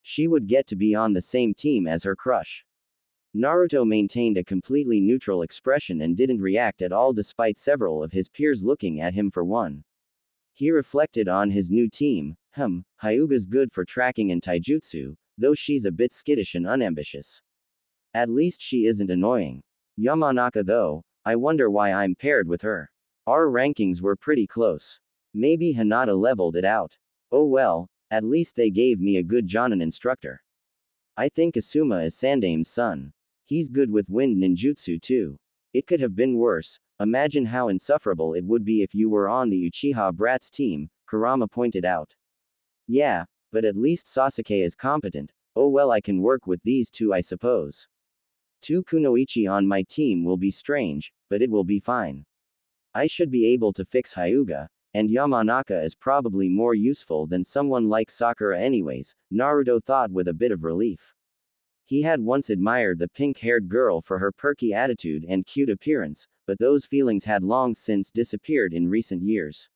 She would get to be on the same team as her crush. Naruto maintained a completely neutral expression and didn't react at all despite several of his peers looking at him for one. He reflected on his new team. Hyuga's good for tracking and taijutsu, though she's a bit skittish and unambitious. At least she isn't annoying. Yamanaka though, I wonder why I'm paired with her. Our rankings were pretty close. Maybe Hinata leveled it out. Oh well, at least they gave me a good Jonin instructor. I think Asuma is Sandaime's son. He's good with wind ninjutsu too. It could have been worse. Imagine how insufferable it would be if you were on the Uchiha Brats team, Kurama pointed out. Yeah, but at least Sasuke is competent. Oh well, I can work with these two I suppose. 2 Kunoichi on my team will be strange, but it will be fine. I should be able to fix Hyuga, and Yamanaka is probably more useful than someone like Sakura anyways, Naruto thought with a bit of relief. He had once admired the pink-haired girl for her perky attitude and cute appearance, but those feelings had long since disappeared in recent years.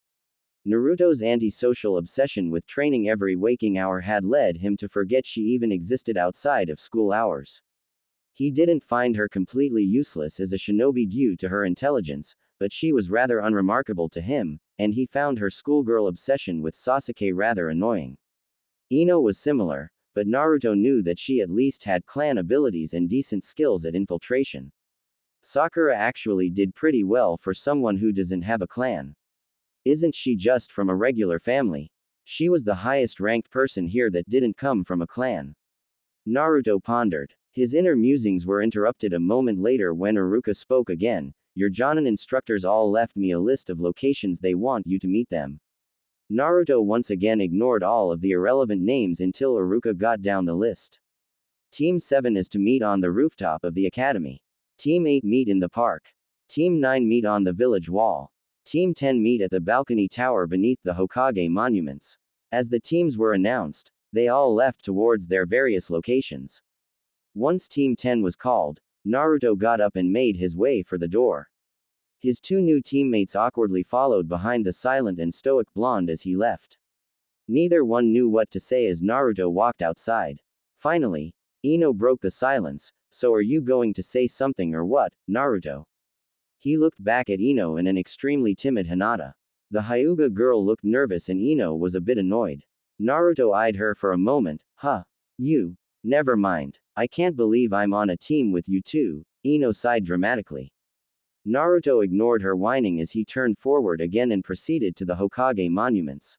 Naruto's antisocial obsession with training every waking hour had led him to forget she even existed outside of school hours. He didn't find her completely useless as a shinobi due to her intelligence, but she was rather unremarkable to him, and he found her schoolgirl obsession with Sasuke rather annoying. Ino was similar, but Naruto knew that she at least had clan abilities and decent skills at infiltration. Sakura actually did pretty well for someone who doesn't have a clan. Isn't she just from a regular family? She was the highest ranked person here that didn't come from a clan. Naruto pondered. His inner musings were interrupted a moment later when Iruka spoke again. Your Jonin instructors all left me a list of locations they want you to meet them. Naruto once again ignored all of the irrelevant names until Iruka got down the list. Team 7 is to meet on the rooftop of the academy. Team 8 meet in the park. Team 9 meet on the village wall. Team 10 meet at the balcony tower beneath the Hokage monuments. As the teams were announced, they all left towards their various locations. Once Team 10 was called, Naruto got up and made his way for the door. His two new teammates awkwardly followed behind the silent and stoic blonde as he left. Neither one knew what to say as Naruto walked outside. Finally, Ino broke the silence. So are you going to say something or what, Naruto? He looked back at Ino and an extremely timid Hinata. The Hyuga girl looked nervous and Ino was a bit annoyed. Naruto eyed her for a moment. Huh. You. Never mind. I can't believe I'm on a team with you two, Ino sighed dramatically. Naruto ignored her whining as he turned forward again and proceeded to the Hokage monuments.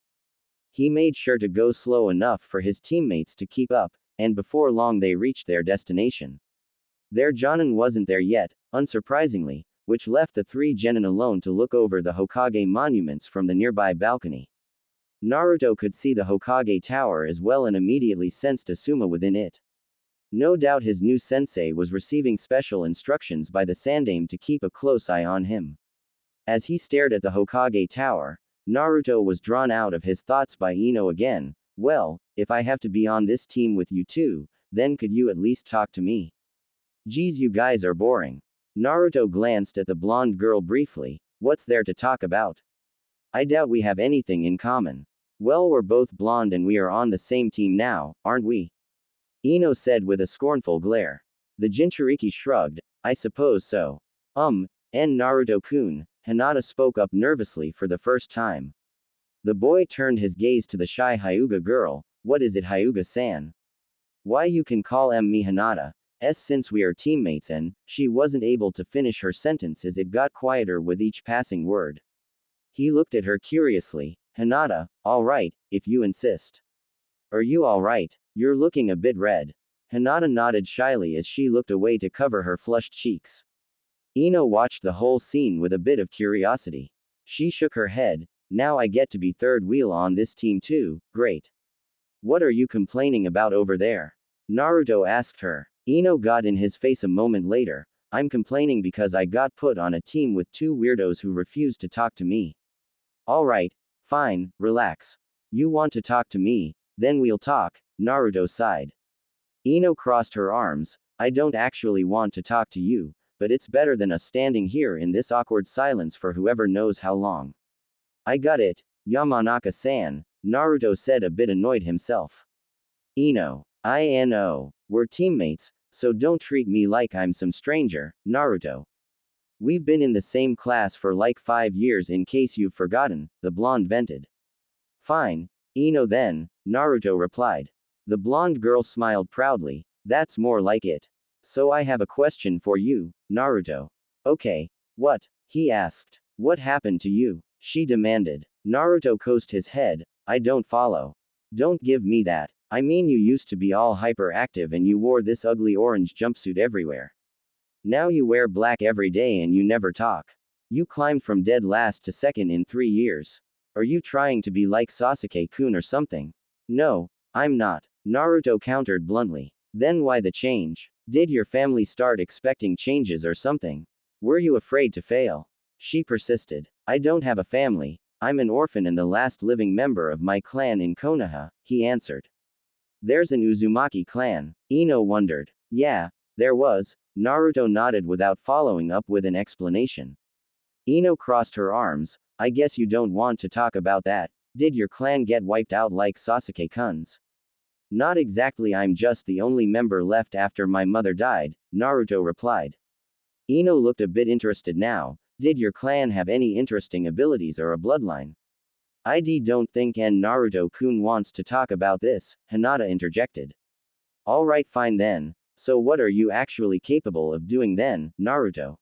He made sure to go slow enough for his teammates to keep up, and before long they reached their destination. Their Jonin wasn't there yet, unsurprisingly, which left the three genin alone to look over the Hokage monuments from the nearby balcony. Naruto could see the Hokage tower as well and immediately sensed Asuma within it. No doubt his new sensei was receiving special instructions by the Sandaime to keep a close eye on him. As he stared at the Hokage tower, Naruto was drawn out of his thoughts by Ino again. Well, if I have to be on this team with you two, then could you at least talk to me? Geez, you guys are boring. Naruto glanced at the blonde girl briefly. What's there to talk about? I doubt we have anything in common. Well, we're both blonde and we are on the same team now, aren't we? Ino said with a scornful glare. The Jinchuriki shrugged. I suppose so. Naruto-kun, Hinata spoke up nervously for the first time. The boy turned his gaze to the shy Hyuga girl. What is it, Hyuga-san? Why, you can call me Hinata. Since we are teammates, and she wasn't able to finish her sentence as it got quieter with each passing word. He looked at her curiously. Hinata, alright, if you insist. Are you alright? You're looking a bit red. Hinata nodded shyly as she looked away to cover her flushed cheeks. Ino watched the whole scene with a bit of curiosity. She shook her head. Now I get to be third wheel on this team too, great. What are you complaining about over there? Naruto asked her. Ino got in his face a moment later. I'm complaining because I got put on a team with two weirdos who refused to talk to me. Alright, fine, relax. You want to talk to me, then we'll talk, Naruto sighed. Ino crossed her arms. I don't actually want to talk to you, but it's better than us standing here in this awkward silence for whoever knows how long. I got it, Yamanaka-san, Naruto said a bit annoyed himself. Ino. I know. We're teammates, so don't treat me like I'm some stranger, Naruto. We've been in the same class for like 5 years in case you've forgotten, the blonde vented. Fine, Ino then, Naruto replied. The blonde girl smiled proudly. That's more like it. So I have a question for you, Naruto. Okay. What? He asked. What happened to you? She demanded. Naruto coasted his head. I don't follow. Don't give me that. I mean, you used to be all hyperactive and you wore this ugly orange jumpsuit everywhere. Now you wear black every day and you never talk. You climbed from dead last to second in 3 years. Are you trying to be like Sasuke-kun or something? No, I'm not. Naruto countered bluntly. Then why the change? Did your family start expecting changes or something? Were you afraid to fail? She persisted. I don't have a family. I'm an orphan and the last living member of my clan in Konoha, he answered. There's an Uzumaki clan. Ino wondered. Yeah, there was. Naruto nodded without following up with an explanation. Ino crossed her arms. I guess you don't want to talk about that. Did your clan get wiped out like Sasuke-kun's? Not exactly, I'm just the only member left after my mother died, Naruto replied. Ino looked a bit interested now. Did your clan have any interesting abilities or a bloodline? I don't think Naruto-kun wants to talk about this, Hinata interjected. Alright, fine then. So what are you actually capable of doing then, Naruto?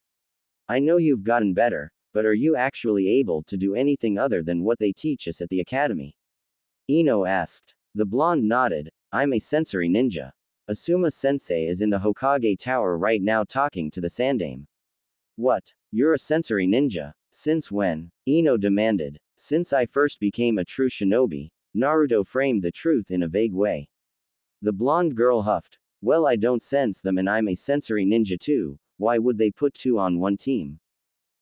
I know you've gotten better, but are you actually able to do anything other than what they teach us at the academy? Ino asked. The blonde nodded. I'm a sensory ninja. Asuma sensei is in the Hokage Tower right now talking to the Sandame. What? You're a sensory ninja? Since when? Ino demanded. Since I first became a true shinobi, Naruto framed the truth in a vague way. The blonde girl huffed. Well, I don't sense them and I'm a sensory ninja too, why would they put two on one team?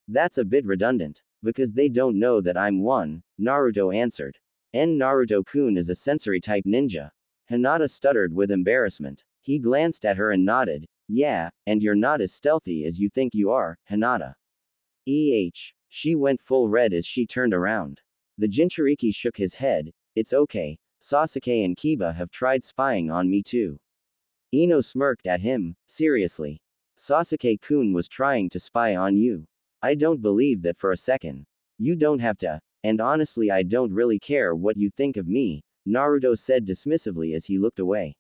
That's a bit redundant. Because they don't know that I'm one, Naruto answered. And Naruto-kun is a sensory type ninja. Hinata stuttered with embarrassment. He glanced at her and nodded. Yeah, and you're not as stealthy as you think you are, Hinata. She went full red as she turned around. The Jinchuriki shook his head. It's okay, Sasuke and Kiba have tried spying on me too. Ino smirked at him. Seriously? Sasuke-kun was trying to spy on you. I don't believe that for a second. You don't have to, and honestly I don't really care what you think of me, Naruto said dismissively as he looked away.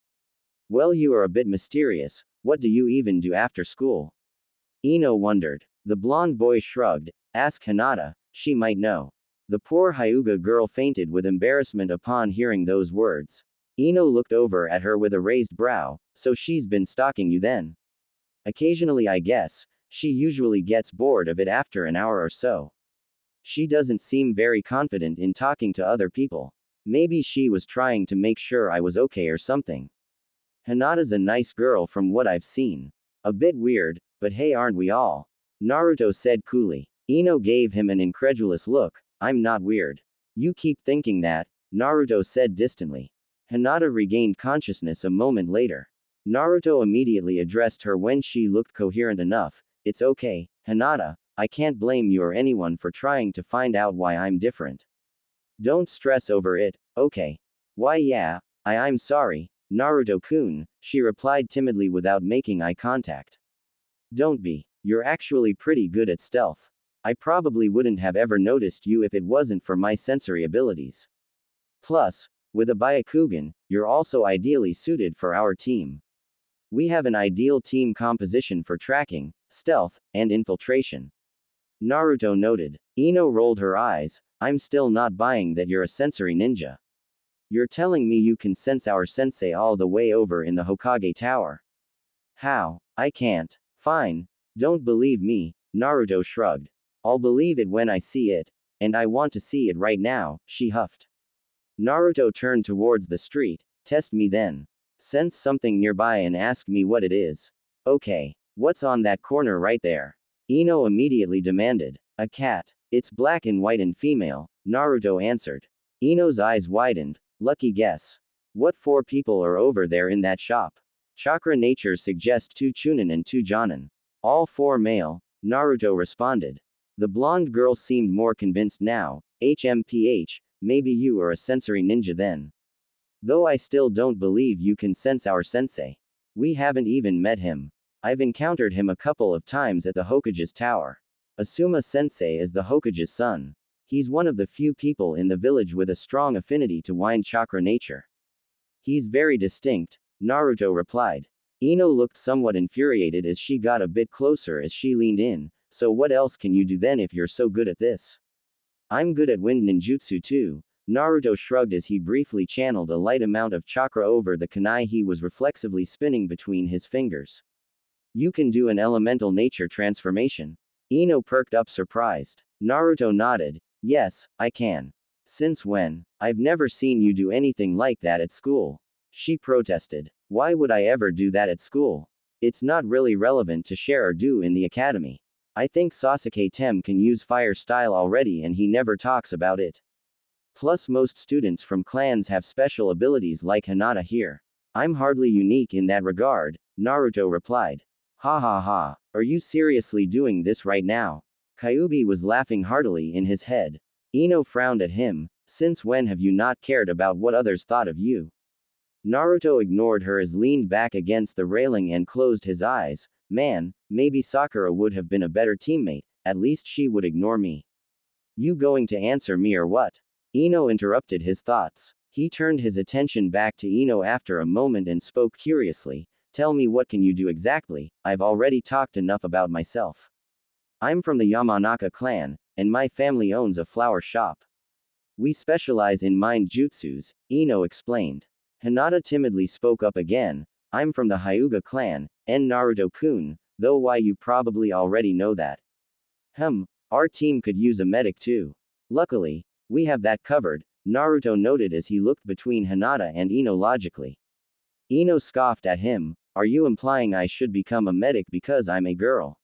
Well, you are a bit mysterious. What do you even do after school? Ino wondered. The blonde boy shrugged. Ask Hinata, she might know. The poor Hyuga girl fainted with embarrassment upon hearing those words. Ino looked over at her with a raised brow. So she's been stalking you then? Occasionally, I guess. She usually gets bored of it after an hour or so. She doesn't seem very confident in talking to other people. Maybe she was trying to make sure I was okay or something. Hinata's a nice girl from what I've seen. A bit weird, but hey, aren't we all? Naruto said coolly. Ino gave him an incredulous look. I'm not weird. You keep thinking that, Naruto said distantly. Hinata regained consciousness a moment later. Naruto immediately addressed her when she looked coherent enough. It's okay, Hinata, I can't blame you or anyone for trying to find out why I'm different. Don't stress over it, okay? Why yeah, I'm sorry, Naruto-kun, she replied timidly without making eye contact. Don't be. You're actually pretty good at stealth. I probably wouldn't have ever noticed you if it wasn't for my sensory abilities. Plus, with a Byakugan, you're also ideally suited for our team. We have an ideal team composition for tracking, stealth, and infiltration. Naruto noted. Ino rolled her eyes. I'm still not buying that you're a sensory ninja. You're telling me you can sense our sensei all the way over in the Hokage Tower? How? I can't. Fine. Don't believe me, Naruto shrugged. I'll believe it when I see it. And I want to see it right now, she huffed. Naruto turned towards the street. Test me then. Sense something nearby and ask me what it is. Okay. What's on that corner right there? Ino immediately demanded. A cat. It's black and white and female, Naruto answered. Ino's eyes widened. Lucky guess. What four people are over there in that shop? Chakra nature suggests 2 Chunin and 2 Jonin. All 4 male, Naruto responded. The blonde girl seemed more convinced now. HMPH, maybe you are a sensory ninja then. Though I still don't believe you can sense our sensei. We haven't even met him. I've encountered him a couple of times at the Hokage's tower. Asuma sensei is the Hokage's son. He's one of the few people in the village with a strong affinity to wind chakra nature. He's very distinct, Naruto replied. Ino looked somewhat infuriated as she got a bit closer as she leaned in. So what else can you do then if you're so good at this? I'm good at wind ninjutsu too. Naruto shrugged as he briefly channeled a light amount of chakra over the kunai he was reflexively spinning between his fingers. You can do an elemental nature transformation. Ino perked up surprised. Naruto nodded. Yes, I can. Since when? I've never seen you do anything like that at school. She protested. Why would I ever do that at school? It's not really relevant to share or do in the academy. I think Sasuke Tem can use fire style already and he never talks about it. Plus most students from clans have special abilities like Hinata here. I'm hardly unique in that regard, Naruto replied. Ha ha ha, are you seriously doing this right now? Kyuubi was laughing heartily in his head. Ino frowned at him. Since when have you not cared about what others thought of you? Naruto ignored her as leaned back against the railing and closed his eyes. Man, maybe Sakura would have been a better teammate, at least she would ignore me. You going to answer me or what? Ino interrupted his thoughts. He turned his attention back to Ino after a moment and spoke curiously. Tell me, what can you do exactly? I've already talked enough about myself. I'm from the Yamanaka clan, and my family owns a flower shop. We specialize in mind jutsus, Ino explained. Hinata timidly spoke up again. I'm from the Hyuga clan, and Naruto-kun, though why you probably already know that. Our team could use a medic too. Luckily, we have that covered, Naruto noted as he looked between Hinata and Ino logically. Ino scoffed at him. Are you implying I should become a medic because I'm a girl?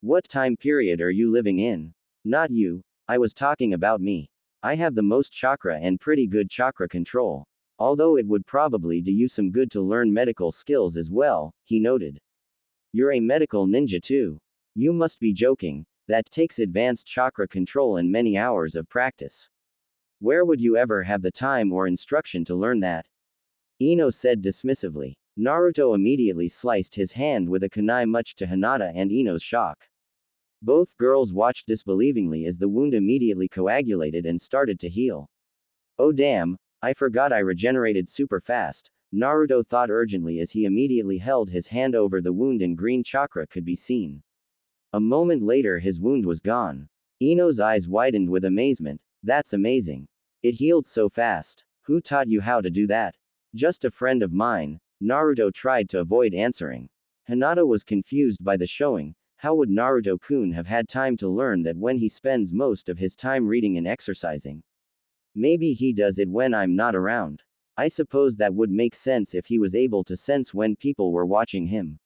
What time period are you living in? Not you, I was talking about me. I have the most chakra and pretty good chakra control. Although it would probably do you some good to learn medical skills as well, he noted. You're a medical ninja too. You must be joking, that takes advanced chakra control and many hours of practice. Where would you ever have the time or instruction to learn that? Ino said dismissively. Naruto immediately sliced his hand with a kunai much to Hinata and Ino's shock. Both girls watched disbelievingly as the wound immediately coagulated and started to heal. Oh damn, I forgot I regenerated super fast, Naruto thought urgently as he immediately held his hand over the wound and green chakra could be seen. A moment later his wound was gone. Ino's eyes widened with amazement. That's amazing. It healed so fast. Who taught you how to do that? Just a friend of mine, Naruto tried to avoid answering. Hinata was confused by the showing. How would Naruto-kun have had time to learn that when he spends most of his time reading and exercising? Maybe he does it when I'm not around. I suppose that would make sense if he was able to sense when people were watching him.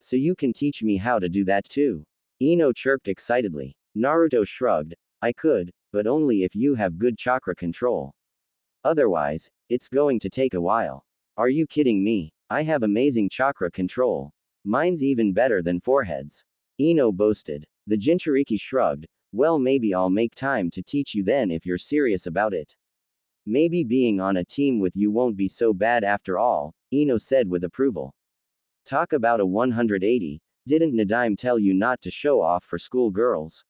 So you can teach me how to do that too? Ino chirped excitedly. Naruto shrugged. I could, but only if you have good chakra control. Otherwise, it's going to take a while. Are you kidding me? I have amazing chakra control. Mine's even better than Forehead's. Ino boasted. The Jinchuriki shrugged. Well, maybe I'll make time to teach you then if you're serious about it. Maybe being on a team with you won't be so bad after all, Ino said with approval. Talk about a 180, didn't Nadime tell you not to show off for school girls?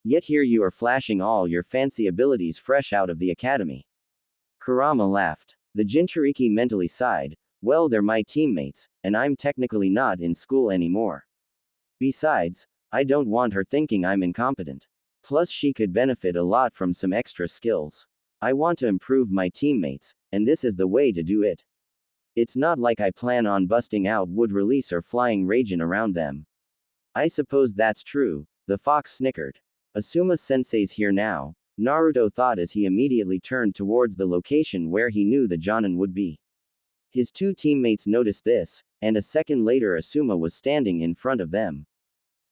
Yet here you are flashing all your fancy abilities fresh out of the academy. Kurama laughed. The Jinchuriki mentally sighed. Well, they're my teammates, and I'm technically not in school anymore. Besides, I don't want her thinking I'm incompetent. Plus she could benefit a lot from some extra skills. I want to improve my teammates, and this is the way to do it. It's not like I plan on busting out wood release or flying Raijin around them. I suppose that's true, the fox snickered. Asuma-sensei's here now, Naruto thought as he immediately turned towards the location where he knew the Jonin would be. His two teammates noticed this, and a second later Asuma was standing in front of them.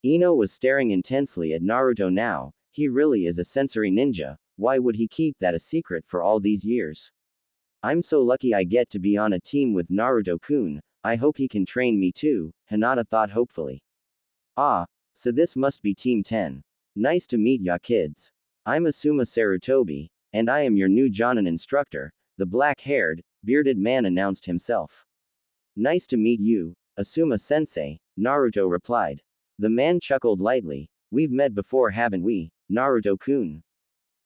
Ino was staring intensely at Naruto now. He really is a sensory ninja, why would he keep that a secret for all these years? I'm so lucky I get to be on a team with Naruto-kun, I hope he can train me too, Hinata thought hopefully. Ah, so this must be Team 10. Nice to meet ya kids. I'm Asuma Sarutobi, and I am your new Jonin instructor, the black-haired, bearded man announced himself. Nice to meet you, Asuma-sensei, Naruto replied. The man chuckled lightly. We've met before, haven't we, Naruto-kun?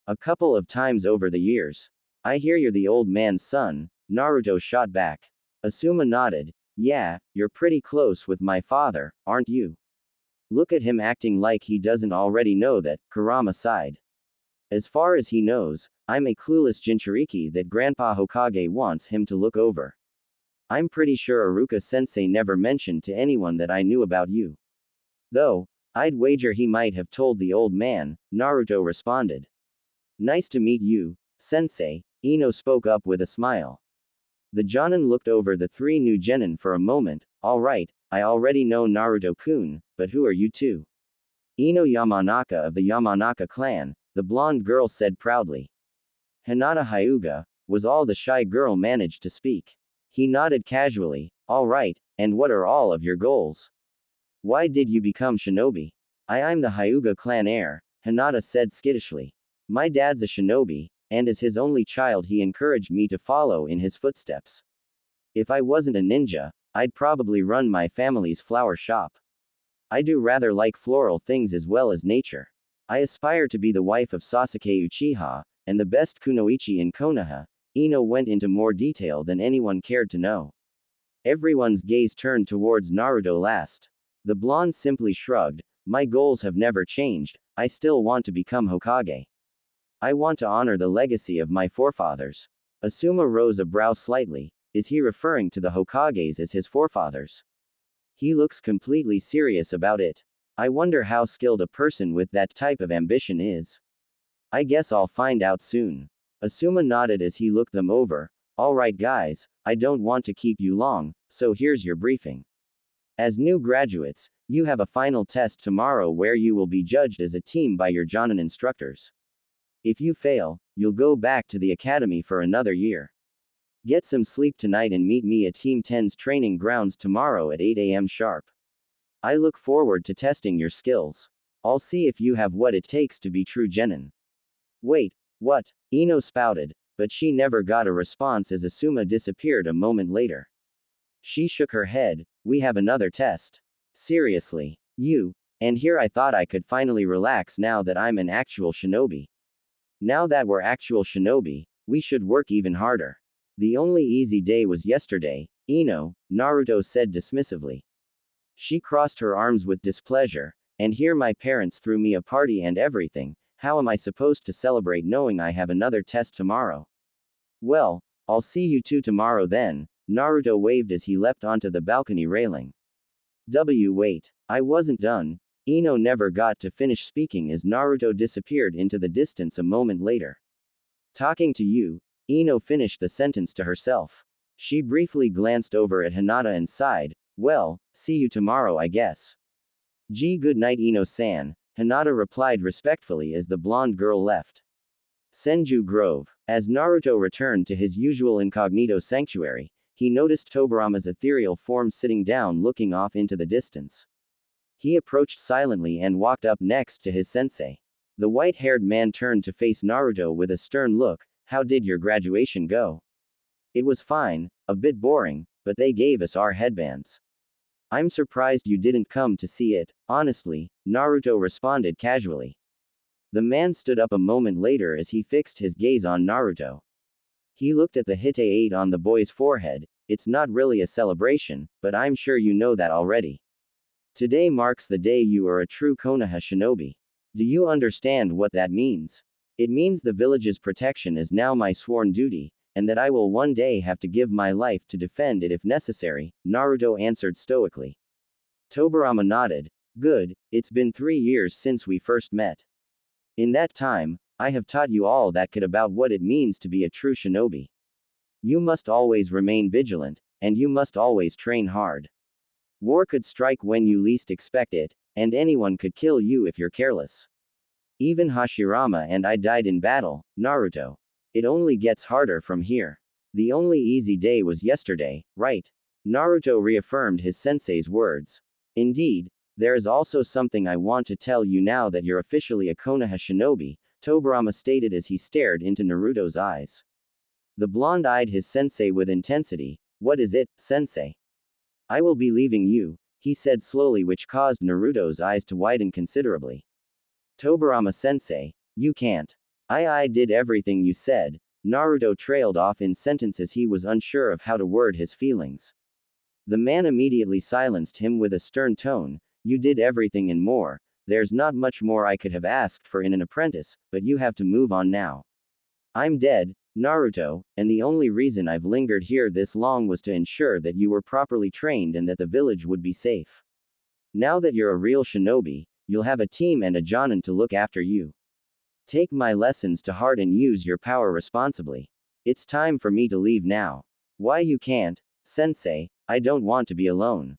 A couple of times over the years. I hear you're the old man's son, Naruto shot back. Asuma nodded. Yeah, you're pretty close with my father, aren't you? Look at him acting like he doesn't already know that, Kurama sighed. As far as he knows, I'm a clueless Jinchuriki that Grandpa Hokage wants him to look over. I'm pretty sure Iruka-sensei never mentioned to anyone that I knew about you. Though, I'd wager he might have told the old man, Naruto responded. Nice to meet you, sensei, Ino spoke up with a smile. The Jonin looked over the three new genin for a moment. Alright, I already know Naruto-kun, but who are you two? Ino Yamanaka of the Yamanaka clan, the blonde girl said proudly. Hinata Hyuga, was all the shy girl managed to speak. He nodded casually. Alright, and what are all of your goals? Why did you become shinobi? I'm the Hyuga clan heir, Hinata said skittishly. My dad's a shinobi, and as his only child he encouraged me to follow in his footsteps. If I wasn't a ninja, I'd probably run my family's flower shop. I do rather like floral things as well as nature. I aspire to be the wife of Sasuke Uchiha, and the best kunoichi in Konoha. Ino went into more detail than anyone cared to know. Everyone's gaze turned towards Naruto last. The blonde simply shrugged. my goals have never changed, I still want to become Hokage. I want to honor the legacy of my forefathers. Asuma rose a brow slightly. Is he referring to the Hokages as his forefathers? He looks completely serious about it. I wonder how skilled a person with that type of ambition is. I guess I'll find out soon. Asuma nodded as he looked them over. Alright guys, I don't want to keep you long, so here's your briefing. As new graduates, you have a final test tomorrow where you will be judged as a team by your Jonin instructors. If you fail, you'll go back to the academy for another year. Get some sleep tonight and meet me at Team 10's training grounds tomorrow at 8 a.m. sharp. I look forward to testing your skills. I'll see if you have what it takes to be true genin. Wait, what? Ino spouted, but she never got a response as Asuma disappeared a moment later. She shook her head. We have another test. Seriously? You? And here I thought I could finally relax now that I'm an actual shinobi. Now that we're actual shinobi, we should work even harder. The only easy day was yesterday, Ino, Naruto said dismissively. She crossed her arms with displeasure, and here my parents threw me a party and everything, how am I supposed to celebrate knowing I have another test tomorrow? Well, I'll see you two tomorrow then, Naruto waved as he leapt onto the balcony railing. Wait. I wasn't done. Ino never got to finish speaking as Naruto disappeared into the distance a moment later. Talking to you, Ino finished the sentence to herself. She briefly glanced over at Hinata and sighed, well, see you tomorrow I guess. Good night Ino-san, Hinata replied respectfully as the blonde girl left. Senju Grove. As Naruto returned to his usual incognito sanctuary, he noticed Tobirama's ethereal form sitting down looking off into the distance. He approached silently and walked up next to his sensei. The white-haired man turned to face Naruto with a stern look. How did your graduation go? It was fine, a bit boring, but they gave us our headbands. I'm surprised you didn't come to see it, honestly, Naruto responded casually. The man stood up a moment later as he fixed his gaze on Naruto. He looked at the Hite-8 on the boy's forehead. It's not really a celebration, but I'm sure you know that already. Today marks the day you are a true Konoha shinobi. Do you understand what that means? It means the village's protection is now my sworn duty, and that I will one day have to give my life to defend it if necessary, Naruto answered stoically. Tobirama nodded. Good, it's been 3 years since we first met. In that time, I have taught you all that could about what it means to be a true shinobi. You must always remain vigilant, and you must always train hard. War could strike when you least expect it, and anyone could kill you if you're careless. Even Hashirama and I died in battle, Naruto. It only gets harder from here. The only easy day was yesterday, right? Naruto reaffirmed his sensei's words. Indeed, there is also something I want to tell you now that you're officially a Konoha shinobi, Tobirama stated as he stared into Naruto's eyes. The blonde eyed his sensei with intensity. What is it, sensei? I will be leaving you, he said slowly, which caused Naruto's eyes to widen considerably. Tobirama sensei, you can't. I did everything you said. Naruto trailed off in sentences he was unsure of how to word his feelings. The man immediately silenced him with a stern tone. You did everything and more. There's not much more I could have asked for in an apprentice, but you have to move on now. I'm dead, Naruto, and the only reason I've lingered here this long was to ensure that you were properly trained and that the village would be safe. Now that you're a real shinobi, you'll have a team and a jonin to look after you. Take my lessons to heart and use your power responsibly. It's time for me to leave now. Why you can't? Sensei, I don't want to be alone.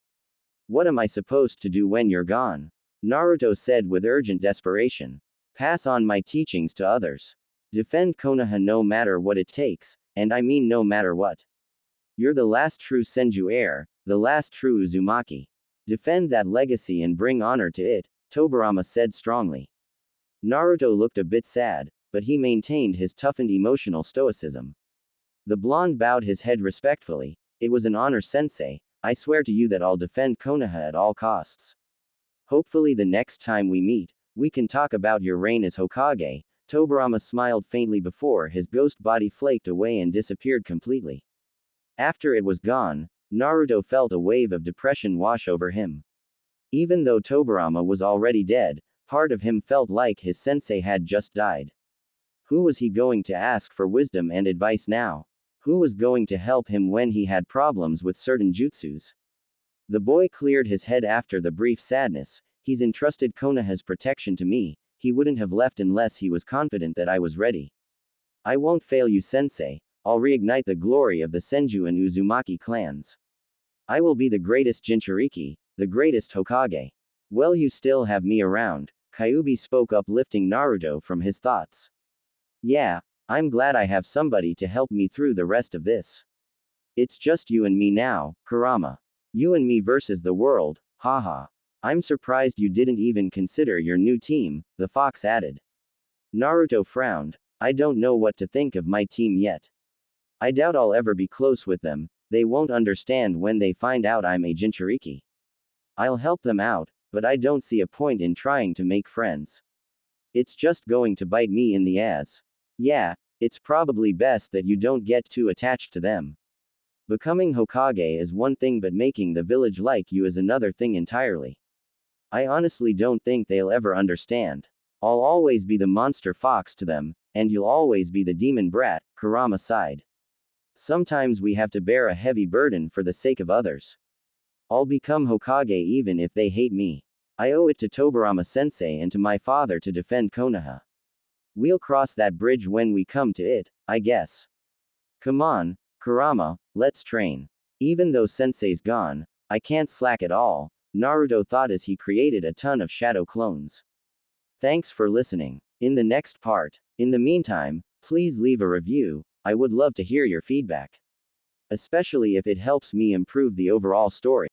What am I supposed to do when you're gone? Naruto said with urgent desperation. Pass on my teachings to others. Defend Konoha no matter what it takes, and I mean no matter what. You're the last true Senju heir, the last true Uzumaki. Defend that legacy and bring honor to it, Tobirama said strongly. Naruto looked a bit sad, but he maintained his toughened emotional stoicism. The blonde bowed his head respectfully. It was an honor, sensei. I swear to you that I'll defend Konoha at all costs. Hopefully the next time we meet, we can talk about your reign as Hokage. Tobirama smiled faintly before his ghost body flaked away and disappeared completely. After it was gone, Naruto felt a wave of depression wash over him. Even though Tobirama was already dead, part of him felt like his sensei had just died. Who was he going to ask for wisdom and advice now? Who was going to help him when he had problems with certain jutsus? The boy cleared his head after the brief sadness. He's entrusted Konoha's protection to me. He wouldn't have left unless he was confident that I was ready. I won't fail you, sensei. I'll reignite the glory of the Senju and Uzumaki clans. I will be the greatest Jinchuriki, the greatest Hokage. Well, you still have me around. Kyuubi spoke up, lifting Naruto from his thoughts. Yeah, I'm glad I have somebody to help me through the rest of this. It's just you and me now, Kurama. You and me versus the world, haha. I'm surprised you didn't even consider your new team, the fox added. Naruto frowned. I don't know what to think of my team yet. I doubt I'll ever be close with them. They won't understand when they find out I'm a Jinchuriki. I'll help them out, but I don't see a point in trying to make friends. It's just going to bite me in the ass. Yeah, it's probably best that you don't get too attached to them. Becoming Hokage is one thing, but making the village like you is another thing entirely. I honestly don't think they'll ever understand. I'll always be the monster fox to them, and you'll always be the demon brat, Kurama sighed. Sometimes we have to bear a heavy burden for the sake of others. I'll become Hokage even if they hate me. I owe it to Tobirama sensei and to my father to defend Konoha. We'll cross that bridge when we come to it, I guess. Come on, Kurama, let's train. Even though sensei's gone, I can't slack at all, Naruto thought as he created a ton of shadow clones. Thanks for listening. In the next part. In the meantime, please leave a review. I would love to hear your feedback. Especially if it helps me improve the overall story.